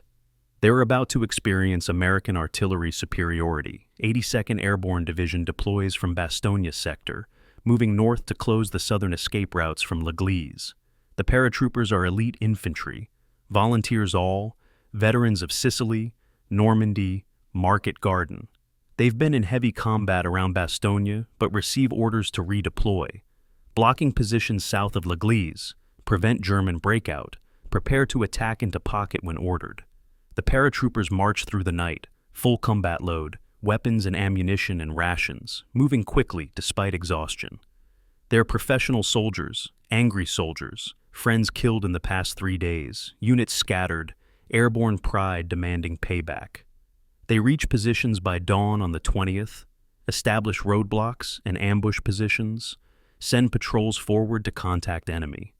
They're about to experience American artillery superiority. 82nd Airborne Division deploys from Bastogne sector, moving north to close the southern escape routes from Gleize. The paratroopers are elite infantry, volunteers all, veterans of Sicily, Normandy, Market Garden. They've been in heavy combat around Bastogne, but receive orders to redeploy. Blocking positions south of Gleize, prevent German breakout, prepare to attack into pocket when ordered. The paratroopers march through the night, full combat load, weapons and ammunition and rations, moving quickly despite exhaustion. They're professional soldiers, angry soldiers, friends killed in the past 3 days, units scattered, airborne pride demanding payback. They reach positions by dawn on the 20th, establish roadblocks and ambush positions, send patrols forward to contact enemy.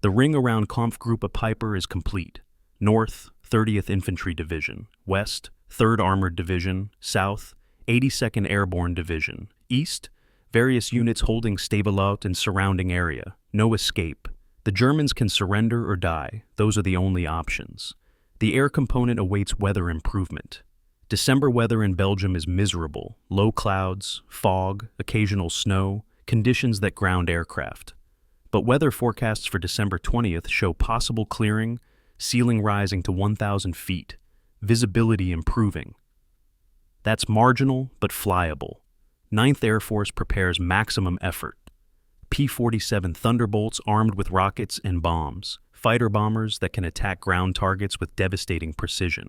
The ring around Kampfgruppe Piper is complete. North, 30th Infantry Division. West, 3rd Armored Division. South, 82nd Airborne Division. East, various units holding Stabelout and surrounding area. No escape. The Germans can surrender or die. Those are the only options. The air component awaits weather improvement. December weather in Belgium is miserable. Low clouds, fog, occasional snow, conditions that ground aircraft. But weather forecasts for December 20th show possible clearing, ceiling rising to 1,000 feet, visibility improving. That's marginal but flyable. 9th Air Force prepares maximum effort. P-47 Thunderbolts armed with rockets and bombs, fighter bombers that can attack ground targets with devastating precision.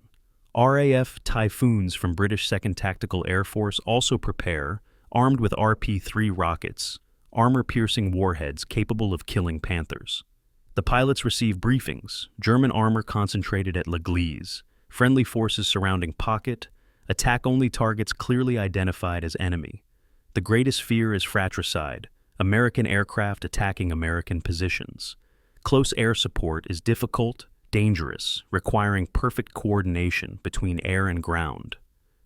RAF Typhoons from British 2nd Tactical Air Force also prepare, armed with RP-3 rockets, armor-piercing warheads capable of killing Panthers. The pilots receive briefings, German armor concentrated at Gleize, friendly forces surrounding pocket, attack-only targets clearly identified as enemy. The greatest fear is fratricide, American aircraft attacking American positions. Close air support is difficult, dangerous, requiring perfect coordination between air and ground.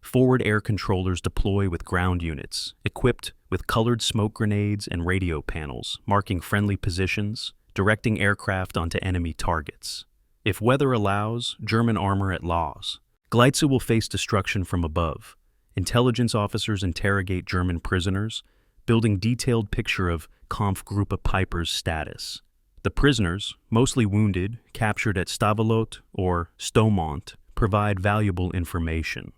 Forward air controllers deploy with ground units, equipped with colored smoke grenades and radio panels, marking friendly positions, directing aircraft onto enemy targets. If weather allows, German armor at Gleize. Gleize will face destruction from above. Intelligence officers interrogate German prisoners, building detailed picture of Kampfgruppe Piper's status. The prisoners, mostly wounded, captured at Stavelot or Stoumont, provide valuable information.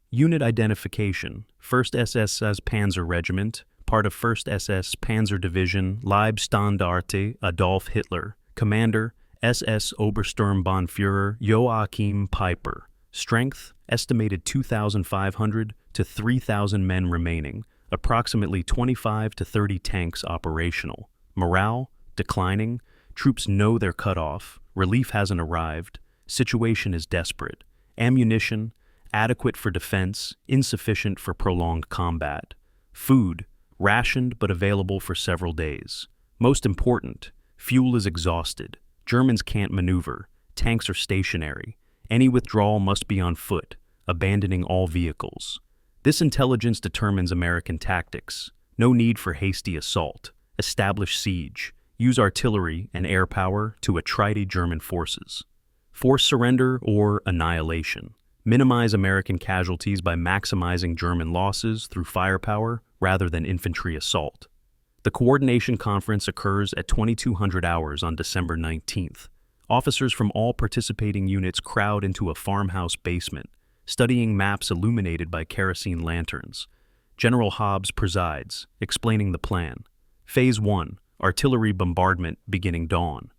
Unit identification: 1st SS Panzer Regiment, part of 1st SS Panzer Division, Leibstandarte Adolf Hitler. Commander: SS Obersturmbannführer Joachim Peiper. Strength: estimated 2,500 to 3,000 men remaining, approximately 25 to 30 tanks operational. Morale: declining. Troops know they're cut off. Relief hasn't arrived. Situation is desperate. Ammunition: adequate for defense, insufficient for prolonged combat. Food: rationed but available for several days. Most important, fuel is exhausted. Germans can't maneuver. Tanks are stationary. Any withdrawal must be on foot, abandoning all vehicles. This intelligence determines American tactics. No need for hasty assault. Establish siege. Use artillery and air power to attrite German forces. Force surrender or annihilation. Minimize American casualties by maximizing German losses through firepower rather than infantry assault. The coordination conference occurs at 2200 hours on December 19th. Officers from all participating units crowd into a farmhouse basement, studying maps illuminated by kerosene lanterns. General Hobbs presides, explaining the plan. Phase 1, artillery bombardment beginning dawn.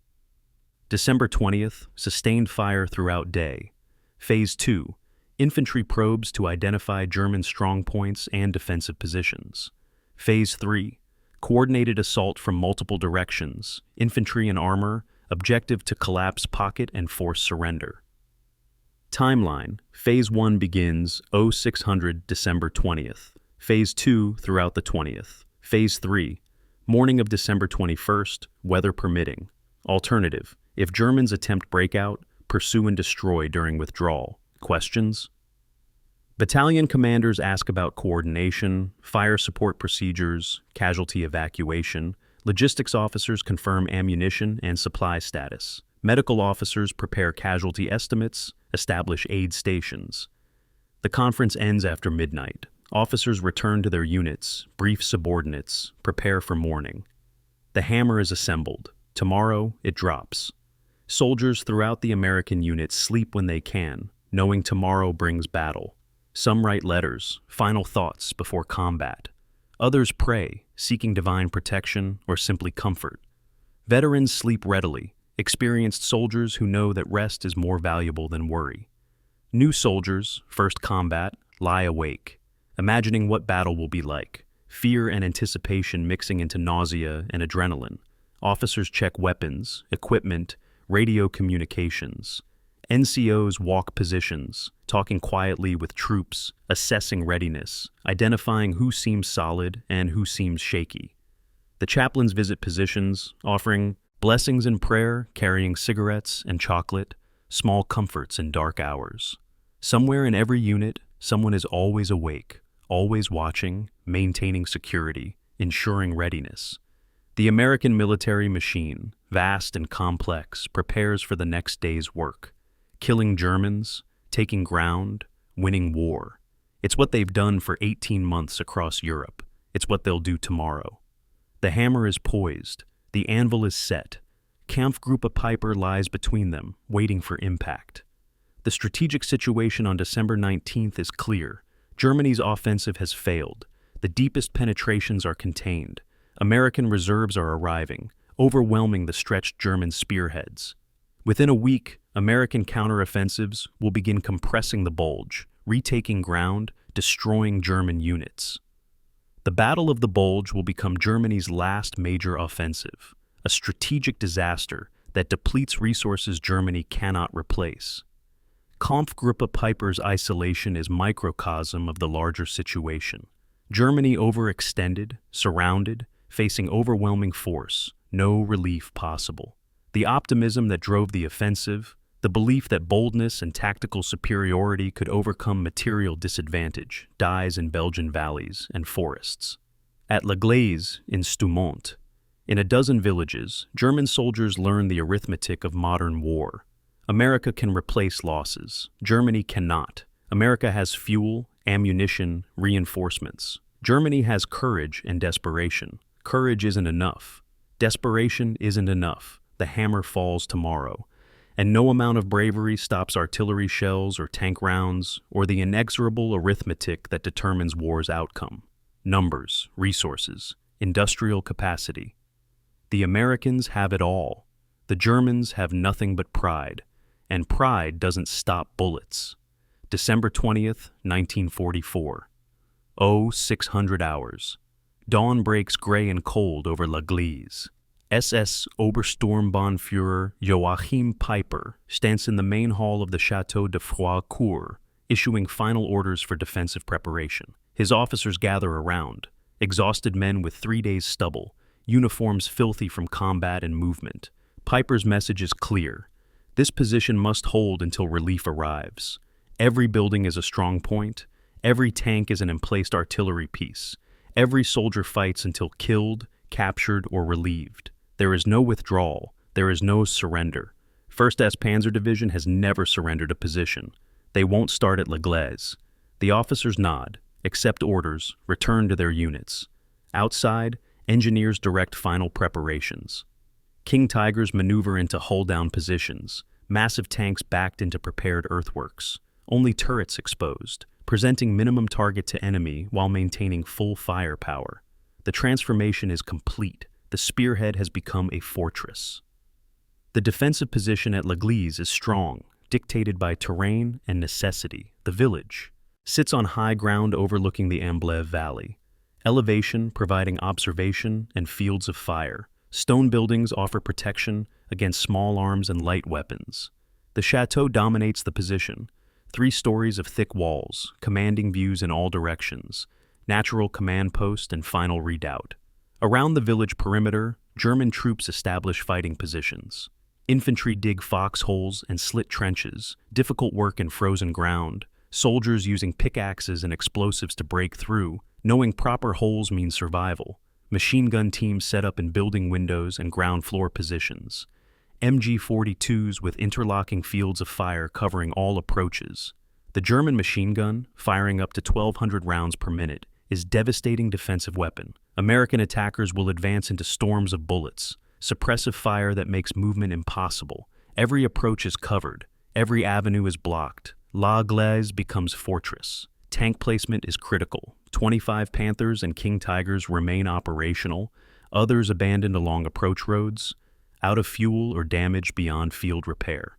December 20th, sustained fire throughout day. Phase 2, infantry probes to identify German strongpoints and defensive positions. Phase 3, coordinated assault from multiple directions, infantry and armor, objective to collapse pocket and force surrender. Timeline: Phase 1 begins 0600 December 20th. Phase 2 throughout the 20th. Phase 3, morning of December 21st, weather permitting. Alternative: if Germans attempt breakout, pursue and destroy during withdrawal. Questions? Battalion commanders ask about coordination, fire support procedures, casualty evacuation. Logistics officers confirm ammunition and supply status. Medical officers prepare casualty estimates, establish aid stations. The conference ends after midnight. Officers return to their units, brief subordinates, prepare for morning. The hammer is assembled. Tomorrow, it drops. Soldiers throughout the American units sleep when they can, knowing tomorrow brings battle. Some write letters, final thoughts before combat. Others pray, seeking divine protection or simply comfort. Veterans sleep readily, experienced soldiers who know that rest is more valuable than worry. New soldiers, first combat, lie awake, imagining what battle will be like, fear and anticipation mixing into nausea and adrenaline. Officers check weapons, equipment, radio communications. NCOs walk positions, talking quietly with troops, assessing readiness, identifying who seems solid and who seems shaky. The chaplains visit positions, offering blessings and prayer, carrying cigarettes and chocolate, small comforts in dark hours. Somewhere in every unit, someone is always awake, always watching, maintaining security, ensuring readiness. The American military machine, vast and complex, prepares for the next day's work. Killing Germans, taking ground, winning war. It's what they've done for 18 months across Europe. It's what they'll do tomorrow. The hammer is poised. The anvil is set. Kampfgruppe Peiper lies between them, waiting for impact. The strategic situation on December 19th is clear. Germany's offensive has failed. The deepest penetrations are contained. American reserves are arriving, overwhelming the stretched German spearheads. Within a week, American counteroffensives will begin compressing the bulge, retaking ground, destroying German units. The Battle of the Bulge will become Germany's last major offensive, a strategic disaster that depletes resources Germany cannot replace. Kampfgruppe Peiper's isolation is microcosm of the larger situation. Germany overextended, surrounded, facing overwhelming force, no relief possible. The optimism that drove the offensive, the belief that boldness and tactical superiority could overcome material disadvantage, dies in Belgian valleys and forests. At Gleize in Stoumont, in a dozen villages, German soldiers learn the arithmetic of modern war. America can replace losses. Germany cannot. America has fuel, ammunition, reinforcements. Germany has courage and desperation. Courage isn't enough. Desperation isn't enough. The hammer falls tomorrow. And no amount of bravery stops artillery shells or tank rounds or the inexorable arithmetic that determines war's outcome. Numbers, resources, industrial capacity. The Americans have it all. The Germans have nothing but pride, and pride doesn't stop bullets. December 20th, 1944. 0600 hours. Dawn breaks gray and cold over La Gleize. SS Obersturmbannführer Joachim Peiper stands in the main hall of the Château de Froidcourt, issuing final orders for defensive preparation. His officers gather around, exhausted men with 3 days' stubble, uniforms filthy from combat and movement. Peiper's message is clear. This position must hold until relief arrives. Every building is a strong point. Every tank is an emplaced artillery piece. Every soldier fights until killed, captured, or relieved. There is no withdrawal. There is no surrender. 1st S Panzer Division has never surrendered a position. They won't start at La Gleize. The officers nod, accept orders, return to their units. Outside, engineers direct final preparations. King Tigers maneuver into hull-down positions, massive tanks backed into prepared earthworks, only turrets exposed, presenting minimum target to enemy while maintaining full firepower. The transformation is complete. The spearhead has become a fortress. The defensive position at La Gleize is strong, dictated by terrain and necessity. The village sits on high ground overlooking the Amblève Valley. Elevation providing observation and fields of fire. Stone buildings offer protection against small arms and light weapons. The chateau dominates the position. 3 stories of thick walls, commanding views in all directions, natural command post and final redoubt. Around the village perimeter, German troops establish fighting positions. Infantry dig foxholes and slit trenches, difficult work in frozen ground, soldiers using pickaxes and explosives to break through, knowing proper holes means survival. Machine gun teams set up in building windows and ground floor positions. MG-42s with interlocking fields of fire covering all approaches. The German machine gun, firing up to 1,200 rounds per minute, is a devastating defensive weapon. American attackers will advance into storms of bullets, suppressive fire that makes movement impossible. Every approach is covered. Every avenue is blocked. La Gleize becomes fortress. Tank placement is critical. 25 Panthers and King Tigers remain operational, others abandoned along approach roads, out of fuel or damaged beyond field repair.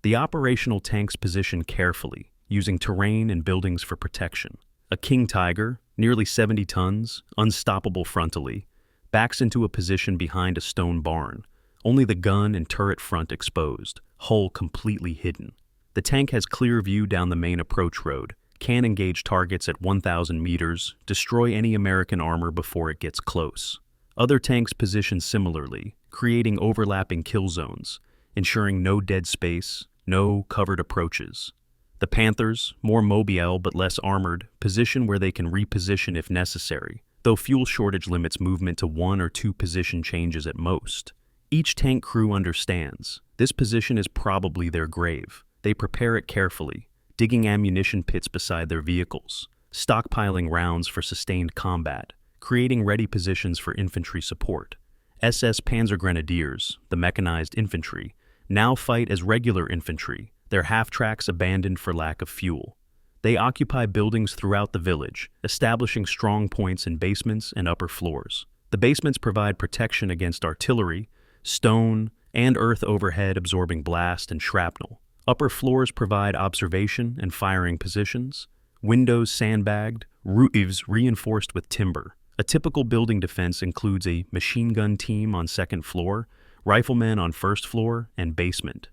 The operational tanks position carefully, using terrain and buildings for protection. A King Tiger, nearly 70 tons, unstoppable frontally, backs into a position behind a stone barn, only the gun and turret front exposed, hull completely hidden. The tank has clear view down the main approach road, can engage targets at 1,000 meters, destroy any American armor before it gets close. Other tanks position similarly, creating overlapping kill zones, ensuring no dead space, no covered approaches. The Panthers, more mobile but less armored, position where they can reposition if necessary, though fuel shortage limits movement to 1 or 2 position changes at most. Each tank crew understands, this position is probably their grave. They prepare it carefully, digging ammunition pits beside their vehicles, stockpiling rounds for sustained combat, creating ready positions for infantry support. SS Panzer Grenadiers, the mechanized infantry, now fight as regular infantry, their half-tracks abandoned for lack of fuel. They occupy buildings throughout the village, establishing strong points in basements and upper floors. The basements provide protection against artillery, stone, and earth overhead absorbing blast and shrapnel. Upper floors provide observation and firing positions. Windows sandbagged, roofs reinforced with timber. A typical building defense includes a machine gun team on 2nd floor, riflemen on 1st floor, and basement.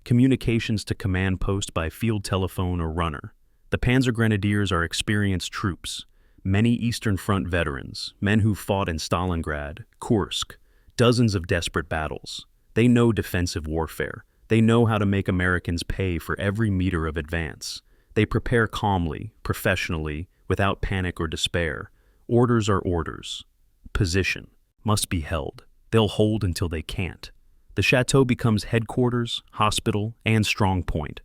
Communications to command post by field telephone or runner. The Panzer Grenadiers are experienced troops, many Eastern Front veterans, men who fought in Stalingrad, Kursk, dozens of desperate battles. They know defensive warfare. They know how to make Americans pay for every meter of advance. They prepare calmly, professionally, without panic or despair. Orders are orders. Position must be held. They'll hold until they can't. The chateau becomes headquarters, hospital, and strong point.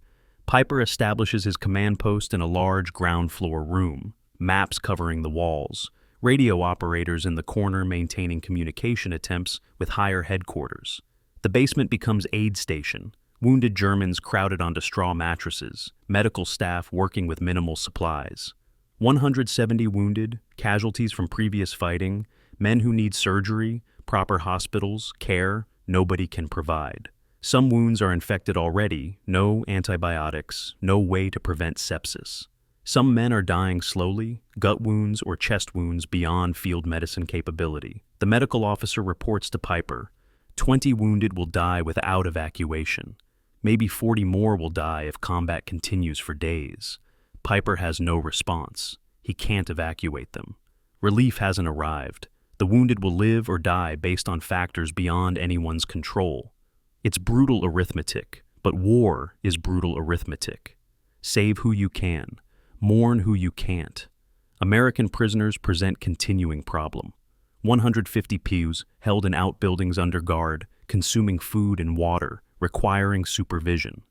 Peiper establishes his command post in a large ground floor room, maps covering the walls, radio operators in the corner maintaining communication attempts with higher headquarters. The basement becomes aid station, Wounded Germans crowded onto straw mattresses, medical staff working with minimal supplies. 170 wounded, casualties from previous fighting, men who need surgery, proper hospitals, care, nobody can provide. Some wounds are infected already, no antibiotics, no way to prevent sepsis. Some men are dying slowly, gut wounds or chest wounds beyond field medicine capability. The medical officer reports to Piper, 20 wounded will die without evacuation. Maybe 40 more will die if combat continues for days. Piper has no response. He can't evacuate them. Relief hasn't arrived. The wounded will live or die based on factors beyond anyone's control. It's brutal arithmetic, but war is brutal arithmetic. Save who you can. Mourn who you can't. American prisoners present continuing problem. 150 POWs held in outbuildings under guard, consuming food and water, requiring supervision.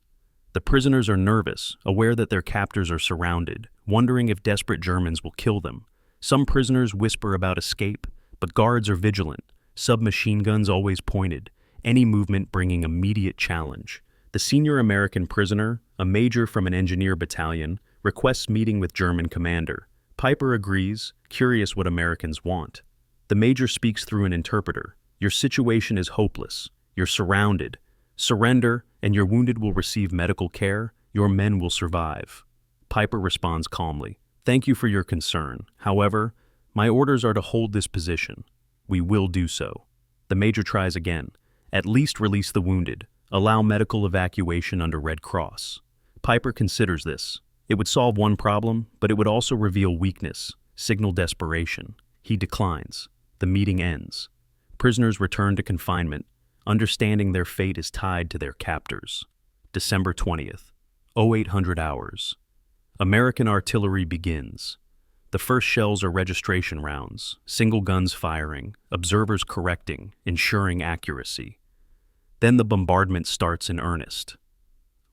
The prisoners are nervous, aware that their captors are surrounded, wondering if desperate Germans will kill them. Some prisoners whisper about escape, but guards are vigilant, submachine guns always pointed, any movement bringing immediate challenge. The senior American prisoner, a major from an engineer battalion, requests meeting with German commander. Piper agrees, curious what Americans want. The major speaks through an interpreter. Your situation is hopeless. You're surrounded. Surrender, and your wounded will receive medical care. Your men will survive. Piper responds calmly. Thank you for your concern. However, my orders are to hold this position. We will do so. The major tries again. At least release the wounded. Allow medical evacuation under Red Cross. Piper considers this. It would solve one problem, but it would also reveal weakness, signal desperation. He declines. The meeting ends. Prisoners return to confinement, understanding their fate is tied to their captors. December 20th, 0800 hours. American artillery begins. The first shells are registration rounds, single guns firing, observers correcting, ensuring accuracy. Then the bombardment starts in earnest.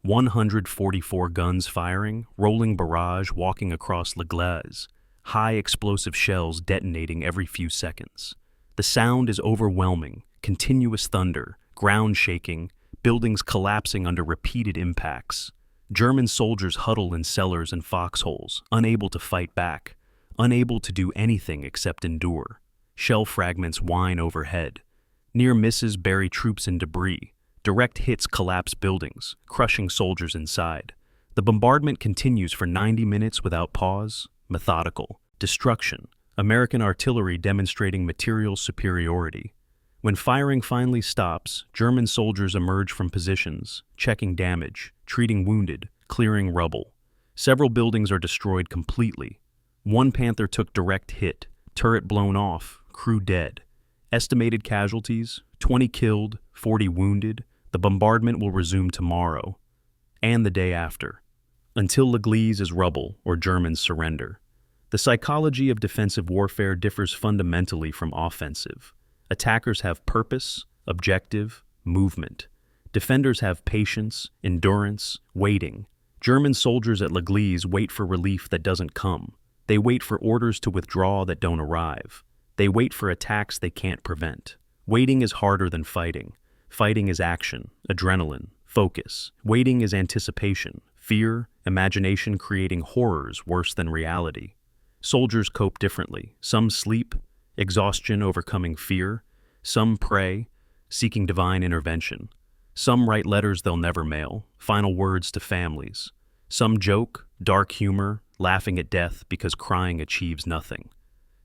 144 guns firing, rolling barrage walking across Gleize, high explosive shells detonating every few seconds. The sound is overwhelming, continuous thunder, ground shaking, buildings collapsing under repeated impacts. German soldiers huddle in cellars and foxholes, unable to fight back, unable to do anything except endure. Shell fragments whine overhead. Near misses bury troops in debris. Direct hits collapse buildings, crushing soldiers inside. The bombardment continues for 90 minutes without pause, methodical. Destruction. American artillery demonstrating material superiority. When firing finally stops, German soldiers emerge from positions, checking damage, treating wounded, clearing rubble. Several buildings are destroyed completely. One Panther took direct hit, turret blown off, crew dead. Estimated casualties, 20 killed, 40 wounded. The bombardment will resume tomorrow, and the day after, until Gleize is rubble or Germans surrender. The psychology of defensive warfare differs fundamentally from offensive. Attackers have purpose, objective, movement. Defenders have patience, endurance, waiting. German soldiers at Gleize wait for relief that doesn't come. They wait for orders to withdraw that don't arrive. They wait for attacks they can't prevent. Waiting is harder than fighting. Fighting is action, adrenaline, focus. Waiting is anticipation, fear, imagination creating horrors worse than reality. Soldiers cope differently. Some sleep, exhaustion overcoming fear. Some pray, seeking divine intervention. Some write letters they'll never mail, final words to families. Some joke, dark humor, laughing at death because crying achieves nothing.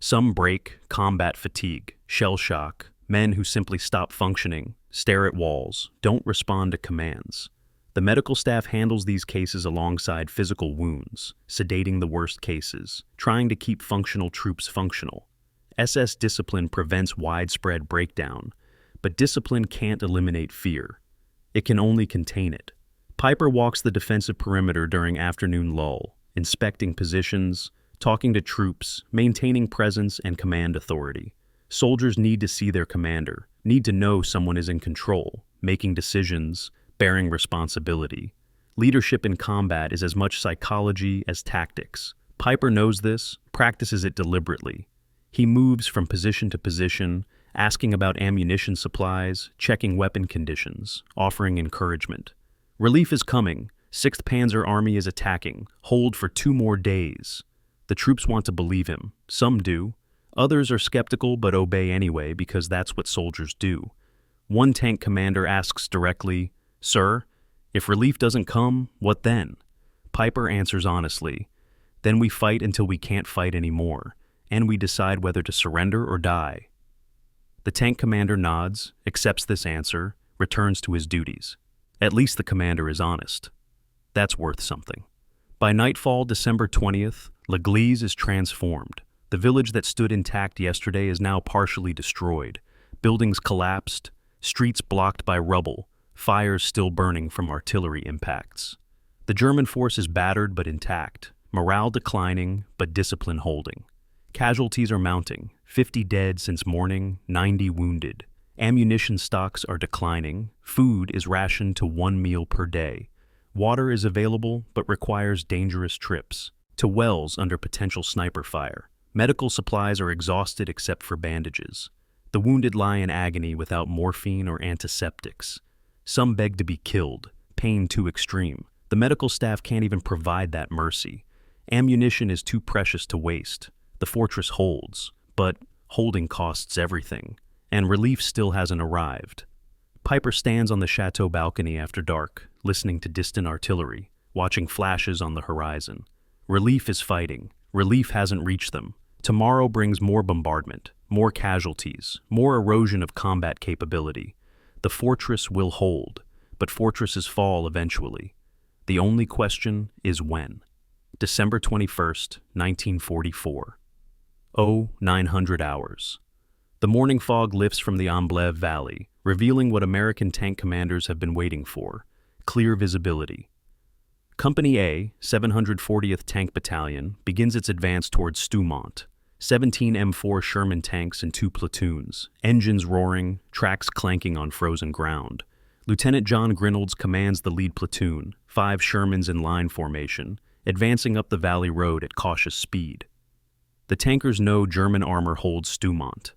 Some break, combat fatigue, shell shock, men who simply stop functioning, stare at walls, don't respond to commands. The medical staff handles these cases alongside physical wounds, sedating the worst cases, trying to keep functional troops functional. SS discipline prevents widespread breakdown, but discipline can't eliminate fear. It can only contain it. Piper walks the defensive perimeter during afternoon lull, inspecting positions, talking to troops, maintaining presence and command authority. Soldiers need to see their commander, need to know someone is in control, making decisions, bearing responsibility. Leadership in combat is as much psychology as tactics. Piper knows this, practices it deliberately. He moves from position to position, asking about ammunition supplies, checking weapon conditions, offering encouragement. Relief is coming. 6th Panzer Army is attacking. Hold for 2 more days. The troops want to believe him. Some do. Others are skeptical but obey anyway because that's what soldiers do. One tank commander asks directly, "Sir, if relief doesn't come, what then?" Piper answers honestly, "Then we fight until we can't fight anymore, and we decide whether to surrender or die." The tank commander nods, accepts this answer, returns to his duties. At least the commander is honest. That's worth something. By nightfall, December 20th, Gleize is transformed. The village that stood intact yesterday is now partially destroyed. Buildings collapsed, streets blocked by rubble, fires still burning from artillery impacts. The German force is battered but intact, morale declining but discipline holding. Casualties are mounting, 50 dead since morning, 90 wounded. Ammunition stocks are declining, food is rationed to 1 meal per day. Water is available but requires dangerous trips to wells under potential sniper fire. Medical supplies are exhausted except for bandages. The wounded lie in agony without morphine or antiseptics. Some beg to be killed, pain too extreme. The medical staff can't even provide that mercy. Ammunition is too precious to waste. The fortress holds, but holding costs everything, and relief still hasn't arrived. Piper stands on the chateau balcony after dark, listening to distant artillery, watching flashes on the horizon. Relief is fighting. Relief hasn't reached them. Tomorrow brings more bombardment, more casualties, more erosion of combat capability. The fortress will hold, but fortresses fall eventually. The only question is when. December 21st, 1944. 0900 hours. The morning fog lifts from the Amblève Valley, revealing what American tank commanders have been waiting for: clear visibility. Company A, 740th Tank Battalion, begins its advance towards Stoumont. 17 M4 Sherman tanks in 2 platoons, engines roaring, tracks clanking on frozen ground. Lieutenant John Grinolds commands the lead platoon, 5 Shermans in line formation, advancing up the valley road at cautious speed. The tankers know German armor holds Stoumont.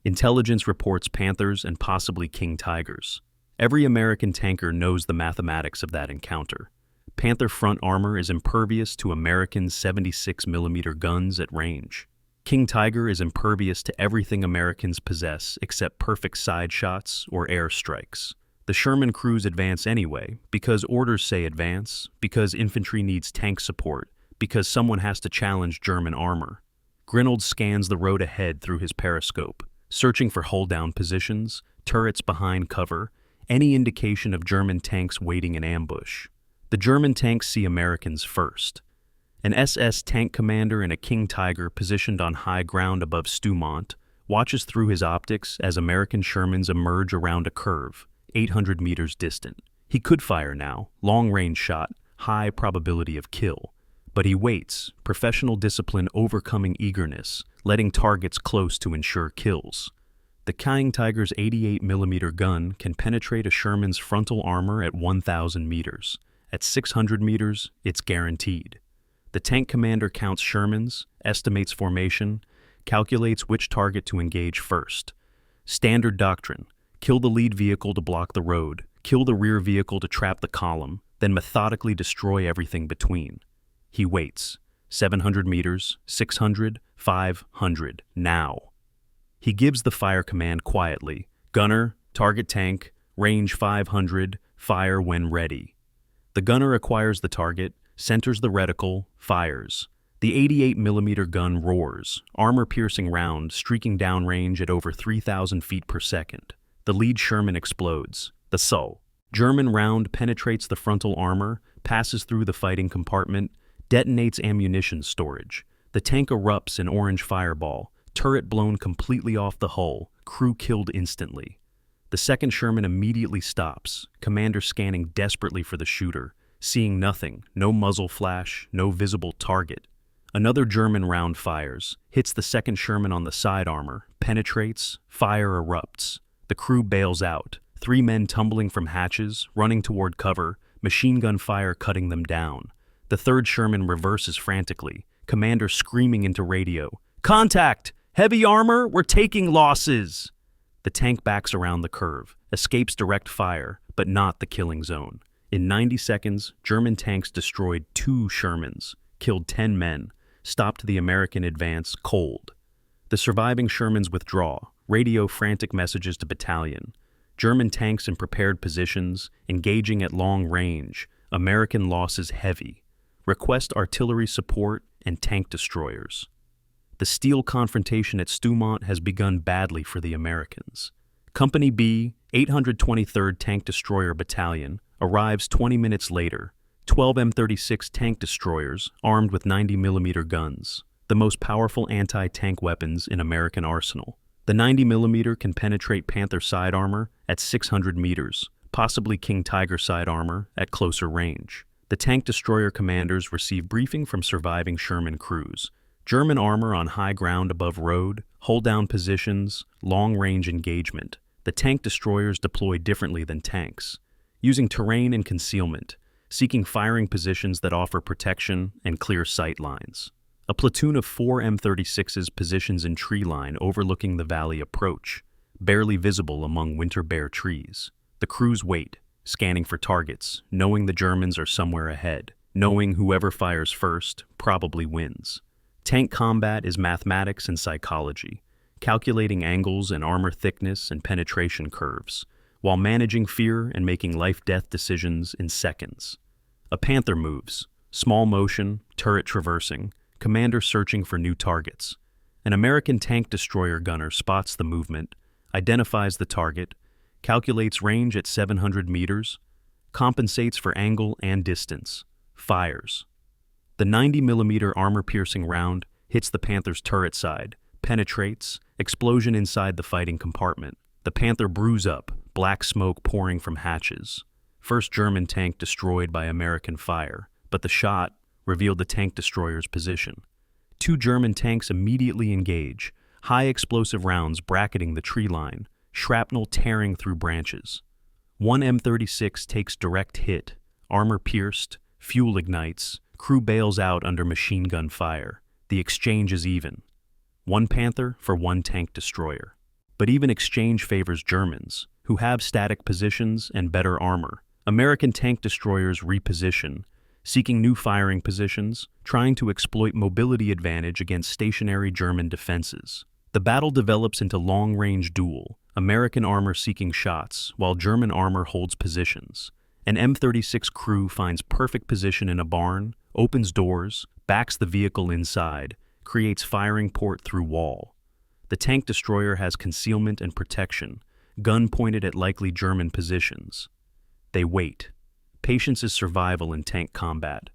Intelligence reports Panthers and possibly King Tigers. Every American tanker knows the mathematics of that encounter. Panther front armor is impervious to American 76mm guns at range. King Tiger is impervious to everything Americans possess except perfect side shots or air strikes. The Sherman crews advance anyway, because orders say advance, because infantry needs tank support, because someone has to challenge German armor. Grinolds scans the road ahead through his periscope, searching for hull-down positions, turrets behind cover, any indication of German tanks waiting in ambush. The German tanks see Americans first. An SS tank commander in a King Tiger positioned on high ground above Stoumont watches through his optics as American Shermans emerge around a curve, 800 meters distant. He could fire now, long-range shot, high probability of kill. But he waits, professional discipline overcoming eagerness, letting targets close to ensure kills. The King Tiger's 88mm gun can penetrate a Sherman's frontal armor at 1,000 meters. At 600 meters, it's guaranteed. The tank commander counts Shermans, estimates formation, calculates which target to engage first. Standard doctrine: kill the lead vehicle to block the road, kill the rear vehicle to trap the column, then methodically destroy everything between. He waits. 700 meters, 600, 500, now. He gives the fire command quietly: gunner, target tank, range 500, fire when ready. The gunner acquires the target, centers the reticle, fires. The 88mm gun roars, armor-piercing round streaking downrange at over 3,000 feet per second. The lead Sherman explodes. The SO. German round penetrates the frontal armor, passes through the fighting compartment, detonates ammunition storage. The tank erupts in orange fireball, turret blown completely off the hull, crew killed instantly. The second Sherman immediately stops, commander scanning desperately for the shooter, seeing nothing, no muzzle flash, no visible target. Another German round fires, hits the second Sherman on the side armor, penetrates, fire erupts. The crew bails out, 3 men tumbling from hatches, running toward cover, machine gun fire cutting them down. The third Sherman reverses frantically, commander screaming into radio, "Contact! Heavy armor, we're taking losses!" The tank backs around the curve, escapes direct fire, but not the killing zone. In 90 seconds, German tanks destroyed 2 Shermans, killed 10 men, stopped the American advance cold. The surviving Shermans withdraw, radio frantic messages to battalion. German tanks in prepared positions, engaging at long range, American losses heavy. Request artillery support and tank destroyers. The steel confrontation at Stoumont has begun badly for the Americans. Company B, 823rd Tank Destroyer Battalion, arrives 20 minutes later, 12 M36 tank destroyers armed with 90mm guns, the most powerful anti-tank weapons in American arsenal. The 90mm can penetrate Panther side armor at 600 meters, possibly King Tiger side armor at closer range. The tank destroyer commanders receive briefing from surviving Sherman crews. German armor on high ground above road, hold-down positions, long-range engagement. The tank destroyers deploy differently than tanks, using terrain and concealment, seeking firing positions that offer protection and clear sight lines. A platoon of 4 M36s positions in tree line overlooking the valley approach, barely visible among winter-bare trees. The crews wait, scanning for targets, knowing the Germans are somewhere ahead, knowing whoever fires first probably wins. Tank combat is mathematics and psychology, calculating angles and armor thickness and penetration curves, while managing fear and making life-death decisions in seconds. A Panther moves, small motion, turret traversing, commander searching for new targets. An American tank destroyer gunner spots the movement, identifies the target, calculates range at 700 meters, compensates for angle and distance, fires. The 90mm armor-piercing round hits the Panther's turret side, penetrates, explosion inside the fighting compartment. The Panther brews up, black smoke pouring from hatches. First German tank destroyed by American fire, but the shot revealed the tank destroyer's position. 2 German tanks immediately engage, high explosive rounds bracketing the tree line, shrapnel tearing through branches. 1 M36 takes direct hit, armor pierced, fuel ignites, crew bails out under machine gun fire. The exchange is even. 1 Panther for 1 tank destroyer. But even exchange favors Germans, who have static positions and better armor. American tank destroyers reposition, seeking new firing positions, trying to exploit mobility advantage against stationary German defenses. The battle develops into long-range duel, American armor seeking shots, while German armor holds positions. An M36 crew finds perfect position in a barn, opens doors, backs the vehicle inside, creates firing port through wall. The tank destroyer has concealment and protection, gun pointed at likely German positions. They wait. Patience is survival in tank combat.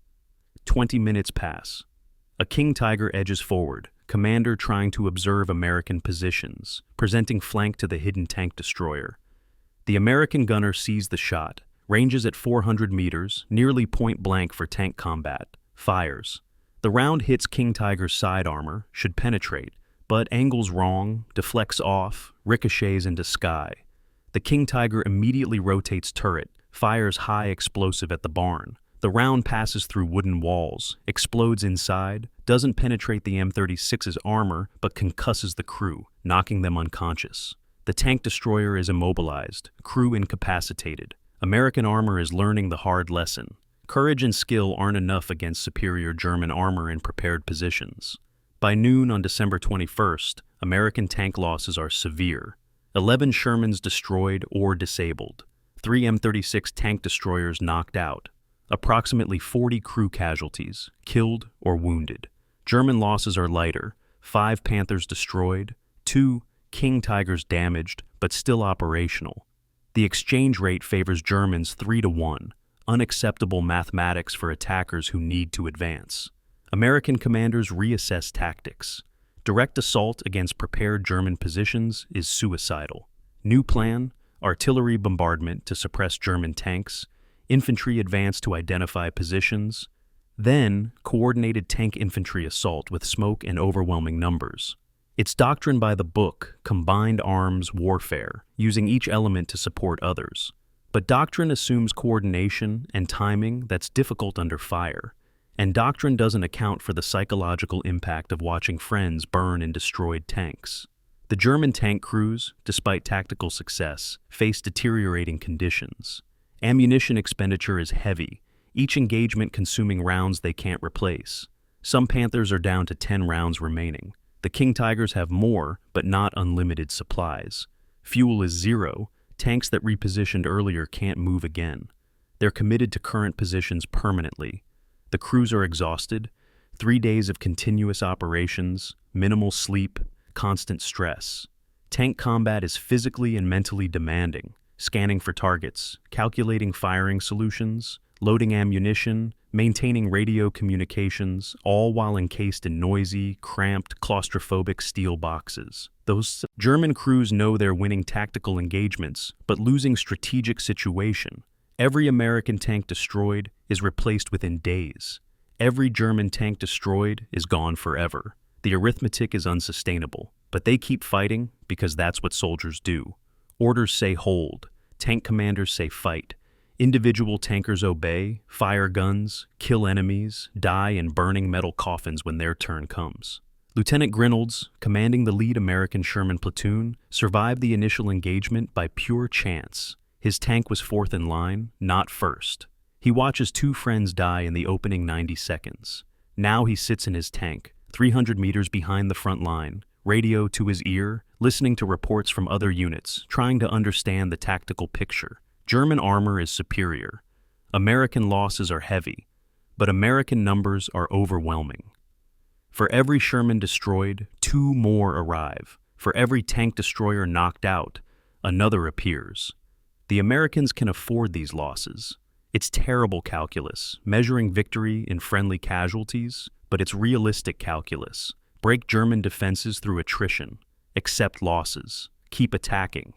20 minutes pass. A King Tiger edges forward, commander trying to observe American positions, presenting flank to the hidden tank destroyer. The American gunner sees the shot, ranges at 400 meters, nearly point blank for tank combat, fires. The round hits King Tiger's side armor, should penetrate, but angles wrong, deflects off, ricochets into sky. The King Tiger immediately rotates turret, fires high explosive at the barn. The round passes through wooden walls, explodes inside, doesn't penetrate the M36's armor, but concusses the crew, knocking them unconscious. The tank destroyer is immobilized, crew incapacitated. American armor is learning the hard lesson. Courage and skill aren't enough against superior German armor in prepared positions. By noon on December 21st, American tank losses are severe. 11 Shermans destroyed or disabled. 3 M36 tank destroyers knocked out. Approximately 40 crew casualties, killed or wounded. German losses are lighter. 5 Panthers destroyed, 2 King Tigers damaged, but still operational. The exchange rate favors Germans 3-1, unacceptable mathematics for attackers who need to advance. American commanders reassess tactics. Direct assault against prepared German positions is suicidal. New plan: artillery bombardment to suppress German tanks, infantry advance to identify positions, then coordinated tank infantry assault with smoke and overwhelming numbers. It's doctrine by the book, combined arms warfare, using each element to support others. But doctrine assumes coordination and timing that's difficult under fire, and doctrine doesn't account for the psychological impact of watching friends burn in destroyed tanks. The German tank crews, despite tactical success, face deteriorating conditions. Ammunition expenditure is heavy, each engagement consuming rounds they can't replace. Some Panthers are down to 10 rounds remaining. The King Tigers have more, but not unlimited supplies. Fuel is zero. Tanks that repositioned earlier can't move again. They're committed to current positions permanently. The crews are exhausted. 3 days of continuous operations, minimal sleep, constant stress. Tank combat is physically and mentally demanding, scanning for targets, calculating firing solutions, loading ammunition, maintaining radio communications, all while encased in noisy, cramped, claustrophobic steel boxes. Those German crews know they're winning tactical engagements, but losing strategic situation. Every American tank destroyed is replaced within days. Every German tank destroyed is gone forever. The arithmetic is unsustainable, but they keep fighting because that's what soldiers do. Orders say hold. Tank commanders say fight. Individual tankers obey, fire guns, kill enemies, die in burning metal coffins when their turn comes. Lieutenant Grinolds, commanding the lead American Sherman platoon, survived the initial engagement by pure chance. His tank was fourth in line, not first. He watches 2 friends die in the opening 90 seconds. Now he sits in his tank, 300 meters behind the front line, radio to his ear, listening to reports from other units, trying to understand the tactical picture. German armor is superior. American losses are heavy, but American numbers are overwhelming. For every Sherman destroyed, 2 more arrive. For every tank destroyer knocked out, another appears. The Americans can afford these losses. It's terrible calculus, measuring victory in friendly casualties, but it's realistic calculus. Break German defenses through attrition. Accept losses. Keep attacking.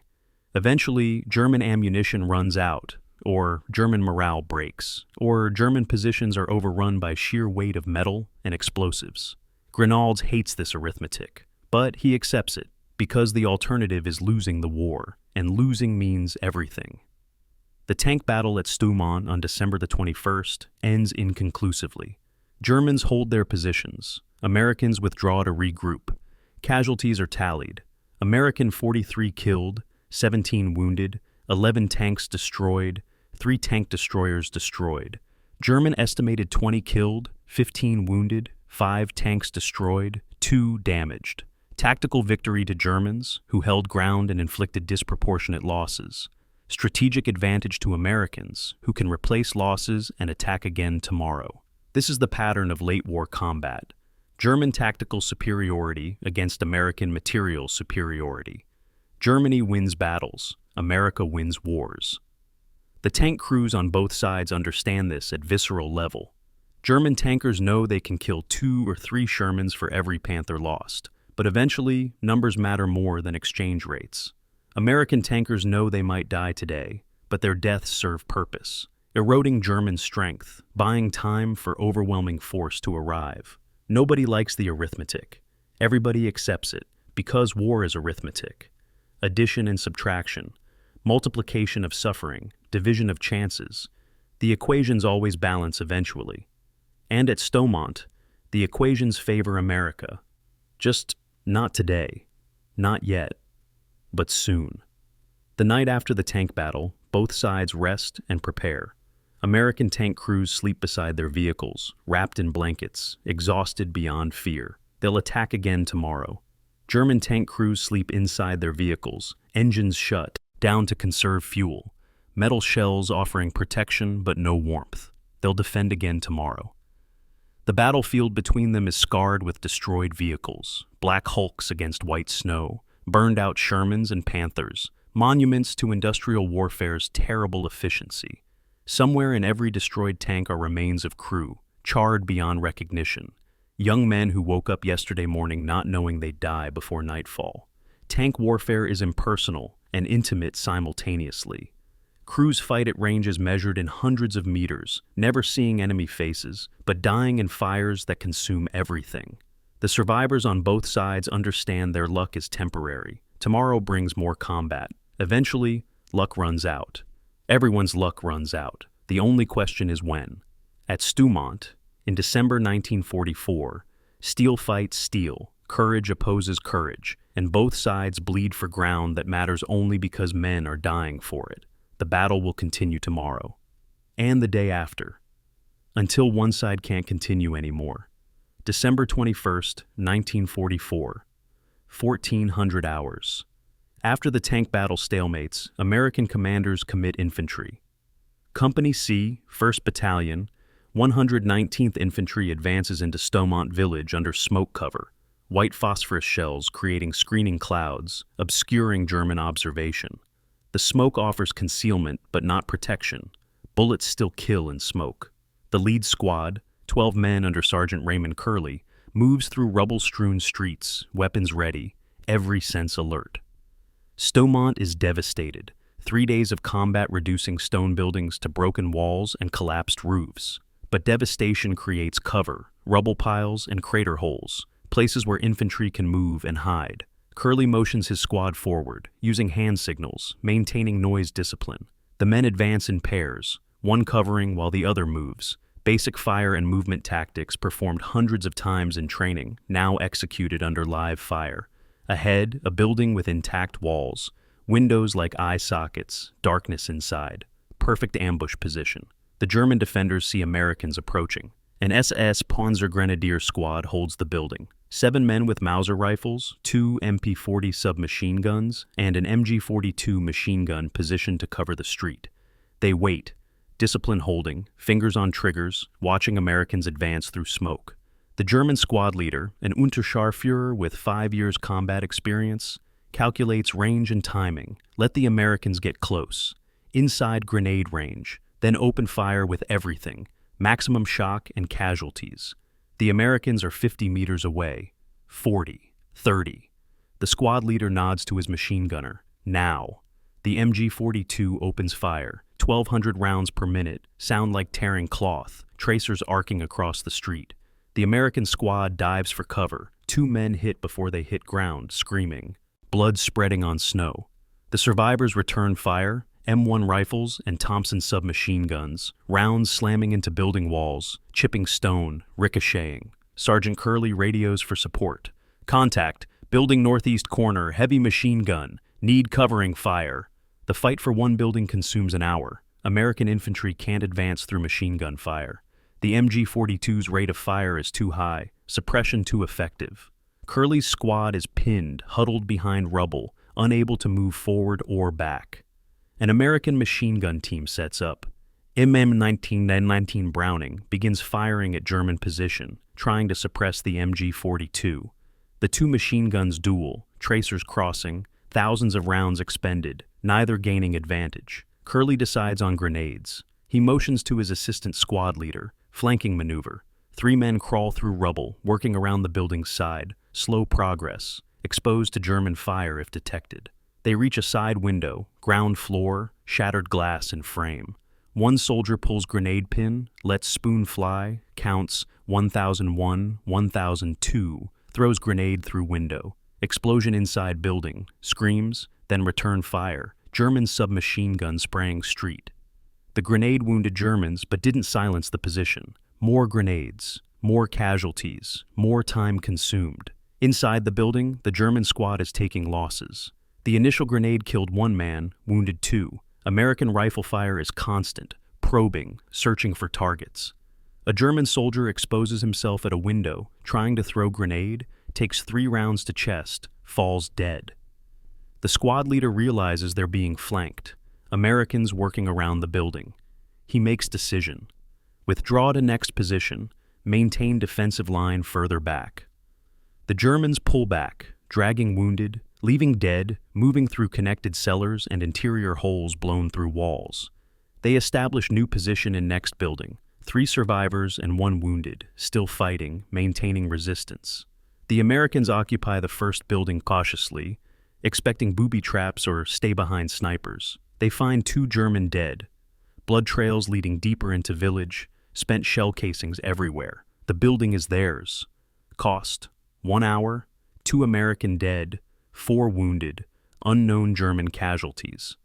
Eventually, German ammunition runs out, or German morale breaks, or German positions are overrun by sheer weight of metal and explosives. Grinolds hates this arithmetic, but he accepts it, because the alternative is losing the war, and losing means everything. The tank battle at Stoumont on December the 21st ends inconclusively. Germans hold their positions. Americans withdraw to regroup. Casualties are tallied. American 43 killed, 17 wounded, 11 tanks destroyed, 3 tank destroyers destroyed. German estimated 20 killed, 15 wounded, 5 tanks destroyed, 2 damaged. Tactical victory to Germans, who held ground and inflicted disproportionate losses. Strategic advantage to Americans, who can replace losses and attack again tomorrow. This is the pattern of late war combat. German tactical superiority against American material superiority. Germany wins battles, America wins wars. The tank crews on both sides understand this at visceral level. German tankers know they can kill 2 or 3 Shermans for every Panther lost, but eventually, numbers matter more than exchange rates. American tankers know they might die today, but their deaths serve purpose, eroding German strength, buying time for overwhelming force to arrive. Nobody likes the arithmetic. Everybody accepts it, because war is arithmetic. Addition and subtraction, multiplication of suffering, division of chances. The equations always balance eventually. And at Stoumont, the equations favor America. Just not today, not yet, but soon. The night after the tank battle, both sides rest and prepare. American tank crews sleep beside their vehicles, wrapped in blankets, exhausted beyond fear. They'll attack again tomorrow. German tank crews sleep inside their vehicles, engines shut, down to conserve fuel. Metal shells offering protection but no warmth. They'll defend again tomorrow. The battlefield between them is scarred with destroyed vehicles, black hulks against white snow, burned-out Shermans and Panthers, monuments to industrial warfare's terrible efficiency. Somewhere in every destroyed tank are remains of crew, charred beyond recognition. Young men who woke up yesterday morning not knowing they'd die before nightfall. Tank warfare is impersonal and intimate simultaneously. Crews fight at ranges measured in hundreds of meters, never seeing enemy faces, but dying in fires that consume everything. The survivors on both sides understand their luck is temporary. Tomorrow brings more combat. Eventually, luck runs out. Everyone's luck runs out. The only question is when. At Stoumont, in December 1944, steel fights steel, courage opposes courage, and both sides bleed for ground that matters only because men are dying for it. The battle will continue tomorrow. And the day after. Until one side can't continue anymore. December 21st, 1944. 1400 hours. After the tank battle stalemates, American commanders commit infantry. Company C, 1st Battalion, 119th Infantry advances into Stoumont village under smoke cover, white phosphorus shells creating screening clouds, obscuring German observation. The smoke offers concealment but not protection. Bullets still kill in smoke. The lead squad, 12 men under Sergeant Raymond Curley, moves through rubble-strewn streets, weapons ready, every sense alert. Stoumont is devastated. 3 days of combat reducing stone buildings to broken walls and collapsed roofs. But devastation creates cover, rubble piles, and crater holes, places where infantry can move and hide. Curley motions his squad forward, using hand signals, maintaining noise discipline. The men advance in pairs, one covering while the other moves. Basic fire and movement tactics performed hundreds of times in training, now executed under live fire. Ahead, a building with intact walls, windows like eye sockets, darkness inside. Perfect ambush position. The German defenders see Americans approaching. An SS Panzergrenadier squad holds the building. 7 men with Mauser rifles, 2 MP-40 submachine guns, and an MG-42 machine gun positioned to cover the street. They wait, discipline holding, fingers on triggers, watching Americans advance through smoke. The German squad leader, an Unterscharführer with 5 years combat experience, calculates range and timing. Let the Americans get close. Inside grenade range, then open fire with everything. Maximum shock and casualties. The Americans are 50 meters away. 40. 30. The squad leader nods to his machine gunner. Now. The MG-42 opens fire. 1,200 rounds per minute, sound like tearing cloth, tracers arcing across the street. The American squad dives for cover. 2 men hit before they hit ground, screaming. Blood spreading on snow. The survivors return fire. M1 rifles and Thompson submachine guns, rounds slamming into building walls, chipping stone, ricocheting. Sergeant Curley radios for support. Contact, building northeast corner, heavy machine gun, need covering fire. The fight for one building consumes an hour. American infantry can't advance through machine gun fire. The MG-42's rate of fire is too high, suppression too effective. Curley's squad is pinned, huddled behind rubble, unable to move forward or back. An American machine gun team sets up. MM-19 Browning begins firing at German position, trying to suppress the MG-42. The 2 machine guns duel, tracers crossing, thousands of rounds expended, neither gaining advantage. Curley decides on grenades. He motions to his assistant squad leader, flanking maneuver. 3 men crawl through rubble, working around the building's side, slow progress, exposed to German fire if detected. They reach a side window, ground floor, shattered glass and frame. 1 soldier pulls grenade pin, lets spoon fly, counts 1001, 1002, throws grenade through window. Explosion inside building, screams, then return fire. German submachine gun spraying street. The grenade wounded Germans but didn't silence the position. More grenades, more casualties, more time consumed. Inside the building, the German squad is taking losses. The initial grenade killed 1 man, wounded 2. American rifle fire is constant, probing, searching for targets. A German soldier exposes himself at a window, trying to throw grenade, takes 3 rounds to chest, falls dead. The squad leader realizes they're being flanked. Americans working around the building. He makes decision. Withdraw to next position, maintain defensive line further back. The Germans pull back, dragging wounded, leaving dead, moving through connected cellars and interior holes blown through walls. They establish new position in next building, 3 survivors and 1 wounded, still fighting, maintaining resistance. The Americans occupy the first building cautiously, expecting booby traps or stay-behind snipers. They find 2 German dead, blood trails leading deeper into village, spent shell casings everywhere. The building is theirs. Cost, 1 hour, 2 American dead, 4 wounded, unknown German casualties.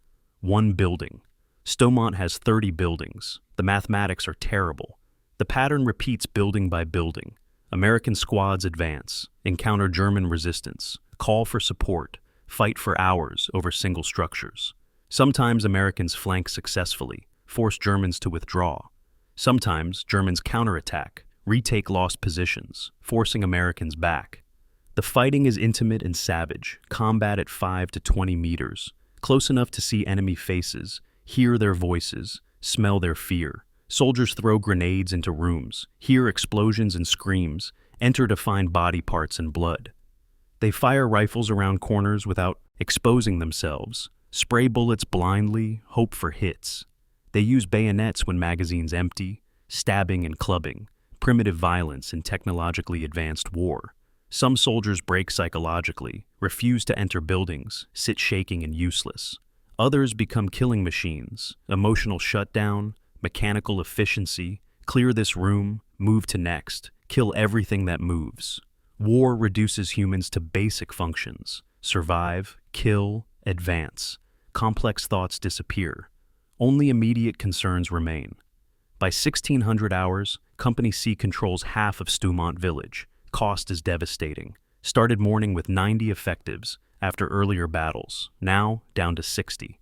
1 building. Stoumont has 30 buildings. The mathematics are terrible. The pattern repeats building by building. American squads advance, encounter German resistance, call for support, fight for hours over single structures. Sometimes Americans flank successfully, force Germans to withdraw. Sometimes Germans counterattack, retake lost positions, forcing Americans back. The fighting is intimate and savage, combat at 5 to 20 meters, close enough to see enemy faces, hear their voices, smell their fear. Soldiers throw grenades into rooms, hear explosions and screams, enter to find body parts and blood. They fire rifles around corners without exposing themselves, spray bullets blindly, hope for hits. They use bayonets when magazines empty, stabbing and clubbing, primitive violence in technologically advanced war. Some soldiers break psychologically, refuse to enter buildings, sit shaking and useless. Others become killing machines, emotional shutdown, mechanical efficiency, clear this room, move to next, kill everything that moves. War reduces humans to basic functions: survive, kill, advance. Complex thoughts disappear. Only immediate concerns remain. By 1600 hours, Company C controls half of Stoumont village. Cost is devastating. Started morning with 90 effectives after earlier battles, now down to 60.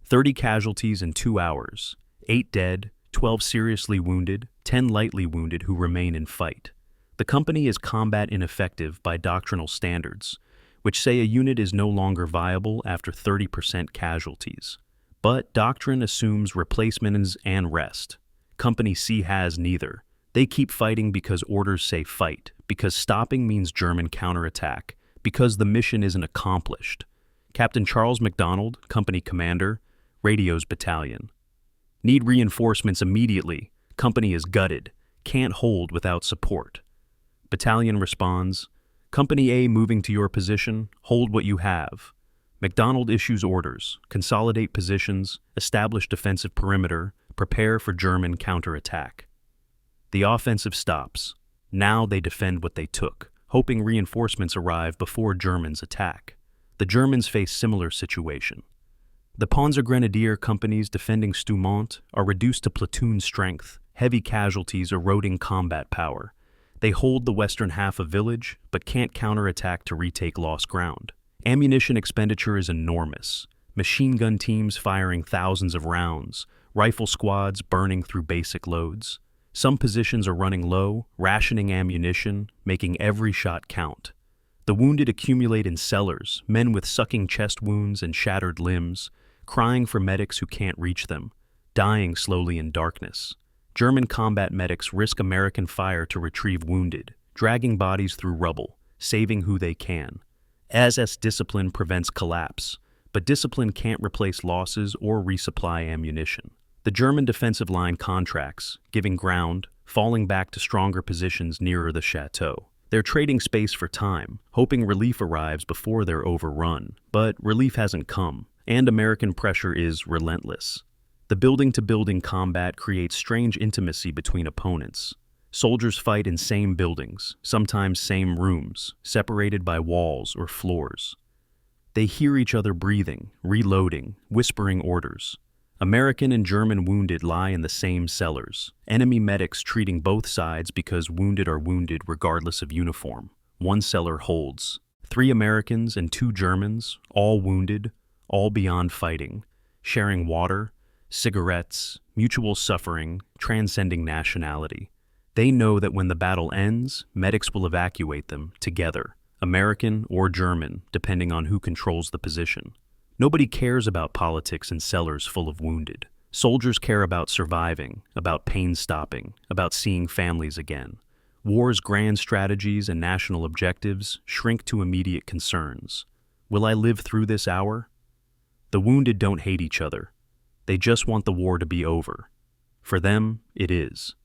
30 casualties in 2 hours, 8 dead, 12 seriously wounded, 10 lightly wounded who remain in fight. The company is combat ineffective by doctrinal standards, which say a unit is no longer viable after 30% casualties. But doctrine assumes replacements and rest. Company C has neither. They keep fighting because orders say fight, because stopping means German counterattack, because the mission isn't accomplished. Captain Charles MacDonald, company commander, radios battalion. Need reinforcements immediately. Company is gutted. Can't hold without support. Battalion responds, Company A moving to your position, hold what you have. MacDonald issues orders, consolidate positions, establish defensive perimeter, prepare for German counterattack. The offensive stops. Now they defend what they took, hoping reinforcements arrive before Germans attack. The Germans face similar situation. The Panzergrenadier companies defending Stoumont are reduced to platoon strength, heavy casualties eroding combat power. They hold the western half of village, but can't counterattack to retake lost ground. Ammunition expenditure is enormous. Machine gun teams firing thousands of rounds, rifle squads burning through basic loads. Some positions are running low, rationing ammunition, making every shot count. The wounded accumulate in cellars, men with sucking chest wounds and shattered limbs, crying for medics who can't reach them, dying slowly in darkness. German combat medics risk American fire to retrieve wounded, dragging bodies through rubble, saving who they can. SS discipline prevents collapse, but discipline can't replace losses or resupply ammunition. The German defensive line contracts, giving ground, falling back to stronger positions nearer the chateau. They're trading space for time, hoping relief arrives before they're overrun. But relief hasn't come, and American pressure is relentless. The building-to-building combat creates strange intimacy between opponents. Soldiers fight in same buildings, sometimes same rooms, separated by walls or floors. They hear each other breathing, reloading, whispering orders. American and German wounded lie in the same cellars, enemy medics treating both sides because wounded are wounded regardless of uniform. One cellar holds 3 Americans and 2 Germans, all wounded, all beyond fighting, sharing water, cigarettes, mutual suffering, transcending nationality. They know that when the battle ends, medics will evacuate them together, American or German, depending on who controls the position. Nobody cares about politics in cellars full of wounded. Soldiers care about surviving, about pain stopping, about seeing families again. War's grand strategies and national objectives shrink to immediate concerns. Will I live through this hour? The wounded don't hate each other. They just want the war to be over. For them, it is.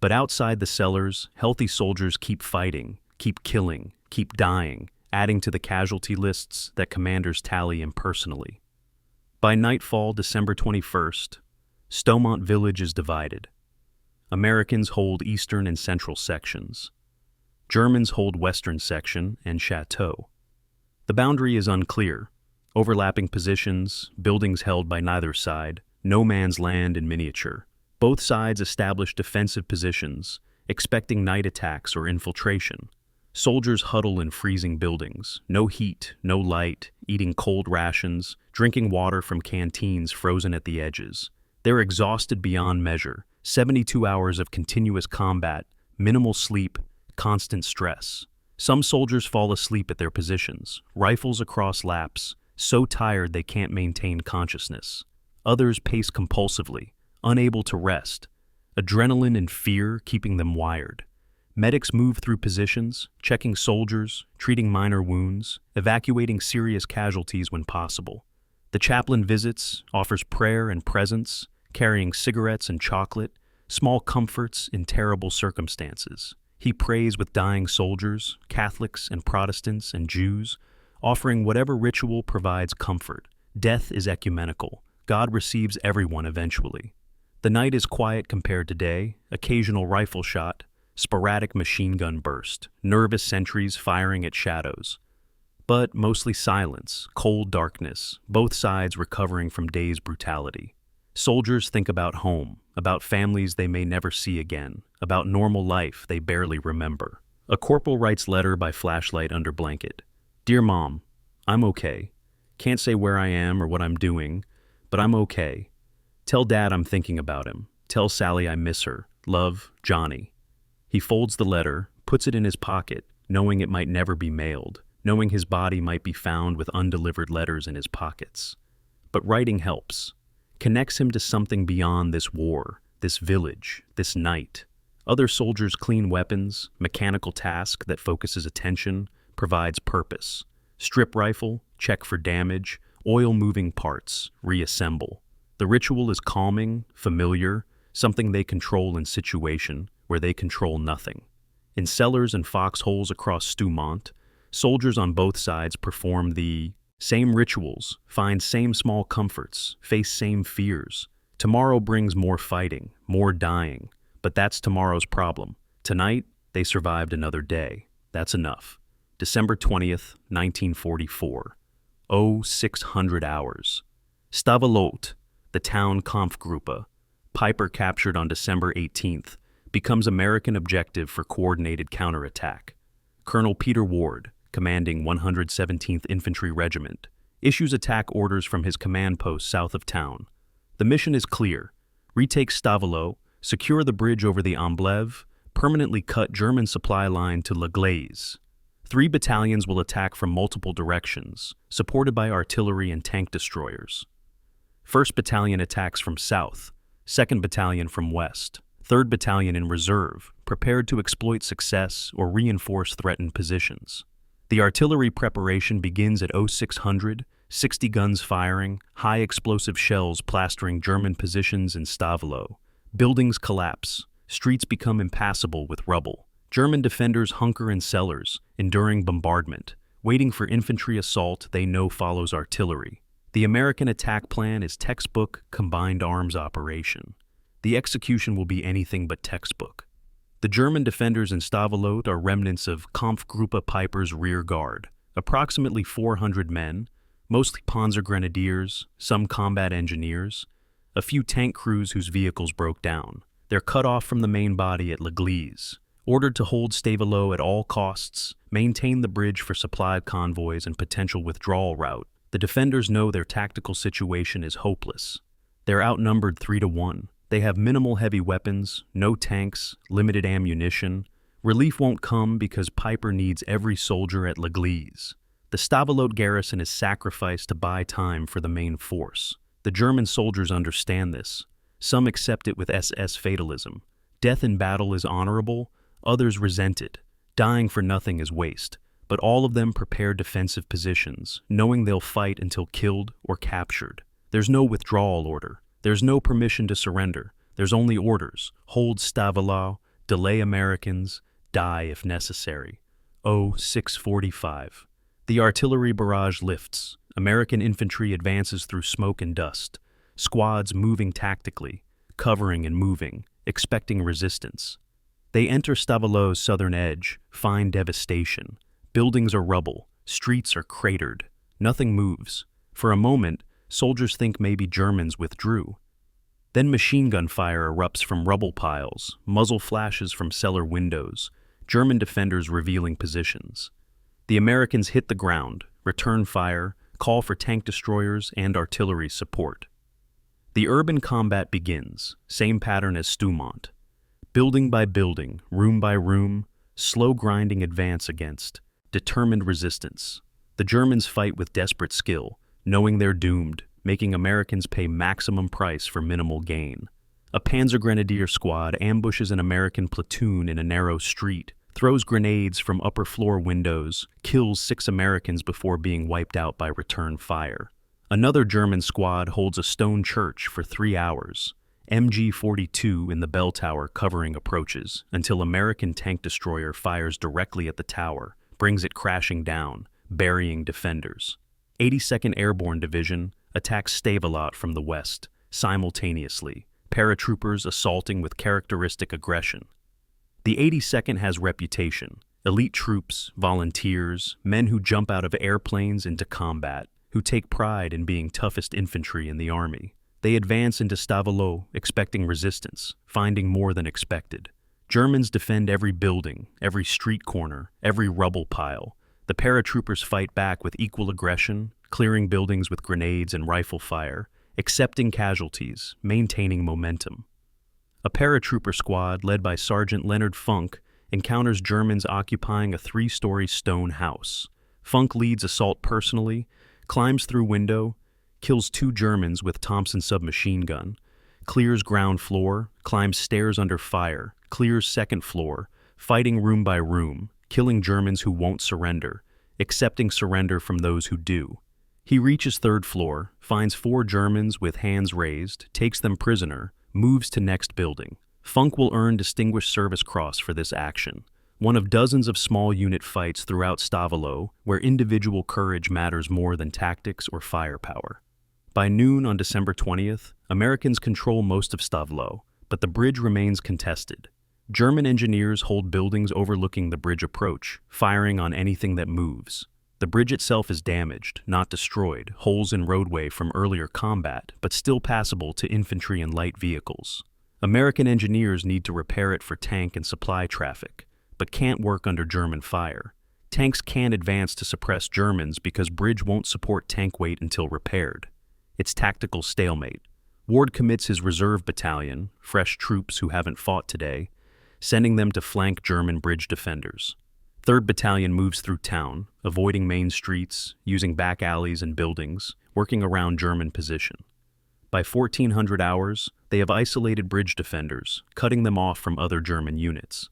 But outside the cellars, healthy soldiers keep fighting, keep killing, keep dying, adding to the casualty lists that commanders tally impersonally. By nightfall, December 21st, Stoumont village is divided. Americans hold eastern and central sections. Germans hold western section and chateau. The boundary is unclear. Overlapping positions, buildings held by neither side, no man's land in miniature. Both sides establish defensive positions, expecting night attacks or infiltration. Soldiers huddle in freezing buildings, no heat, no light, eating cold rations, drinking water from canteens frozen at the edges. They're exhausted beyond measure, 72 hours of continuous combat, minimal sleep, constant stress. Some soldiers fall asleep at their positions, rifles across laps, so tired they can't maintain consciousness. Others pace compulsively, unable to rest, adrenaline and fear keeping them wired. Medics move through positions, checking soldiers, treating minor wounds, evacuating serious casualties when possible. The chaplain visits, offers prayer and presents, carrying cigarettes and chocolate, small comforts in terrible circumstances. He prays with dying soldiers, Catholics and Protestants and Jews, offering whatever ritual provides comfort. Death is ecumenical. God receives everyone eventually. The night is quiet compared to day, occasional rifle shot, sporadic machine gun burst, nervous sentries firing at shadows. But mostly silence, cold darkness, both sides recovering from day's brutality. Soldiers think about home, about families they may never see again, about normal life they barely remember. A corporal writes letter by flashlight under blanket. Dear Mom, I'm okay. Can't say where I am or what I'm doing, but I'm okay. Tell Dad I'm thinking about him. Tell Sally I miss her. Love, Johnny. He folds the letter, puts it in his pocket, knowing it might never be mailed, knowing his body might be found with undelivered letters in his pockets. But writing helps. Connects him to something beyond this war, this village, this night. Other soldiers clean weapons, mechanical task that focuses attention, provides purpose. Strip rifle, check for damage, oil moving parts, reassemble. The ritual is calming, familiar, something they control in situation where they control nothing. In cellars and foxholes across Stoumont, soldiers on both sides perform the same rituals, find same small comforts, face same fears. Tomorrow brings more fighting, more dying, but that's tomorrow's problem. Tonight, they survived another day. That's enough. December 20th, 1944. 0600 hours. Stoumont, the town Kampfgruppe, Piper captured on December 18th, becomes American objective for coordinated counterattack. Colonel Peter Ward, commanding 117th Infantry Regiment, issues attack orders from his command post south of town. The mission is clear. Retake Stoumont, secure the bridge over the Amblève, permanently cut German supply line to Gleize. 3 battalions will attack from multiple directions, supported by artillery and tank destroyers. 1st Battalion attacks from south, 2nd Battalion from west, 3rd Battalion in reserve, prepared to exploit success or reinforce threatened positions. The artillery preparation begins at 0600, 60 guns firing, high explosive shells plastering German positions in Stoumont. Buildings collapse, streets become impassable with rubble. German defenders hunker in cellars, enduring bombardment, waiting for infantry assault they know follows artillery. The American attack plan is textbook combined arms operation. The execution will be anything but textbook. The German defenders in Stoumont are remnants of Kampfgruppe Piper's rear guard, approximately 400 men, mostly Panzer Grenadiers, some combat engineers, a few tank crews whose vehicles broke down. They're cut off from the main body at Gleize, ordered to hold Stoumont at all costs, maintain the bridge for supplied convoys and potential withdrawal route. The defenders know their tactical situation is hopeless. They're outnumbered 3-1. They have minimal heavy weapons, no tanks, limited ammunition. Relief won't come because Piper needs every soldier at Gleize. The Stoumont garrison is sacrificed to buy time for the main force. The German soldiers understand this. Some accept it with SS fatalism. Death in battle is honorable, others resent it. Dying for nothing is waste. But all of them prepare defensive positions, knowing they'll fight until killed or captured. There's no withdrawal order. There's no permission to surrender. There's only orders. Hold Stoumont, delay Americans, die if necessary. 0645. The artillery barrage lifts. American infantry advances through smoke and dust. Squads moving tactically, covering and moving, expecting resistance. They enter Stoumolt's southern edge, find devastation. Buildings are rubble, streets are cratered. Nothing moves. For a moment, soldiers think maybe Germans withdrew. Then machine gun fire erupts from rubble piles, muzzle flashes from cellar windows. German defenders revealing positions. The Americans hit the ground, return fire, call for tank destroyers and artillery support. The urban combat begins, same pattern as Stoumont. Building by building, room by room, slow grinding advance against determined resistance. The Germans fight with desperate skill, knowing they're doomed, making Americans pay maximum price for minimal gain. A Panzer Grenadier squad ambushes an American platoon in a narrow street, throws grenades from upper floor windows, kills 6 Americans before being wiped out by return fire. Another German squad holds a stone church for 3 hours, MG-42 in the bell tower covering approaches, until American tank destroyer fires directly at the tower, brings it crashing down, burying defenders. 82nd Airborne Division attacks Stavelot from the west, simultaneously, paratroopers assaulting with characteristic aggression. The 82nd has reputation, elite troops, volunteers, men who jump out of airplanes into combat, who take pride in being toughest infantry in the army. They advance into Stavelot, expecting resistance, finding more than expected. Germans defend every building, every street corner, every rubble pile. The paratroopers fight back with equal aggression, clearing buildings with grenades and rifle fire, accepting casualties, maintaining momentum. A paratrooper squad led by Sergeant Leonard Funk encounters Germans occupying a 3-story stone house. Funk leads assault personally, climbs through window, kills 2 Germans with Thompson submachine gun, clears ground floor, climbs stairs under fire, clears second floor, fighting room by room, killing Germans who won't surrender, accepting surrender from those who do. He reaches 3rd floor, finds 4 Germans with hands raised, takes them prisoner, moves to next building. Funk will earn Distinguished Service Cross for this action, one of dozens of small unit fights throughout Stavelot where individual courage matters more than tactics or firepower. By noon on December 20th, Americans control most of Stavelot, but the bridge remains contested. German engineers hold buildings overlooking the bridge approach, firing on anything that moves. The bridge itself is damaged, not destroyed, holes in roadway from earlier combat, but still passable to infantry and light vehicles. American engineers need to repair it for tank and supply traffic, but can't work under German fire. Tanks can't advance to suppress Germans because bridge won't support tank weight until repaired. It's tactical stalemate. Ward commits his reserve battalion, fresh troops who haven't fought today, sending them to flank German bridge defenders. 3rd Battalion moves through town, avoiding main streets, using back alleys and buildings, working around German position. By 1400 hours, they have isolated bridge defenders, cutting them off from other German units.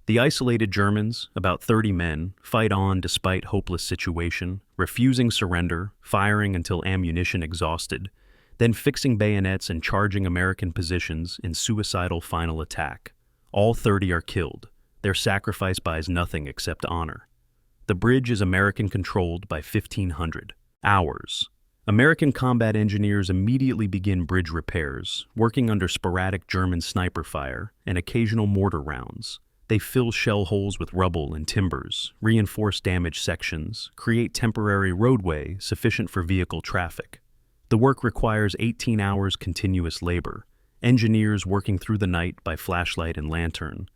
The isolated Germans, about 30 men, fight on despite hopeless situation, refusing surrender, firing until ammunition exhausted, then fixing bayonets and charging American positions in suicidal final attack. All 30 are killed. Their sacrifice buys nothing except honor. The bridge is American-controlled by 1500 hours. American combat engineers immediately begin bridge repairs, working under sporadic German sniper fire and occasional mortar rounds. They fill shell holes with rubble and timbers, reinforce damaged sections, create temporary roadway sufficient for vehicle traffic. The work requires 18 hours continuous labor, engineers working through the night by flashlight and lantern,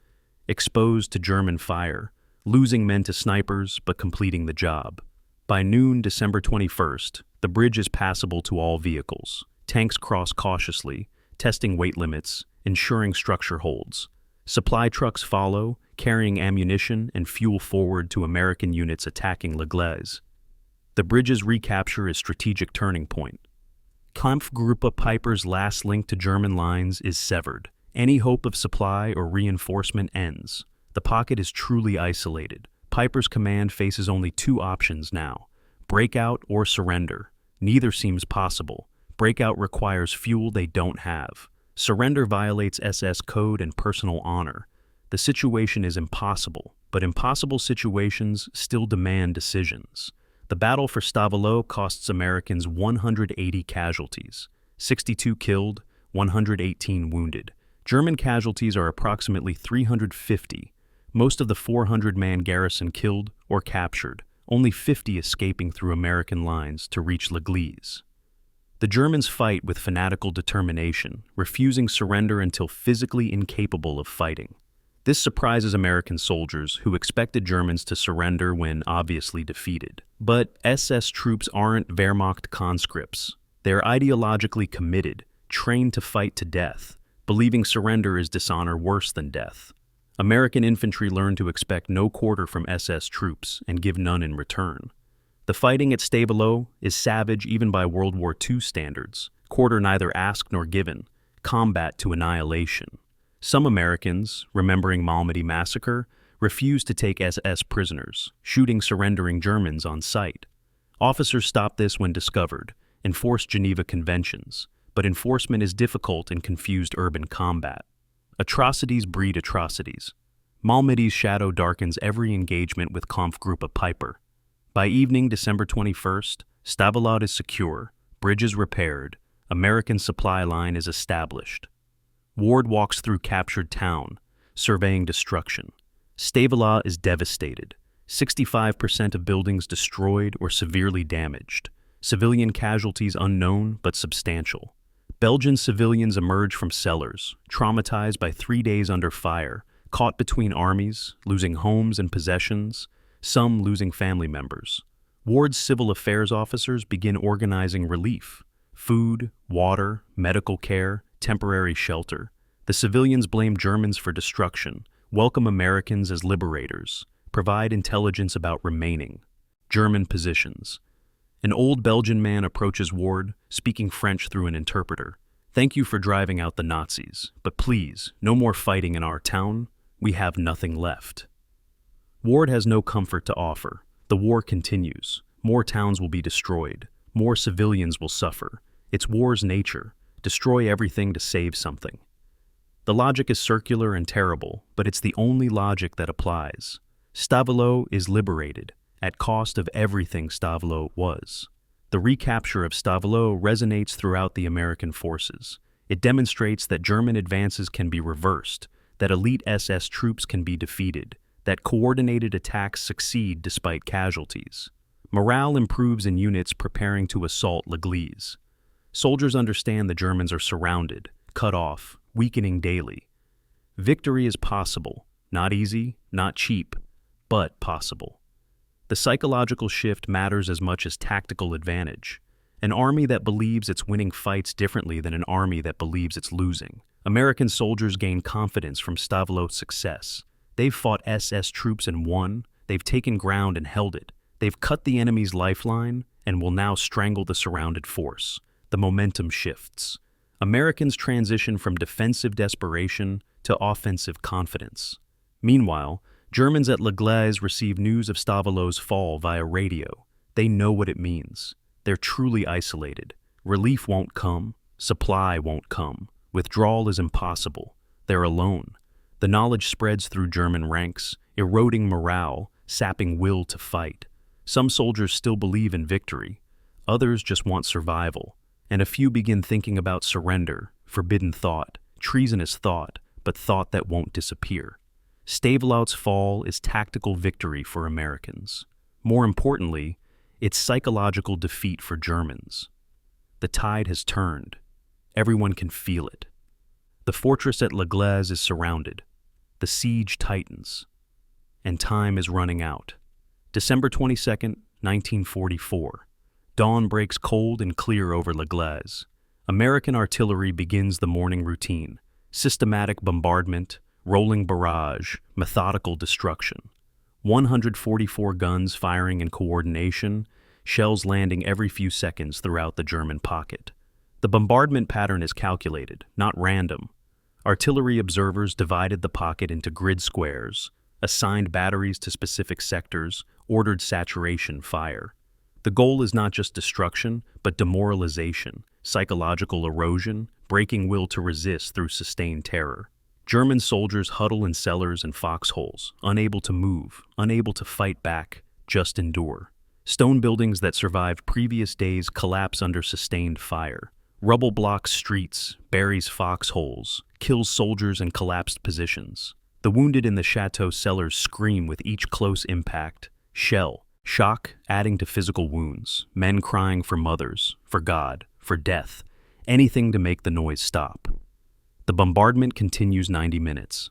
exposed to German fire, losing men to snipers but completing the job. By noon, December 21st, the bridge is passable to all vehicles. Tanks cross cautiously, testing weight limits, ensuring structure holds. Supply trucks follow, carrying ammunition and fuel forward to American units attacking Gleize. The bridge's recapture is strategic turning point. Kampfgruppe Piper's last link to German lines is severed. Any hope of supply or reinforcement ends. The pocket is truly isolated. Piper's command faces only 2 options now: breakout or surrender. Neither seems possible. Breakout requires fuel they don't have. Surrender violates SS code and personal honor. The situation is impossible, but impossible situations still demand decisions. The battle for Stavelot costs Americans 180 casualties, 62 killed, 118 wounded. German casualties are approximately 350, most of the 400-man garrison killed or captured, only 50 escaping through American lines to reach Gleize. The Germans fight with fanatical determination, refusing surrender until physically incapable of fighting. This surprises American soldiers who expected Germans to surrender when obviously defeated. But SS troops aren't Wehrmacht conscripts. They're ideologically committed, trained to fight to death, believing surrender is dishonor worse than death. American infantry learned to expect no quarter from SS troops and give none in return. The fighting at Stavelot is savage even by World War II standards, quarter neither asked nor given, combat to annihilation. Some Americans, remembering Malmedy massacre, refused to take SS prisoners, shooting surrendering Germans on sight. Officers stopped this when discovered, enforced Geneva Conventions, but enforcement is difficult in confused urban combat. Atrocities breed atrocities. Malmedy's shadow darkens every engagement with Kampfgruppe Peiper. By evening, December 21st, Stavelot is secure, bridges repaired, American supply line is established. Ward walks through captured town, surveying destruction. Stavelot is devastated. 65% of buildings destroyed or severely damaged. Civilian casualties unknown but substantial. Belgian civilians emerge from cellars, traumatized by 3 days under fire, caught between armies, losing homes and possessions, some losing family members. Ward's civil affairs officers begin organizing relief: food, water, medical care, temporary shelter. The civilians blame Germans for destruction, welcome Americans as liberators, provide intelligence about remaining. German positions. An old Belgian man approaches Ward, speaking French through an interpreter. "Thank you for driving out the Nazis, but please, no more fighting in our town. We have nothing left." Ward has no comfort to offer. The war continues. More towns will be destroyed. More civilians will suffer. It's war's nature. Destroy everything to save something. The logic is circular and terrible, but it's the only logic that applies. Stavelot is liberated, at cost of everything Stavelot was. The recapture of Stavelot resonates throughout the American forces. It demonstrates that German advances can be reversed, that elite SS troops can be defeated, that coordinated attacks succeed despite casualties. Morale improves in units preparing to assault Gleize. Soldiers understand the Germans are surrounded, cut off, weakening daily. Victory is possible, not easy, not cheap, but possible. The psychological shift matters as much as tactical advantage. An army that believes it's winning fights differently than an army that believes it's losing. American soldiers gain confidence from Stavelot's success. They've fought SS troops and won. They've taken ground and held it. They've cut the enemy's lifeline and will now strangle the surrounded force. The momentum shifts. Americans transition from defensive desperation to offensive confidence. Meanwhile, Germans at Gleize receive news of Stavelot's fall via radio. They know what it means. They're truly isolated. Relief won't come. Supply won't come. Withdrawal is impossible. They're alone. The knowledge spreads through German ranks, eroding morale, sapping will to fight. Some soldiers still believe in victory. Others just want survival. And a few begin thinking about surrender, forbidden thought, treasonous thought, but thought that won't disappear. Stavelot's fall is tactical victory for Americans. More importantly, it's psychological defeat for Germans. The tide has turned. Everyone can feel it. The fortress at Gleize is surrounded. The siege tightens. And time is running out. December 22nd, 1944. Dawn breaks cold and clear over Gleize. American artillery begins the morning routine. Systematic bombardment, rolling barrage, methodical destruction. 144 guns firing in coordination, shells landing every few seconds throughout the German pocket. The bombardment pattern is calculated, not random. Artillery observers divided the pocket into grid squares, assigned batteries to specific sectors, ordered saturation fire. The goal is not just destruction, but demoralization, psychological erosion, breaking will to resist through sustained terror. German soldiers huddle in cellars and foxholes, unable to move, unable to fight back, just endure. Stone buildings that survived previous days collapse under sustained fire. Rubble blocks streets, buries foxholes, kills soldiers in collapsed positions. The wounded in the chateau cellars scream with each close impact. Shell, shock adding to physical wounds, men crying for mothers, for God, for death, anything to make the noise stop. The bombardment continues 90 minutes.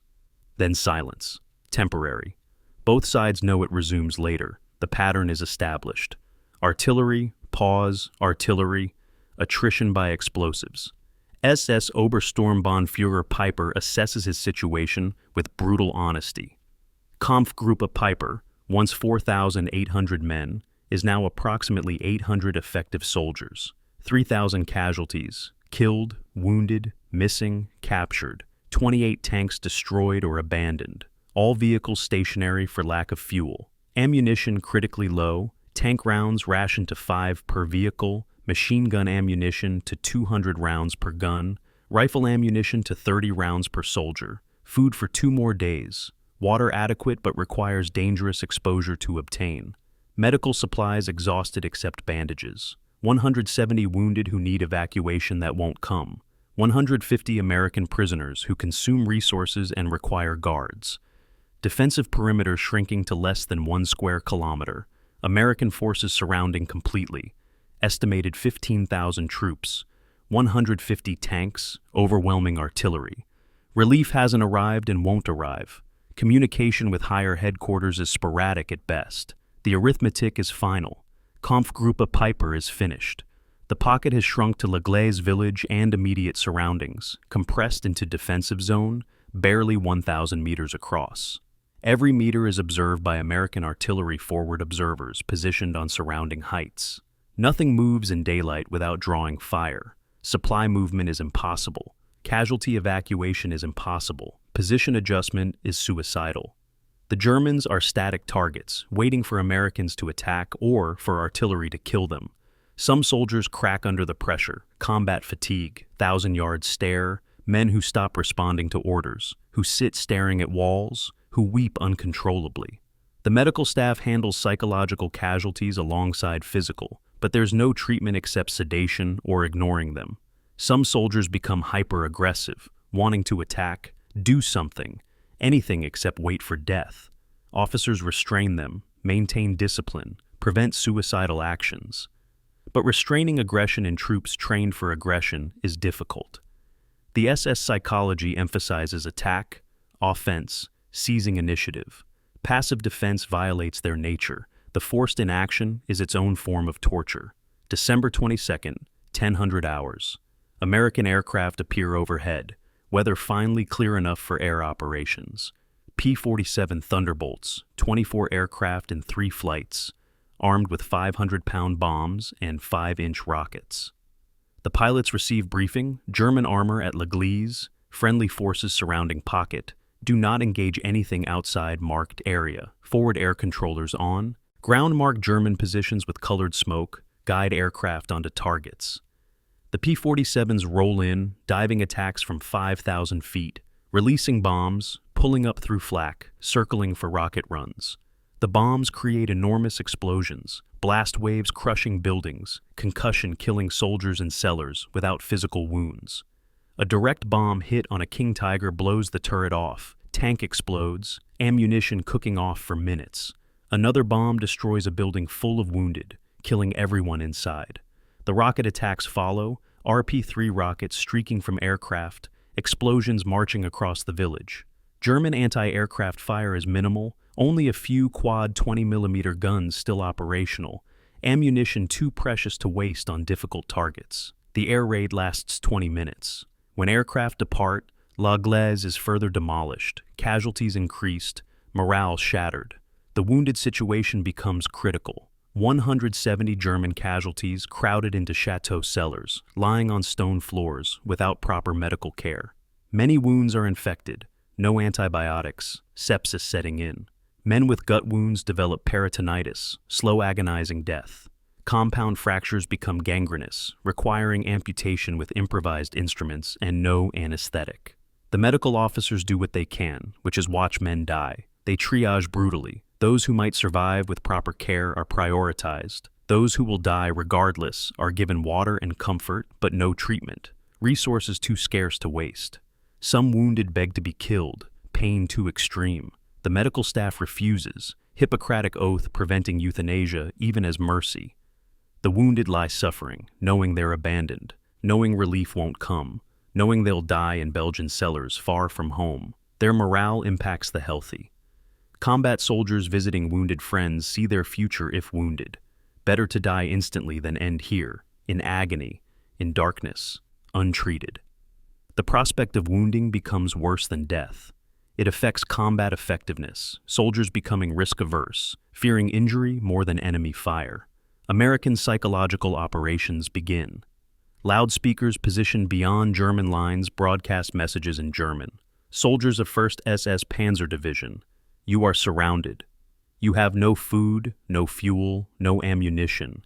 then silence. Temporary. Both sides know it resumes later. The pattern is established. Artillery, pause, artillery, attrition by explosives. SS Obersturmbannführer Piper assesses his situation with brutal honesty. Kampfgruppe Piper, once 4,800 men, is now approximately 800 effective soldiers, 3,000 casualties, killed, wounded, missing, captured, 28 tanks destroyed or abandoned, all vehicles stationary for lack of fuel, ammunition critically low, tank rounds rationed to 5 per vehicle, machine gun ammunition to 200 rounds per gun, rifle ammunition to 30 rounds per soldier, food for 2 more days, water adequate but requires dangerous exposure to obtain, medical supplies exhausted except bandages, 170 wounded who need evacuation that won't come, 150 American prisoners who consume resources and require guards, defensive perimeter shrinking to less than 1 square kilometer, American forces surrounding completely, estimated 15,000 troops, 150 tanks, overwhelming artillery. Relief hasn't arrived and won't arrive. Communication with higher headquarters is sporadic at best. The arithmetic is final. Kampfgruppe Piper is finished. The pocket has shrunk to Gleize village and immediate surroundings, compressed into defensive zone, barely 1,000 meters across. Every meter is observed by American artillery forward observers positioned on surrounding heights. Nothing moves in daylight without drawing fire. Supply movement is impossible. Casualty evacuation is impossible. Position adjustment is suicidal. The Germans are static targets, waiting for Americans to attack or for artillery to kill them. Some soldiers crack under the pressure, combat fatigue, 1,000-yard stare, men who stop responding to orders, who sit staring at walls, who weep uncontrollably. The medical staff handles psychological casualties alongside physical, but there's no treatment except sedation or ignoring them. Some soldiers become hyper-aggressive, wanting to attack, do something, anything except wait for death. Officers restrain them, maintain discipline, prevent suicidal actions. But restraining aggression in troops trained for aggression is difficult. The SS psychology emphasizes attack, offense, seizing initiative. Passive defense violates their nature. The forced inaction is its own form of torture. December 22nd, 1000 hours. American aircraft appear overhead, weather finally clear enough for air operations. P-47 Thunderbolts, 24 aircraft in 3 flights, armed with 500-pound bombs and 5-inch rockets. The pilots receive briefing, German armor at Gleize, friendly forces surrounding pocket, do not engage anything outside marked area, forward air controllers on, ground mark German positions with colored smoke, guide aircraft onto targets. The P-47s roll in, diving attacks from 5,000 feet, releasing bombs, pulling up through flak, circling for rocket runs. The bombs create enormous explosions, blast waves crushing buildings, concussion killing soldiers and cellars without physical wounds. A direct bomb hit on a King Tiger blows the turret off, tank explodes, ammunition cooking off for minutes. Another bomb destroys a building full of wounded, killing everyone inside. The rocket attacks follow, RP-3 rockets streaking from aircraft, explosions marching across the village. German anti-aircraft fire is minimal, only a few quad 20mm guns still operational, ammunition too precious to waste on difficult targets. The air raid lasts 20 minutes. When aircraft depart, Gleize is further demolished, casualties increased, morale shattered. The wounded situation becomes critical. 170 German casualties crowded into chateau cellars, lying on stone floors without proper medical care. Many wounds are infected, no antibiotics, sepsis setting in. Men with gut wounds develop peritonitis, slow agonizing death. Compound fractures become gangrenous, requiring amputation with improvised instruments and no anesthetic. The medical officers do what they can, which is watch men die. They triage brutally. Those who might survive with proper care are prioritized. Those who will die regardless are given water and comfort, but no treatment. Resources too scarce to waste. Some wounded beg to be killed, pain too extreme. The medical staff refuses, Hippocratic oath preventing euthanasia even as mercy. The wounded lie suffering, knowing they're abandoned, knowing relief won't come, knowing they'll die in Belgian cellars far from home. Their morale impacts the healthy. Combat soldiers visiting wounded friends see their future if wounded. Better to die instantly than end here, in agony, in darkness, untreated. The prospect of wounding becomes worse than death. It affects combat effectiveness, soldiers becoming risk-averse, fearing injury more than enemy fire. American psychological operations begin. Loudspeakers positioned beyond German lines broadcast messages in German. Soldiers of 1st SS Panzer Division, you are surrounded. You have no food, no fuel, no ammunition.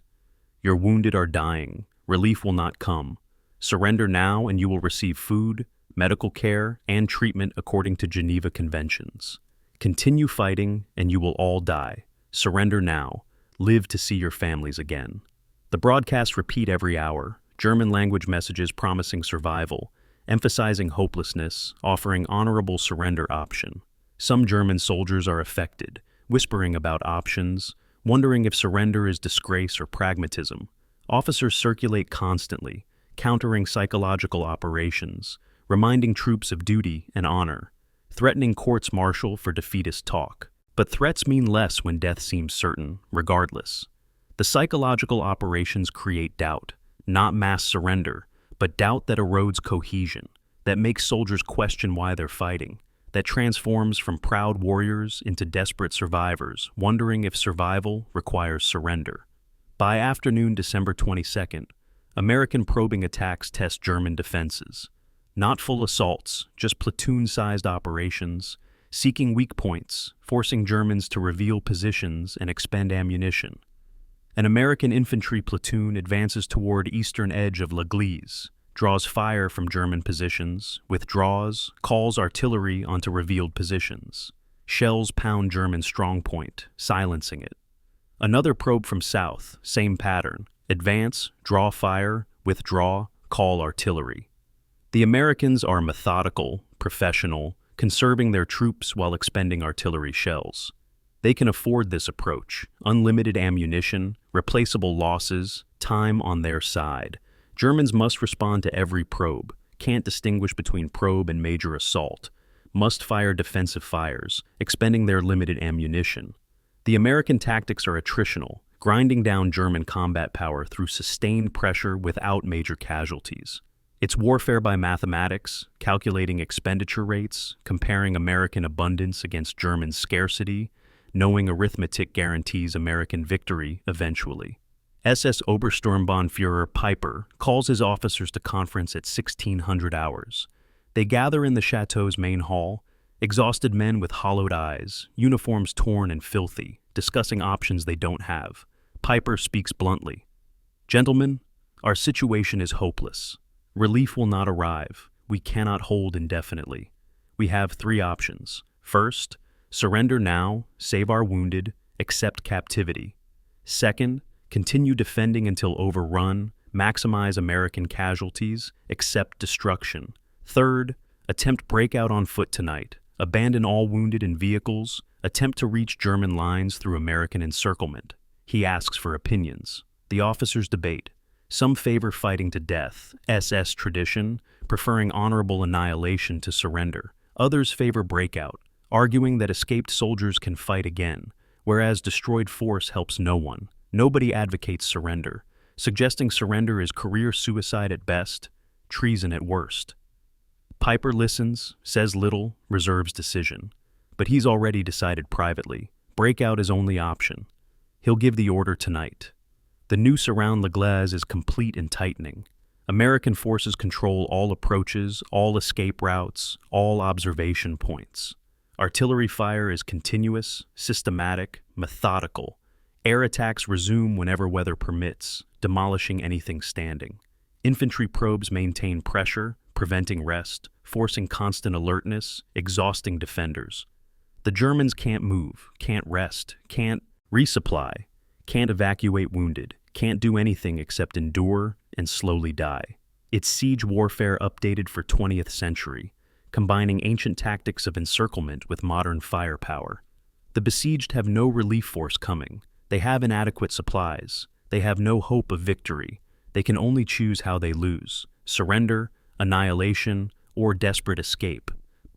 Your wounded are dying. Relief will not come. Surrender now and you will receive food, medical care, and treatment according to Geneva Conventions. Continue fighting and you will all die. Surrender now. Live to see your families again. The broadcasts repeat every hour, German language messages promising survival, emphasizing hopelessness, offering honorable surrender option. Some German soldiers are affected, whispering about options, wondering if surrender is disgrace or pragmatism. Officers circulate constantly, countering psychological operations, reminding troops of duty and honor, threatening courts-martial for defeatist talk. But threats mean less when death seems certain, regardless. The psychological operations create doubt, not mass surrender, but doubt that erodes cohesion, that makes soldiers question why they're fighting, that transforms from proud warriors into desperate survivors, wondering if survival requires surrender. By afternoon, December 22nd, American probing attacks test German defenses. Not full assaults, just platoon-sized operations, seeking weak points, forcing Germans to reveal positions and expend ammunition. An American infantry platoon advances toward eastern edge of Gleize, draws fire from German positions, withdraws, calls artillery onto revealed positions. Shells pound German strongpoint, silencing it. Another probe from south, same pattern. Advance, draw fire, withdraw, call artillery. The Americans are methodical, professional, conserving their troops while expending artillery shells. They can afford this approach, unlimited ammunition, replaceable losses, time on their side. Germans must respond to every probe, can't distinguish between probe and major assault, must fire defensive fires, expending their limited ammunition. The American tactics are attritional, grinding down German combat power through sustained pressure without major casualties. It's warfare by mathematics, calculating expenditure rates, comparing American abundance against German scarcity, knowing arithmetic guarantees American victory eventually. SS Obersturmbannführer Piper calls his officers to conference at 1600 hours. They gather in the chateau's main hall, exhausted men with hollowed eyes, uniforms torn and filthy, discussing options they don't have. Piper speaks bluntly. Gentlemen, our situation is hopeless. Relief will not arrive. We cannot hold indefinitely. We have three options. First, surrender now, save our wounded, accept captivity. Second, continue defending until overrun, maximize American casualties, accept destruction. Third, attempt breakout on foot tonight, abandon all wounded in vehicles, attempt to reach German lines through American encirclement. He asks for opinions. The officers debate. Some favor fighting to death, SS tradition, preferring honorable annihilation to surrender. Others favor breakout, arguing that escaped soldiers can fight again, whereas destroyed force helps no one. Nobody advocates surrender, suggesting surrender is career suicide at best, treason at worst. Piper listens, says little, reserves decision. But he's already decided privately. Breakout is only option. He'll give the order tonight. The noose around Gleize is complete and tightening. American forces control all approaches, all escape routes, all observation points. Artillery fire is continuous, systematic, methodical. Air attacks resume whenever weather permits, demolishing anything standing. Infantry probes maintain pressure, preventing rest, forcing constant alertness, exhausting defenders. The Germans can't move, can't rest, can't resupply, can't evacuate wounded, can't do anything except endure and slowly die. It's siege warfare updated for 20th century, combining ancient tactics of encirclement with modern firepower. The besieged have no relief force coming. They have inadequate supplies. They have no hope of victory. They can only choose how they lose: surrender, annihilation, or desperate escape.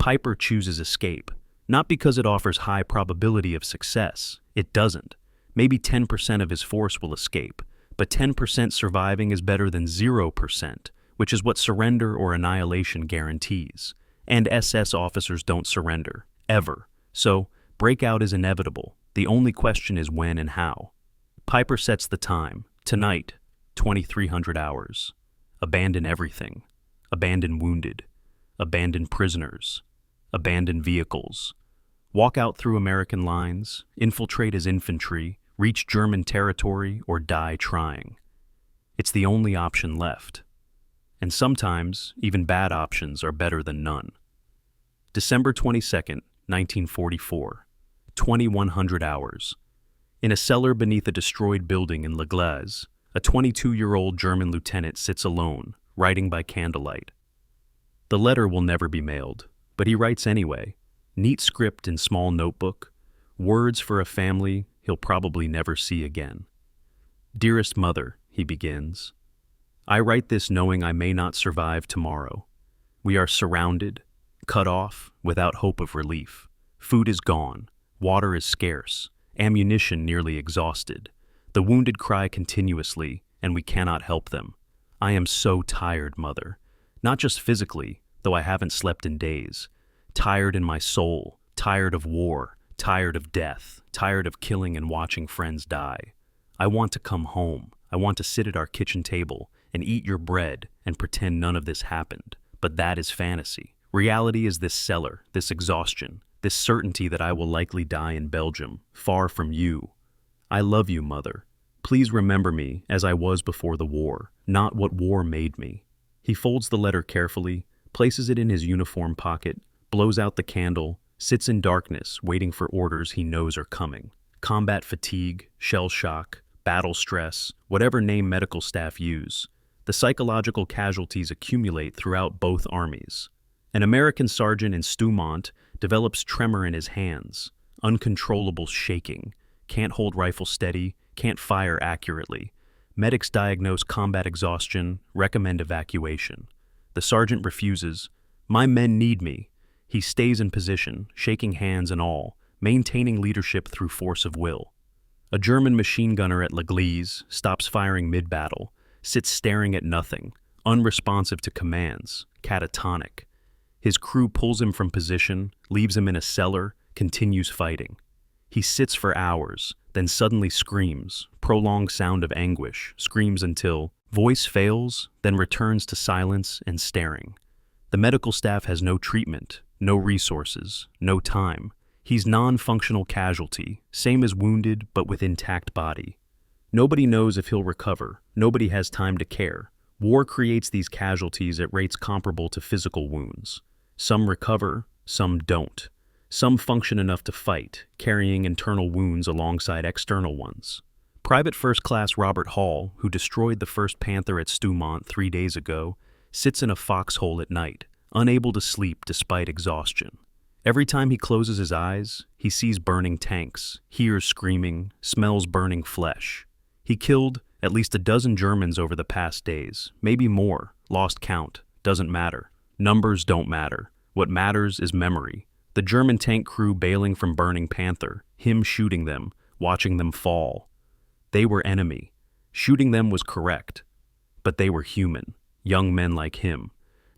Piper chooses escape, not because it offers high probability of success. It doesn't. Maybe 10% of his force will escape, but 10% surviving is better than 0%, which is what surrender or annihilation guarantees. And SS officers don't surrender, ever. So, breakout is inevitable. The only question is when and how. Piper sets the time. Tonight, 2300 hours. Abandon everything. Abandon wounded. Abandon prisoners. Abandon vehicles. Walk out through American lines, infiltrate as infantry, reach German territory, or die trying. It's the only option left. And sometimes, even bad options are better than none. December 22nd, 1944. 2100 hours. In a cellar beneath a destroyed building in Gleize, a 22-year-old German lieutenant sits alone, writing by candlelight. The letter will never be mailed, but he writes anyway. Neat script in small notebook, words for a family he'll probably never see again. Dearest mother, he begins. I write this knowing I may not survive tomorrow. We are surrounded, cut off, without hope of relief. Food is gone. Water is scarce, ammunition nearly exhausted. The wounded cry continuously, and we cannot help them. I am so tired, mother. Not just physically, though I haven't slept in days. Tired in my soul, tired of war, tired of death, tired of killing and watching friends die. I want to come home. I want to sit at our kitchen table and eat your bread and pretend none of this happened. But that is fantasy. Reality is this cellar, this exhaustion, this certainty that I will likely die in Belgium, far from you. I love you, mother. Please remember me as I was before the war, not what war made me. He folds the letter carefully, places it in his uniform pocket, blows out the candle, sits in darkness, waiting for orders he knows are coming. Combat fatigue, shell shock, battle stress, whatever name medical staff use. The psychological casualties accumulate throughout both armies. An American sergeant in Stoumont develops tremor in his hands, uncontrollable shaking, can't hold rifle steady, can't fire accurately. Medics diagnose combat exhaustion, recommend evacuation. The sergeant refuses. My men need me. He stays in position, shaking hands and all, maintaining leadership through force of will. A German machine gunner at Gleize stops firing mid-battle, sits staring at nothing, unresponsive to commands, catatonic. His crew pulls him from position, leaves him in a cellar, continues fighting. He sits for hours, then suddenly screams, prolonged sound of anguish, screams until voice fails, then returns to silence and staring. The medical staff has no treatment, no resources, no time. He's non-functional casualty, same as wounded but with intact body. Nobody knows if he'll recover, nobody has time to care. War creates these casualties at rates comparable to physical wounds. Some recover, some don't. Some function enough to fight, carrying internal wounds alongside external ones. Private First Class Robert Hall, who destroyed the 1st Panther at Stoumont 3 days ago, sits in a foxhole at night, unable to sleep despite exhaustion. Every time he closes his eyes, he sees burning tanks, hears screaming, smells burning flesh. He killed at least a dozen Germans over the past days, maybe more, lost count, doesn't matter. Numbers don't matter. What matters is memory. The German tank crew bailing from burning Panther, him shooting them, watching them fall. They were enemy. Shooting them was correct. But they were human, young men like him,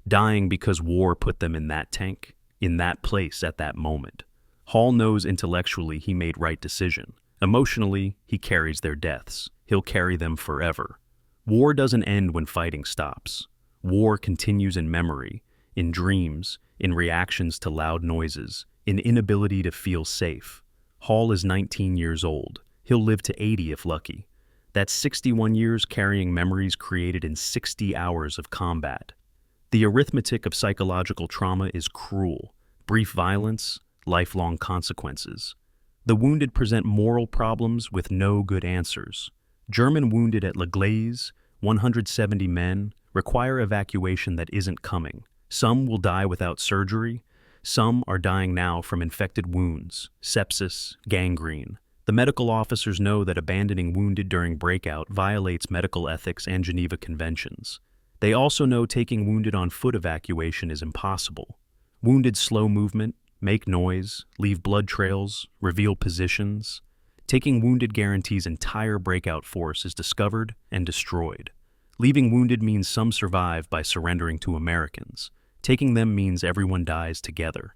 dying because war put them in that tank, in that place at that moment. Hall knows intellectually he made right decision. Emotionally, he carries their deaths. He'll carry them forever. War doesn't end when fighting stops. War continues in memory, in dreams, in reactions to loud noises, in inability to feel safe. Hall is 19 years old. He'll live to 80 if lucky. That's 61 years carrying memories created in 60 hours of combat. The arithmetic of psychological trauma is cruel. Brief violence, lifelong consequences. The wounded present moral problems with no good answers. German wounded at Gleize, 170 men, require evacuation that isn't coming. Some will die without surgery. Some are dying now from infected wounds, sepsis, gangrene. The medical officers know that abandoning wounded during breakout violates medical ethics and Geneva Conventions. They also know taking wounded on foot evacuation is impossible. Wounded slow movement, make noise, leave blood trails, reveal positions. Taking wounded guarantees entire breakout force is discovered and destroyed. Leaving wounded means some survive by surrendering to Americans. Taking them means everyone dies together.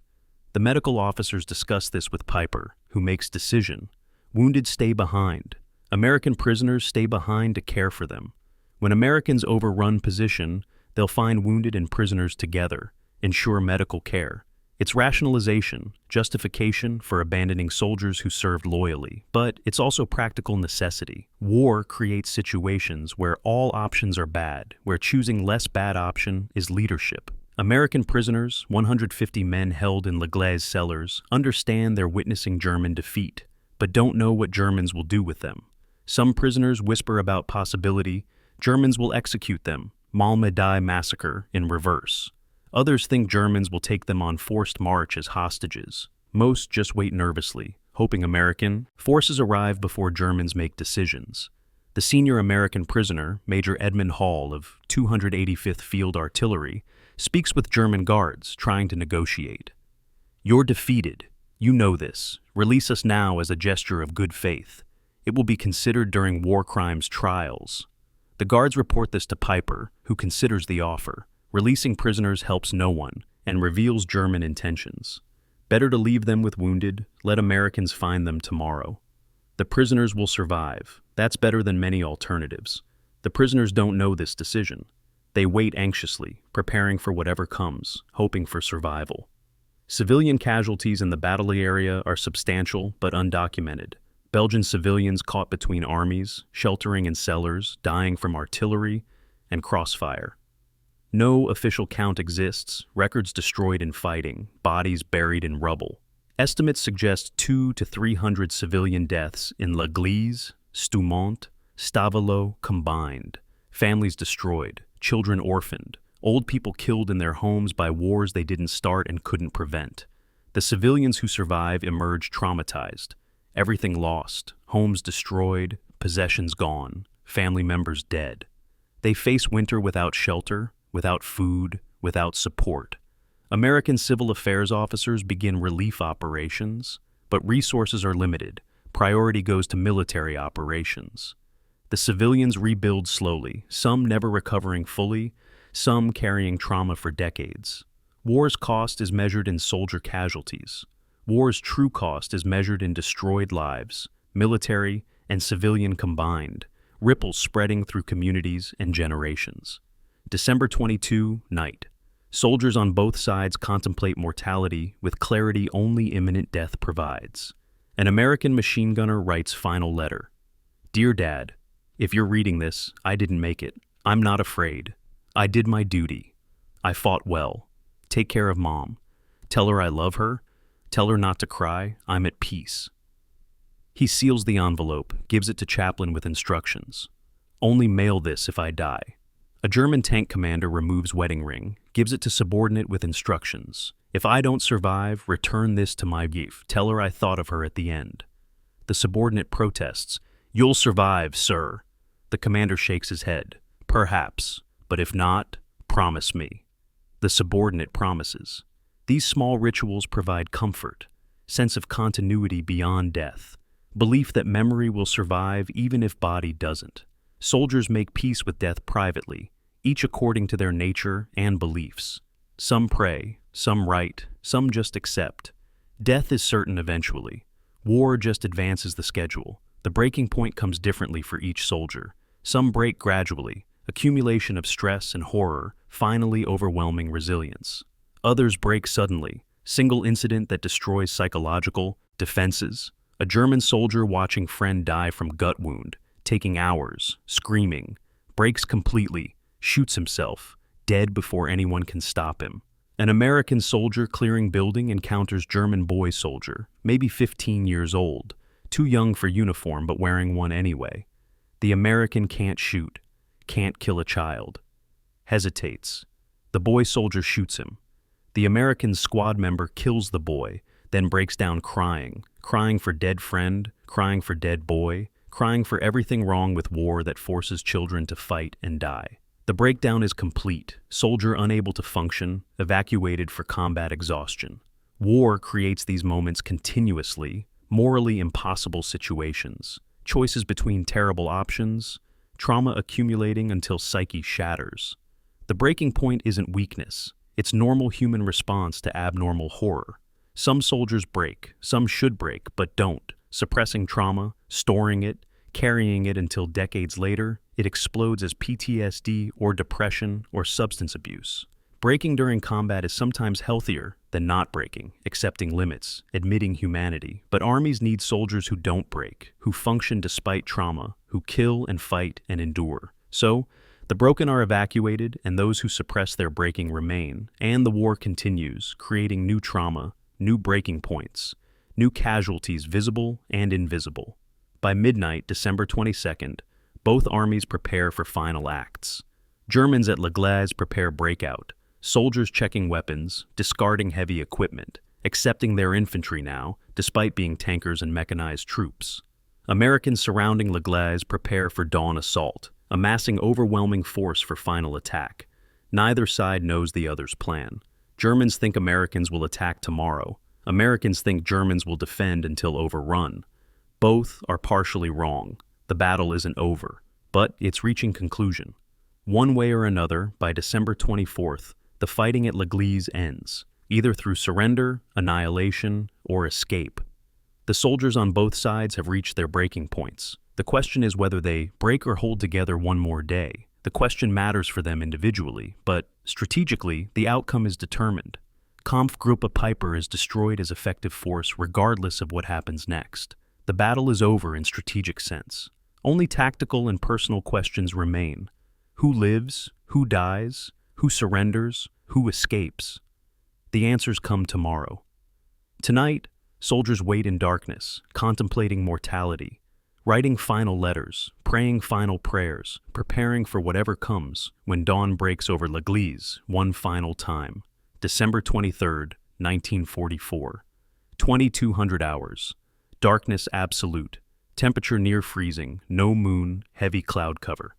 The medical officers discuss this with Piper, who makes decision. Wounded stay behind. American prisoners stay behind to care for them. When Americans overrun position, they'll find wounded and prisoners together, ensure medical care. It's rationalization, justification for abandoning soldiers who served loyally, but it's also practical necessity. War creates situations where all options are bad, where choosing less bad option is leadership. American prisoners, 150 men held in Gleize cellars, understand they're witnessing German defeat, but don't know what Germans will do with them. Some prisoners whisper about possibility, Germans will execute them, Malmedy massacre in reverse. Others think Germans will take them on forced march as hostages. Most just wait nervously, hoping American forces arrive before Germans make decisions. The senior American prisoner, Major Edmund Hall of 285th Field Artillery, speaks with German guards, trying to negotiate. "You're defeated. You know this. Release us now as a gesture of good faith. It will be considered during war crimes trials." The guards report this to Piper, who considers the offer. Releasing prisoners helps no one and reveals German intentions. Better to leave them with wounded, let Americans find them tomorrow. The prisoners will survive. That's better than many alternatives. The prisoners don't know this decision. They wait anxiously, preparing for whatever comes, hoping for survival. Civilian casualties in the battle area are substantial but undocumented. Belgian civilians caught between armies, sheltering in cellars, dying from artillery and crossfire. No official count exists, records destroyed in fighting, bodies buried in rubble. Estimates suggest 200 to 300 civilian deaths in Gleize, Stoumont, Stavelot combined. Families destroyed, children orphaned, old people killed in their homes by wars they didn't start and couldn't prevent. The civilians who survive emerge traumatized. Everything lost, homes destroyed, possessions gone, family members dead. They face winter without shelter, without food, without support. American civil affairs officers begin relief operations, but resources are limited. Priority goes to military operations. The civilians rebuild slowly, some never recovering fully, some carrying trauma for decades. War's cost is measured in soldier casualties. War's true cost is measured in destroyed lives, military and civilian combined, ripples spreading through communities and generations. December 22, night. Soldiers on both sides contemplate mortality with clarity only imminent death provides. An American machine gunner writes final letter. "Dear Dad, if you're reading this, I didn't make it. I'm not afraid. I did my duty. I fought well. Take care of Mom. Tell her I love her. Tell her not to cry. I'm at peace." He seals the envelope, gives it to Chaplain with instructions. "Only mail this if I die." A German tank commander removes wedding ring, gives it to subordinate with instructions. "If I don't survive, return this to my wife. Tell her I thought of her at the end." The subordinate protests. "You'll survive, sir." The commander shakes his head. "Perhaps, but if not, promise me." The subordinate promises. These small rituals provide comfort, sense of continuity beyond death, belief that memory will survive even if body doesn't. Soldiers make peace with death privately, each according to their nature and beliefs. Some pray, some write, some just accept. Death is certain eventually. War just advances the schedule. The breaking point comes differently for each soldier. Some break gradually, accumulation of stress and horror, finally overwhelming resilience. Others break suddenly, single incident that destroys psychological defenses. A German soldier watching friend die from gut wound, taking hours, screaming, breaks completely, shoots himself, dead before anyone can stop him. An American soldier clearing building encounters German boy soldier, maybe 15 years old, too young for uniform but wearing one anyway. The American can't shoot, can't kill a child. Hesitates. The boy soldier shoots him. The American squad member kills the boy, then breaks down crying for dead friend, crying for dead boy, crying for everything wrong with war that forces children to fight and die. The breakdown is complete, soldier unable to function, evacuated for combat exhaustion. War creates these moments continuously, morally impossible situations, choices between terrible options, trauma accumulating until psyche shatters. The breaking point isn't weakness, it's normal human response to abnormal horror. Some soldiers break, some should break, but don't, suppressing trauma, storing it, carrying it until decades later, it explodes as PTSD or depression or substance abuse. Breaking during combat is sometimes healthier than not breaking, accepting limits, admitting humanity. But armies need soldiers who don't break, who function despite trauma, who kill and fight and endure. So, the broken are evacuated and those who suppress their breaking remain, and the war continues, creating new trauma, new breaking points, new casualties visible and invisible. By midnight, December 22nd, both armies prepare for final acts. Germans at Gleize prepare breakout, soldiers checking weapons, discarding heavy equipment, accepting their infantry now, despite being tankers and mechanized troops. Americans surrounding Gleize prepare for dawn assault, amassing overwhelming force for final attack. Neither side knows the other's plan. Germans think Americans will attack tomorrow. Americans think Germans will defend until overrun. Both are partially wrong. The battle isn't over, but it's reaching conclusion. One way or another, by December 24th, the fighting at Gleize ends, either through surrender, annihilation, or escape. The soldiers on both sides have reached their breaking points. The question is whether they break or hold together one more day. The question matters for them individually, but strategically, the outcome is determined. Kampfgruppe Peiper is destroyed as effective force regardless of what happens next. The battle is over in strategic sense. Only tactical and personal questions remain. Who lives? Who dies? Who surrenders? Who escapes? The answers come tomorrow. Tonight, soldiers wait in darkness, contemplating mortality, writing final letters, praying final prayers, preparing for whatever comes when dawn breaks over Gleize one final time. December 23rd, 1944. 2200 hours. Darkness absolute. Temperature near freezing. No moon. Heavy cloud cover.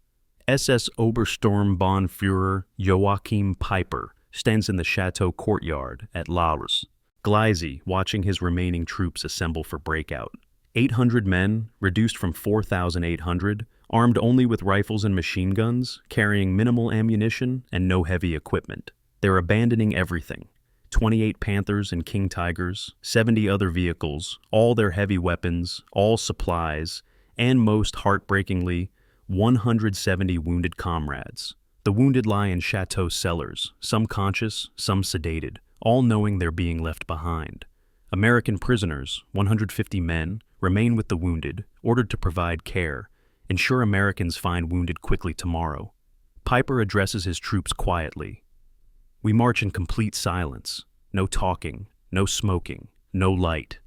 SS Obersturmbannführer Joachim Peiper stands in the chateau courtyard at Lares. Gleize, watching his remaining troops assemble for breakout. 800 men, reduced from 4,800, armed only with rifles and machine guns, carrying minimal ammunition and no heavy equipment. They're abandoning everything. 28 Panthers and King Tigers, 70 other vehicles, all their heavy weapons, all supplies, and most heartbreakingly, 170 wounded comrades. The wounded lie in chateau cellars, some conscious, some sedated, all knowing they're being left behind. American prisoners, 150 men, remain with the wounded, ordered to provide care, ensure Americans find wounded quickly tomorrow. Peiper addresses his troops quietly. We march in complete silence. No talking, no smoking, no light.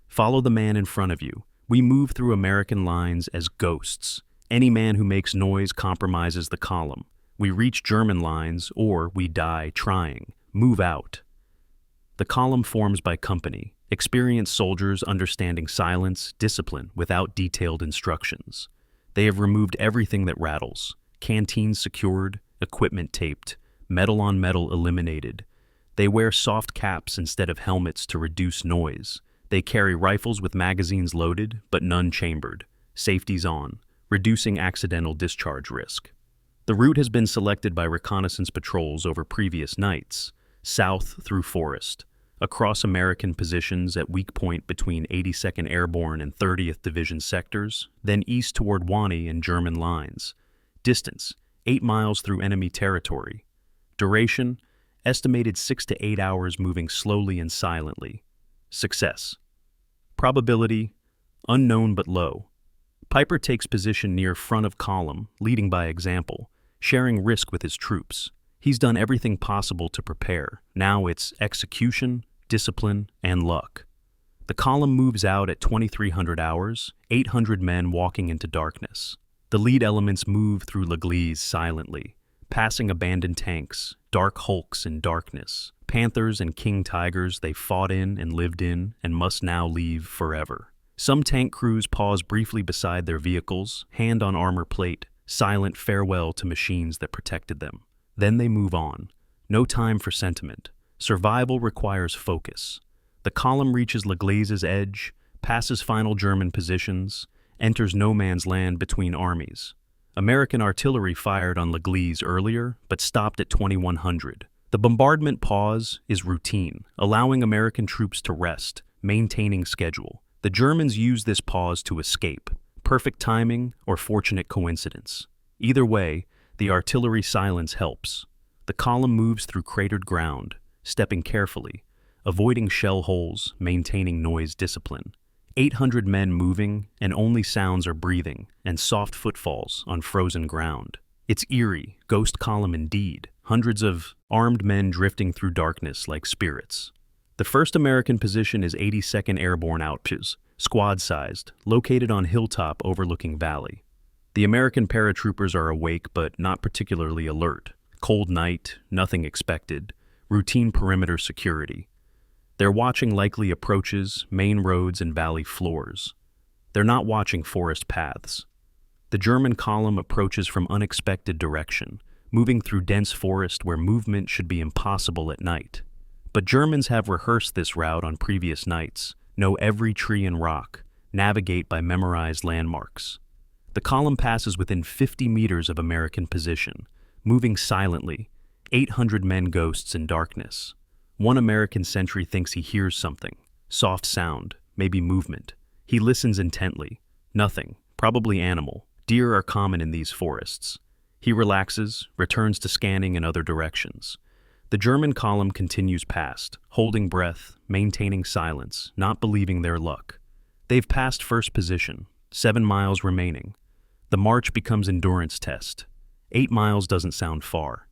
Follow the man in front of you. We move through American lines as ghosts. Any man who makes noise compromises the column. We reach German lines, or we die trying. Move out. The column forms by company, experienced soldiers understanding silence, discipline, without detailed instructions. They have removed everything that rattles. Canteens secured, equipment taped, metal on metal eliminated. They wear soft caps instead of helmets to reduce noise. They carry rifles with magazines loaded, but none chambered. Safety's on, reducing accidental discharge risk. The route has been selected by reconnaissance patrols over previous nights, south through forest, across American positions at weak point between 82nd Airborne and 30th Division sectors, then east toward Wani and German lines. Distance, 8 miles through enemy territory. Duration, estimated 6 to 8 hours moving slowly and silently. Success. Probability, unknown but low. Peiper takes position near front of column, leading by example, sharing risk with his troops. He's done everything possible to prepare. Now it's execution, discipline, and luck. The column moves out at 2300 hours, 800 men walking into darkness. The lead elements move through Gleize silently, passing abandoned tanks, dark hulks in darkness, Panthers and King Tigers they fought in and lived in and must now leave forever. Some tank crews pause briefly beside their vehicles, hand on armor plate, silent farewell to machines that protected them. Then they move on. No time for sentiment. Survival requires focus. The column reaches Glaize's edge, passes final German positions, enters no man's land between armies. American artillery fired on Gleize earlier, but stopped at 2100. The bombardment pause is routine, allowing American troops to rest, maintaining schedule. The Germans use this pause to escape. Perfect timing or fortunate coincidence. Either way, the artillery silence helps. The column moves through cratered ground, stepping carefully, avoiding shell holes, maintaining noise discipline. 800 men moving, and only sounds are breathing and soft footfalls on frozen ground. It's eerie, ghost column indeed. Hundreds of armed men drifting through darkness like spirits. The first American position is 82nd Airborne Outpost, squad-sized, located on hilltop overlooking valley. The American paratroopers are awake but not particularly alert. Cold night, nothing expected, routine perimeter security. They're watching likely approaches, main roads, and valley floors. They're not watching forest paths. The German column approaches from unexpected direction, moving through dense forest where movement should be impossible at night. But Germans have rehearsed this route on previous nights, know every tree and rock, navigate by memorized landmarks. The column passes within 50 meters of American position, moving silently, 800 men ghosts in darkness. One American sentry thinks he hears something, soft sound, maybe movement. He listens intently. Nothing, probably animal. Deer are common in these forests. He relaxes, returns to scanning in other directions. The German column continues past, holding breath, maintaining silence, not believing their luck. They've passed first position, 7 miles remaining. The march becomes endurance test. 8 miles doesn't sound far.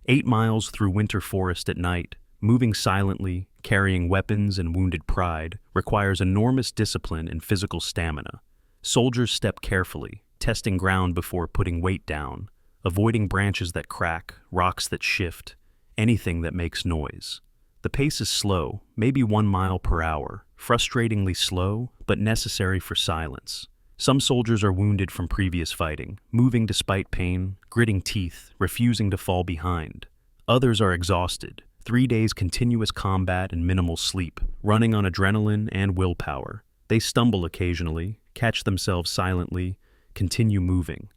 8 miles through winter forest at night, moving silently, carrying weapons and wounded pride, requires enormous discipline and physical stamina. Soldiers step carefully, testing ground before putting weight down, avoiding branches that crack, rocks that shift, anything that makes noise. The pace is slow, maybe 1 mile per hour, frustratingly slow, but necessary for silence. Some soldiers are wounded from previous fighting, moving despite pain, gritting teeth, refusing to fall behind. Others are exhausted, 3 days continuous combat and minimal sleep, running on adrenaline and willpower. They stumble occasionally, catch themselves silently, continue moving.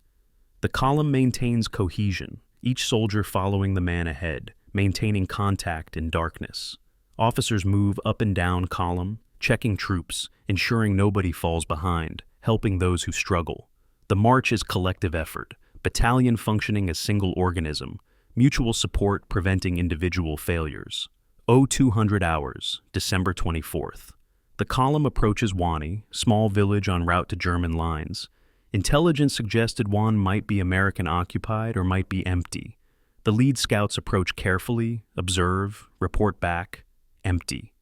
The column maintains cohesion, each soldier following the man ahead, maintaining contact in darkness. Officers move up and down column, checking troops, ensuring nobody falls behind, helping those who struggle. The march is collective effort, battalion functioning as single organism, mutual support preventing individual failures. 0200 hours, December 24th. The column approaches Wani, small village en route to German lines. Intelligence suggested one might be American occupied or might be empty. The lead scouts approach carefully, observe, report back, empty.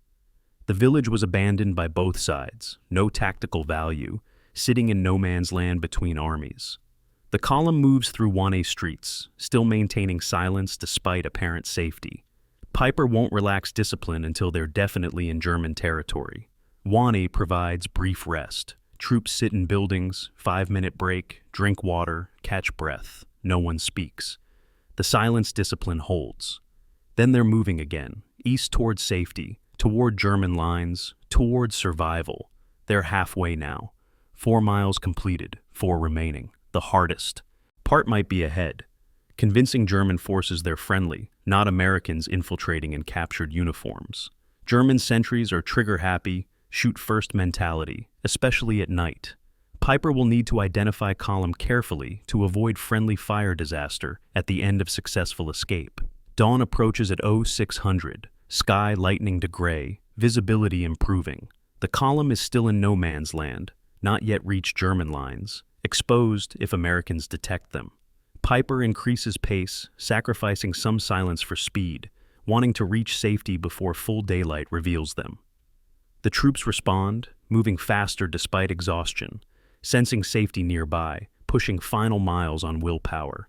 The village was abandoned by both sides, no tactical value, sitting in no man's land between armies. The column moves through Wani streets, still maintaining silence despite apparent safety. Piper won't relax discipline until they're definitely in German territory. Wani provides brief rest. Troops sit in buildings, 5-minute break, drink water, catch breath. No one speaks. The silence discipline holds. Then they're moving again, east toward safety, toward German lines, toward survival. They're halfway now. 4 miles completed, 4 remaining. The hardest part might be ahead. Convincing German forces they're friendly, not Americans infiltrating in captured uniforms. German sentries are trigger-happy, shoot-first mentality, especially at night. Piper will need to identify column carefully to avoid friendly fire disaster at the end of successful escape. Dawn approaches at 0600, sky lightening to gray, visibility improving. The column is still in no man's land, not yet reached German lines, exposed if Americans detect them. Piper increases pace, sacrificing some silence for speed, wanting to reach safety before full daylight reveals them. The troops respond, moving faster despite exhaustion, sensing safety nearby, pushing final miles on willpower.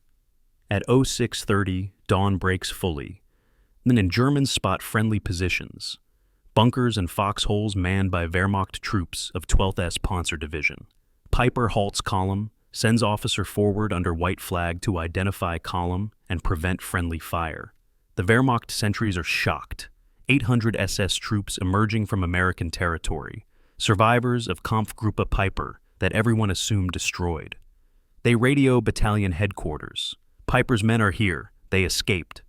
At 0630, dawn breaks fully. Then Germans spot friendly positions. Bunkers and foxholes manned by Wehrmacht troops of 12th S Panzer Division. Piper halts column, sends officer forward under white flag to identify column and prevent friendly fire. The Wehrmacht sentries are shocked. 800 SS troops emerging from American territory, survivors of Kampfgruppe Piper that everyone assumed destroyed. They radio battalion headquarters. Piper's men are here. They escaped.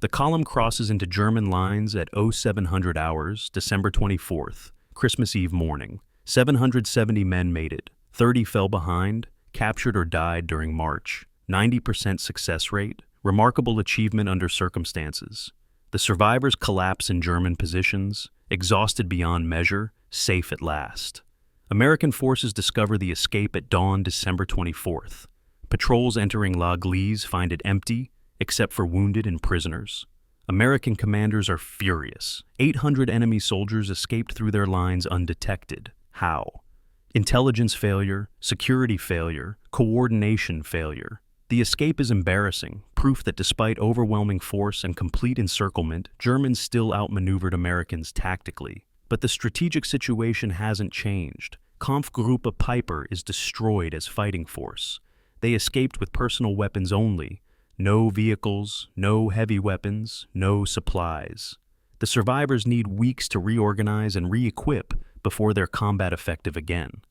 The column crosses into German lines at 0700 hours, December 24th, Christmas Eve morning. 770 men made it. 30 fell behind, captured or died during March. 90% success rate, remarkable achievement under circumstances. The survivors collapse in German positions, exhausted beyond measure, safe at last. American forces discover the escape at dawn December 24th. Patrols entering La Gleize find it empty, except for wounded and prisoners. American commanders are furious. 800 enemy soldiers escaped through their lines undetected. How? Intelligence failure, security failure, coordination failure. The escape is embarrassing, proof that despite overwhelming force and complete encirclement, Germans still outmaneuvered Americans tactically. But the strategic situation hasn't changed. Kampfgruppe Piper is destroyed as fighting force. They escaped with personal weapons only. No vehicles, no heavy weapons, no supplies. The survivors need weeks to reorganize and re-equip before they're combat effective again.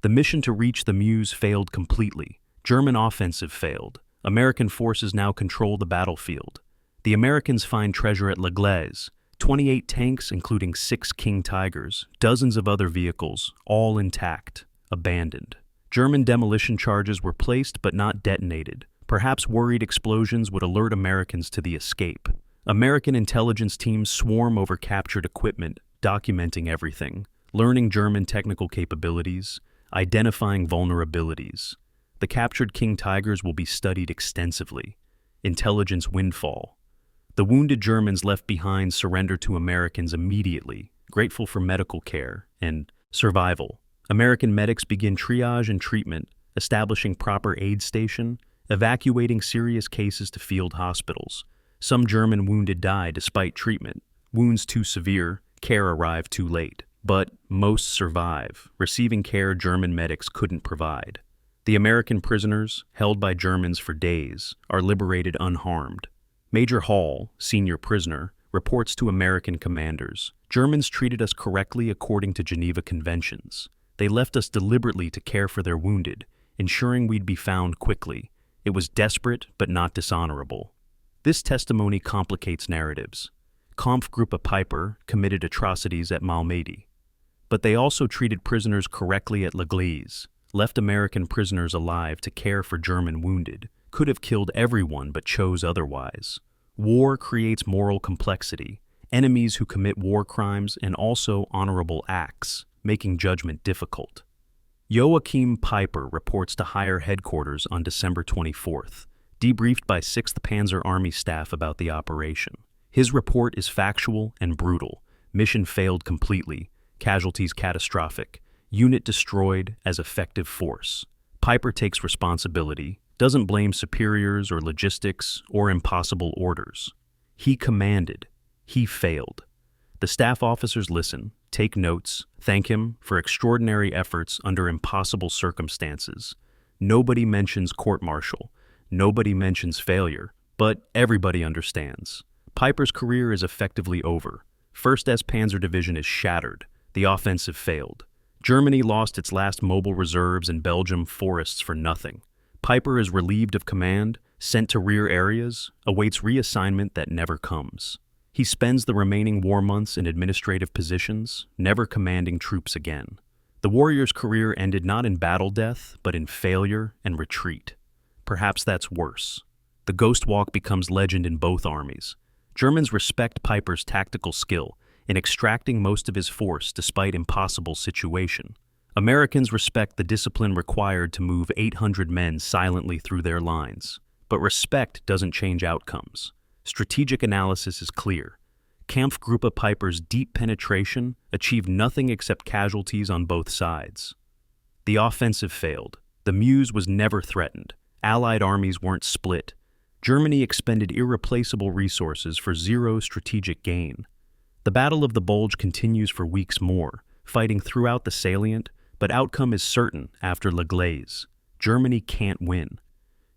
The mission to reach the Meuse failed completely. German offensive failed. American forces now control the battlefield. The Americans find treasure at Gleize, 28 tanks including 6 King Tigers, dozens of other vehicles, all intact, abandoned. German demolition charges were placed but not detonated. Perhaps worried explosions would alert Americans to the escape. American intelligence teams swarm over captured equipment, documenting everything, learning German technical capabilities, identifying vulnerabilities. The captured King Tigers will be studied extensively. Intelligence windfall. The wounded Germans left behind surrender to Americans immediately, grateful for medical care and survival. American medics begin triage and treatment, establishing proper aid station, evacuating serious cases to field hospitals. Some German wounded die despite treatment. Wounds too severe, care arrived too late. But most survive, receiving care German medics couldn't provide. The American prisoners, held by Germans for days, are liberated unharmed. Major Hall, senior prisoner, reports to American commanders, "Germans treated us correctly according to Geneva Conventions. They left us deliberately to care for their wounded, ensuring we'd be found quickly. It was desperate but not dishonorable." This testimony complicates narratives. Kampfgruppe Piper committed atrocities at Malmedy. But they also treated prisoners correctly at Gleize, left American prisoners alive to care for German wounded, could have killed everyone but chose otherwise. War creates moral complexity, enemies who commit war crimes and also honorable acts, making judgment difficult. Joachim Piper reports to higher headquarters on December 24th, debriefed by 6th Panzer Army staff about the operation. His report is factual and brutal. Mission failed completely, casualties catastrophic, unit destroyed as effective force. Piper takes responsibility, doesn't blame superiors or logistics or impossible orders. He commanded. He failed. The staff officers listen, take notes, thank him for extraordinary efforts under impossible circumstances. Nobody mentions court-martial. Nobody mentions failure, but everybody understands. Piper's career is effectively over. 1st S Panzer Division is shattered. The offensive failed. Germany lost its last mobile reserves in Belgium forests for nothing. Piper is relieved of command, sent to rear areas, awaits reassignment that never comes. He spends the remaining war months in administrative positions, never commanding troops again. The warrior's career ended not in battle death, but in failure and retreat. Perhaps that's worse. The Ghost Walk becomes legend in both armies. Germans respect Piper's tactical skill in extracting most of his force despite impossible situation. Americans respect the discipline required to move 800 men silently through their lines. But respect doesn't change outcomes. Strategic analysis is clear. Kampfgruppe Piper's deep penetration achieved nothing except casualties on both sides. The offensive failed. The Meuse was never threatened. Allied armies weren't split. Germany expended irreplaceable resources for zero strategic gain. The Battle of the Bulge continues for weeks more, fighting throughout the salient, but outcome is certain after Gleize. Germany can't win.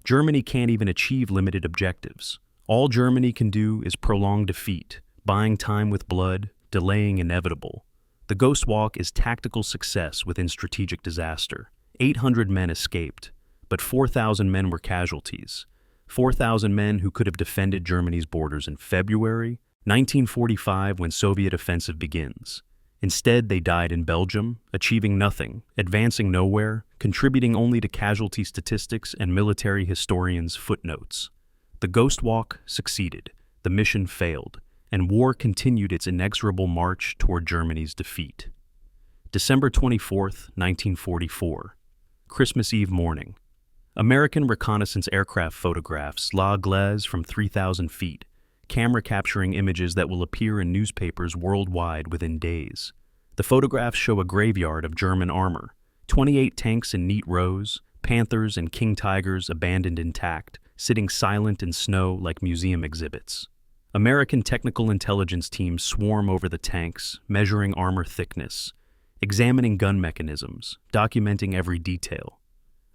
Germany can't even achieve limited objectives. All Germany can do is prolong defeat, buying time with blood, delaying inevitable. The Ghost Walk is tactical success within strategic disaster. 800 men escaped, but 4,000 men were casualties. 4,000 men who could have defended Germany's borders in February 1945 when Soviet offensive begins. Instead, they died in Belgium, achieving nothing, advancing nowhere, contributing only to casualty statistics and military historians' footnotes. The Ghost Walk succeeded, the mission failed, and war continued its inexorable march toward Germany's defeat. December 24, 1944. Christmas Eve morning. American reconnaissance aircraft photographs Gleize from 3,000 feet, camera capturing images that will appear in newspapers worldwide within days. The photographs show a graveyard of German armor, 28 tanks in neat rows, Panthers and King Tigers abandoned intact, sitting silent in snow like museum exhibits. American technical intelligence teams swarm over the tanks, measuring armor thickness, examining gun mechanisms, documenting every detail.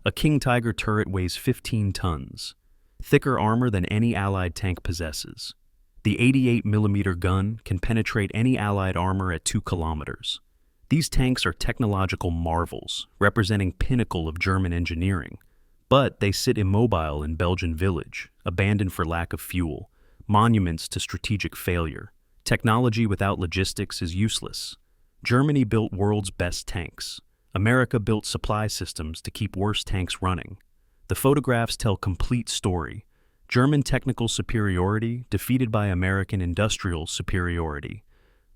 A King Tiger turret weighs 15 tons, thicker armor than any Allied tank possesses. The 88mm gun can penetrate any Allied armor at 2 kilometers. These tanks are technological marvels, representing pinnacle of German engineering. But they sit immobile in Belgian village, abandoned for lack of fuel, monuments to strategic failure. Technology without logistics is useless. Germany built world's best tanks. America built supply systems to keep worse tanks running. The photographs tell complete story. German technical superiority defeated by American industrial superiority.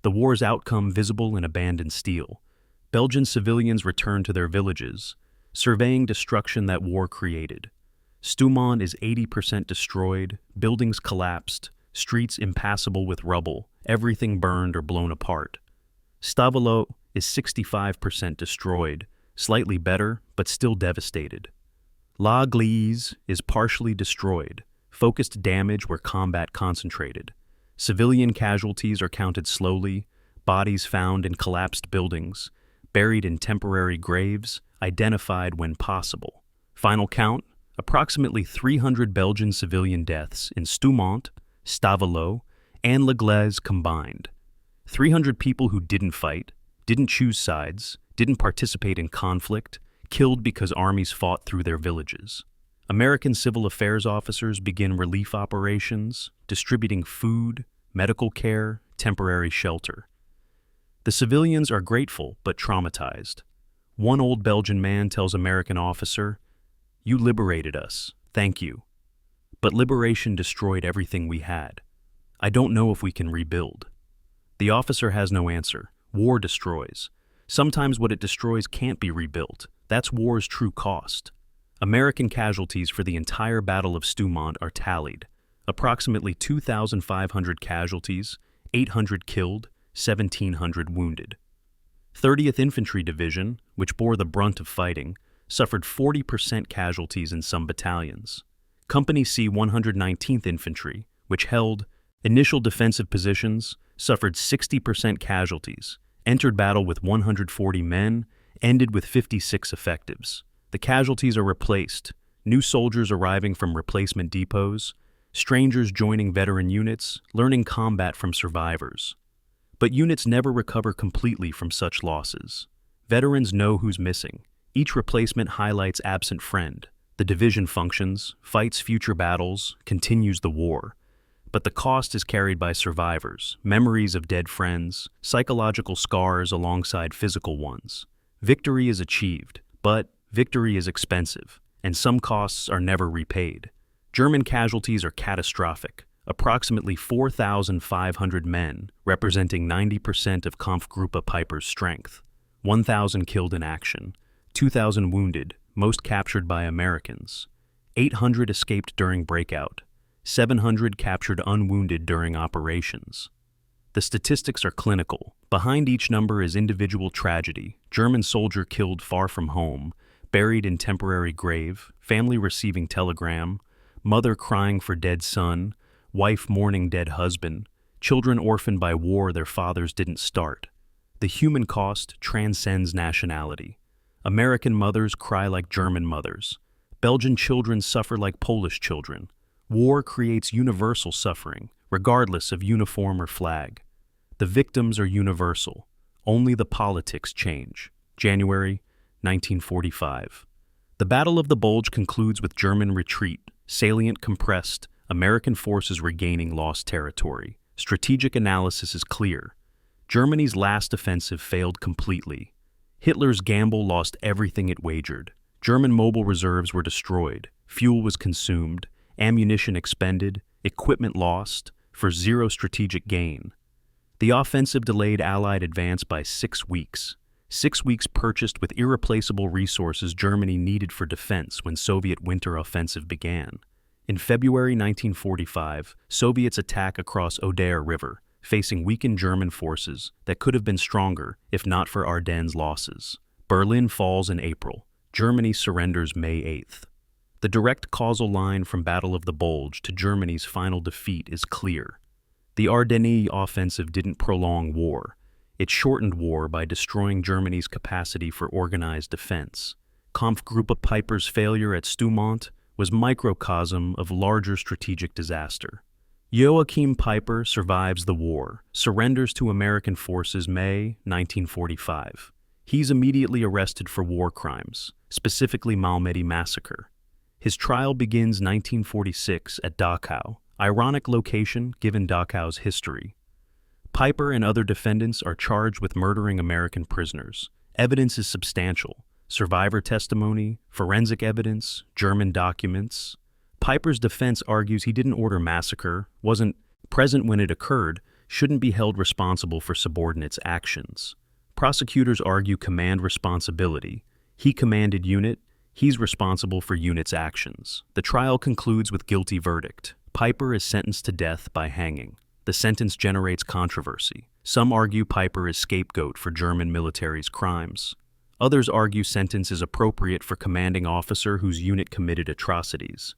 The war's outcome visible in abandoned steel. Belgian civilians return to their villages, surveying destruction that war created. Stoumont is 80% destroyed, buildings collapsed, streets impassable with rubble, everything burned or blown apart. Stoumont is 65% destroyed, slightly better, but still devastated. Gleize is partially destroyed, focused damage where combat concentrated. Civilian casualties are counted slowly, bodies found in collapsed buildings, buried in temporary graves, identified when possible. Final count, approximately 300 Belgian civilian deaths in Stoumont, Stoumont, and Gleize combined. 300 people who didn't fight, didn't choose sides, didn't participate in conflict, killed because armies fought through their villages. American civil affairs officers begin relief operations, distributing food, medical care, temporary shelter. The civilians are grateful but traumatized. One old Belgian man tells American officer, "You liberated us, thank you. But liberation destroyed everything we had. I don't know if we can rebuild." The officer has no answer. War destroys. Sometimes what it destroys can't be rebuilt. That's war's true cost. American casualties for the entire Battle of Stoumont are tallied. Approximately 2,500 casualties, 800 killed, 1,700 wounded. 30th Infantry Division, which bore the brunt of fighting, suffered 40% casualties in some battalions. Company C 119th Infantry, which held initial defensive positions, suffered 60% casualties, entered battle with 140 men, ended with 56 effectives. The casualties are replaced, new soldiers arriving from replacement depots, strangers joining veteran units, learning combat from survivors. But units never recover completely from such losses. Veterans know who's missing. Each replacement highlights absent friend. The division functions, fights future battles, continues the war. But the cost is carried by survivors, memories of dead friends, psychological scars alongside physical ones. Victory is achieved, but victory is expensive, and some costs are never repaid. German casualties are catastrophic. Approximately 4,500 men, representing 90% of Kampfgruppe Piper's strength. 1,000 killed in action. 2,000 wounded, most captured by Americans. 800 escaped during breakout. 700 captured unwounded during operations. The statistics are clinical. Behind each number is individual tragedy. German soldier killed far from home, buried in temporary grave, family receiving telegram, mother crying for dead son, wife mourning dead husband, children orphaned by war their fathers didn't start. The human cost transcends nationality. American mothers cry like German mothers. Belgian children suffer like Polish children. War creates universal suffering, regardless of uniform or flag. The victims are universal. Only the politics change. January 1945. The Battle of the Bulge concludes with German retreat, salient compressed, American forces regaining lost territory. Strategic analysis is clear. Germany's last offensive failed completely. Hitler's gamble lost everything it wagered. German mobile reserves were destroyed, fuel was consumed, ammunition expended, equipment lost, for zero strategic gain. The offensive delayed Allied advance by 6 weeks. 6 weeks purchased with irreplaceable resources Germany needed for defense when Soviet winter offensive began. In February 1945, Soviets attack across Oder River, facing weakened German forces that could have been stronger if not for Ardennes losses. Berlin falls in April. Germany surrenders May 8th. The direct causal line from Battle of the Bulge to Germany's final defeat is clear. The Ardennes Offensive didn't prolong war. It shortened war by destroying Germany's capacity for organized defense. Kampfgruppe Peiper's failure at Stoumont was microcosm of larger strategic disaster. Joachim Peiper survives the war, surrenders to American forces May 1945. He's immediately arrested for war crimes, specifically Malmedy massacre. His trial begins 1946 at Dachau, ironic location given Dachau's history. Peiper and other defendants are charged with murdering American prisoners. Evidence is substantial. Survivor testimony, forensic evidence, German documents. Peiper's defense argues he didn't order massacre, wasn't present when it occurred, shouldn't be held responsible for subordinates' actions. Prosecutors argue command responsibility. He commanded unit, he's responsible for unit's actions. The trial concludes with guilty verdict. Peiper is sentenced to death by hanging. The sentence generates controversy. Some argue Peiper is scapegoat for German military's crimes. Others argue sentence is appropriate for commanding officer whose unit committed atrocities.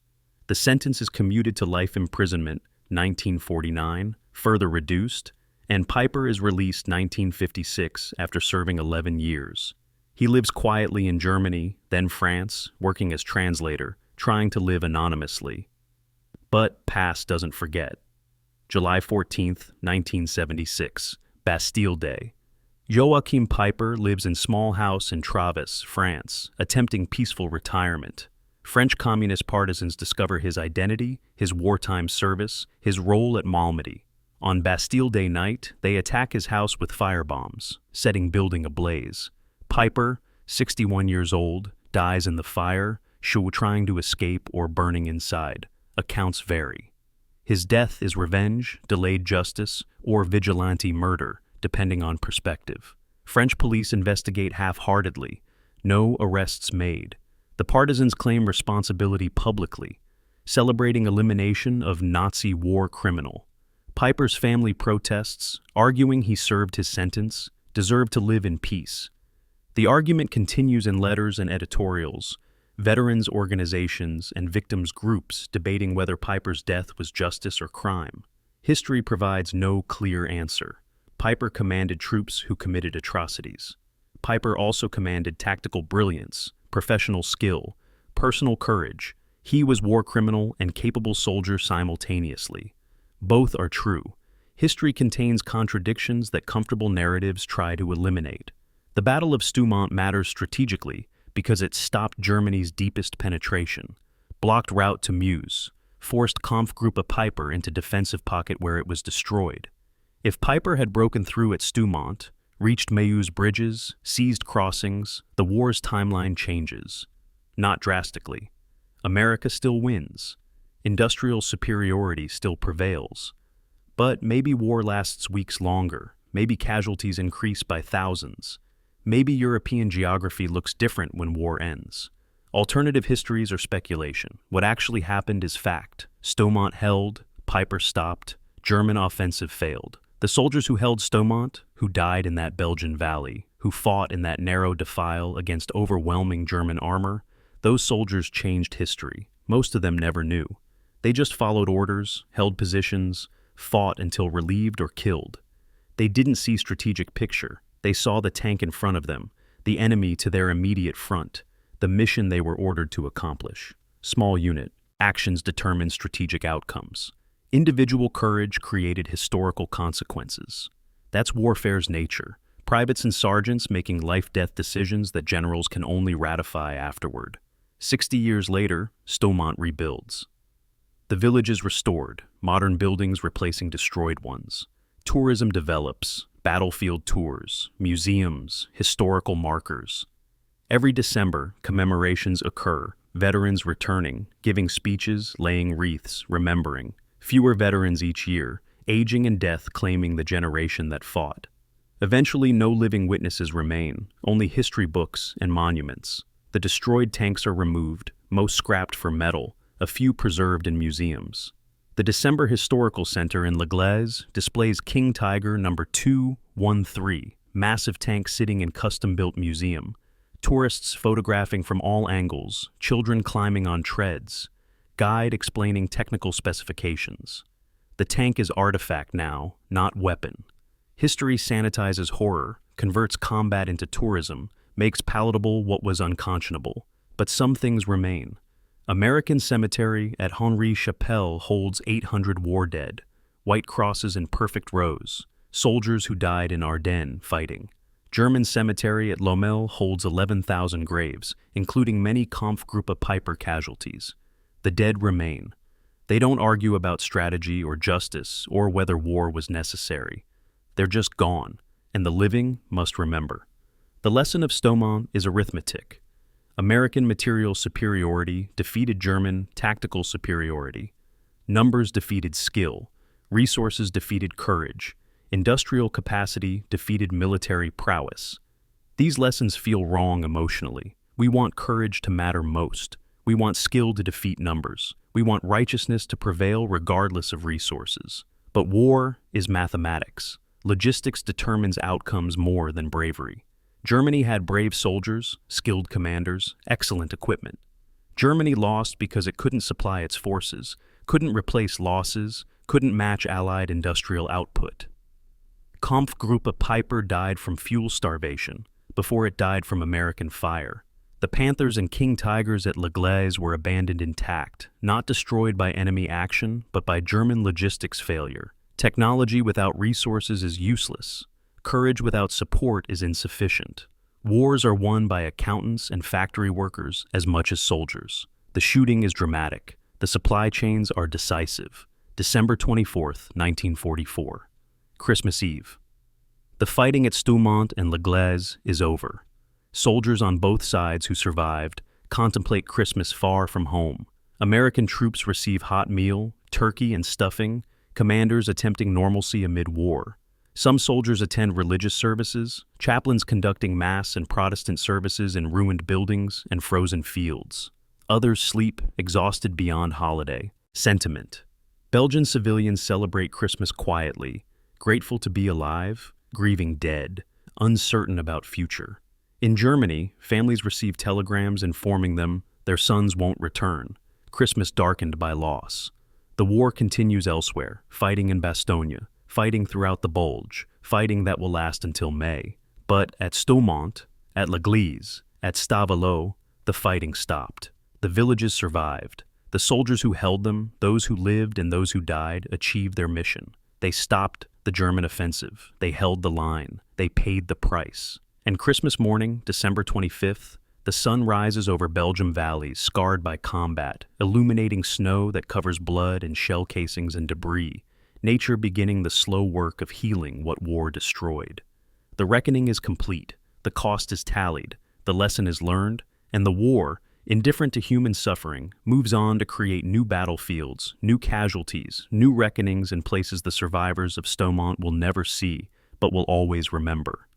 The sentence is commuted to life imprisonment, 1949, further reduced, and Peiper is released 1956 after serving 11 years. He lives quietly in Germany, then France, working as translator, trying to live anonymously. But past doesn't forget. July 14, 1976, Bastille Day. Joachim Peiper lives in small house in Travis, France, attempting peaceful retirement. French communist partisans discover his identity, his wartime service, his role at Malmedy. On Bastille Day night, they attack his house with firebombs, setting building ablaze. Peiper, 61 years old, dies in the fire, trying to escape or burning inside. Accounts vary. His death is revenge, delayed justice, or vigilante murder, depending on perspective. French police investigate half-heartedly. No arrests made. The partisans claim responsibility publicly, celebrating elimination of Nazi war criminal. Peiper's family protests, arguing he served his sentence, deserved to live in peace. The argument continues in letters and editorials, veterans organizations and victims groups debating whether Peiper's death was justice or crime. History provides no clear answer. Peiper commanded troops who committed atrocities. Peiper also commanded tactical brilliance, professional skill, personal courage. He was war criminal and capable soldier simultaneously. Both are true. History contains contradictions that comfortable narratives try to eliminate. The Battle of Stoumont matters strategically because it stopped Germany's deepest penetration, blocked route to Meuse, forced Kampfgruppe Peiper into defensive pocket where it was destroyed. If Peiper had broken through at Stoumont, reached Meuse bridges, seized crossings, the war's timeline changes. Not drastically. America still wins. Industrial superiority still prevails. But maybe war lasts weeks longer. Maybe casualties increase by thousands. Maybe European geography looks different when war ends. Alternative histories are speculation. What actually happened is fact. Stoumont held, Peiper stopped, German offensive failed. The soldiers who held Stoumont, who died in that Belgian valley, who fought in that narrow defile against overwhelming German armor, those soldiers changed history. Most of them never knew. They just followed orders, held positions, fought until relieved or killed. They didn't see strategic picture. They saw the tank in front of them, the enemy to their immediate front. the mission they were ordered to accomplish. Small unit, actions determine strategic outcomes. Individual courage created historical consequences. That's warfare's nature. Privates and sergeants making life-death decisions that generals can only ratify afterward. 60 years later, Stoumont rebuilds. The village is restored, modern buildings replacing destroyed ones. Tourism develops, battlefield tours, museums, historical markers. Every December, commemorations occur, veterans returning, giving speeches, laying wreaths, remembering. Fewer veterans each year, aging and death claiming the generation that fought. Eventually, no living witnesses remain, only history books and monuments. The destroyed tanks are removed, most scrapped for metal, a few preserved in museums. The December Historical Center in Gleize displays King Tiger No. 213, massive tank sitting in custom-built museum. Tourists photographing from all angles, children climbing on treads. Guide explaining technical specifications. The tank is artifact now, not weapon. History sanitizes horror, converts combat into tourism, makes palatable what was unconscionable. But some things remain. American Cemetery at Henri Chapelle holds 800 war dead, white crosses in perfect rows, soldiers who died in Ardennes fighting. German Cemetery at Lommel holds 11,000 graves, including many Kampfgruppe Piper casualties. The dead remain. They don't argue about strategy or justice or whether war was necessary. They're just gone, and the living must remember. The lesson of Stoumont is arithmetic. American material superiority defeated German tactical superiority. Numbers defeated skill. Resources defeated courage. Industrial capacity defeated military prowess. These lessons feel wrong emotionally. We want courage to matter most. We want skill to defeat numbers. We want righteousness to prevail regardless of resources. But war is mathematics. Logistics determines outcomes more than bravery. Germany had brave soldiers, skilled commanders, excellent equipment. Germany lost because it couldn't supply its forces, couldn't replace losses, couldn't match Allied industrial output. Kampfgruppe Piper died from fuel starvation before it died from American fire. The Panthers and King Tigers at Gleize were abandoned intact, not destroyed by enemy action, but by German logistics failure. Technology without resources is useless. Courage without support is insufficient. Wars are won by accountants and factory workers as much as soldiers. The shooting is dramatic. The supply chains are decisive. December 24th, 1944. Christmas Eve. The fighting at Stoumont and Gleize is over. Soldiers on both sides who survived contemplate Christmas far from home. American troops receive hot meal, turkey and stuffing, commanders attempting normalcy amid war. Some soldiers attend religious services, chaplains conducting mass and Protestant services in ruined buildings and frozen fields. Others sleep, exhausted beyond holiday. Sentiment. Belgian civilians celebrate Christmas quietly, grateful to be alive, grieving dead, uncertain about future. In Germany, families receive telegrams informing them their sons won't return, Christmas darkened by loss. The war continues elsewhere, fighting in Bastogne, fighting throughout the Bulge, fighting that will last until May. But at Stoumont, at Gleize, at Stavelot, the fighting stopped. The villages survived. The soldiers who held them, those who lived and those who died, achieved their mission. They stopped the German offensive. They held the line. They paid the price. And Christmas morning, December 25th, the sun rises over Belgian valleys scarred by combat, illuminating snow that covers blood and shell casings and debris, nature beginning the slow work of healing what war destroyed. The reckoning is complete, the cost is tallied, the lesson is learned, and the war, indifferent to human suffering, moves on to create new battlefields, new casualties, new reckonings in places the survivors of Stoumont will never see, but will always remember.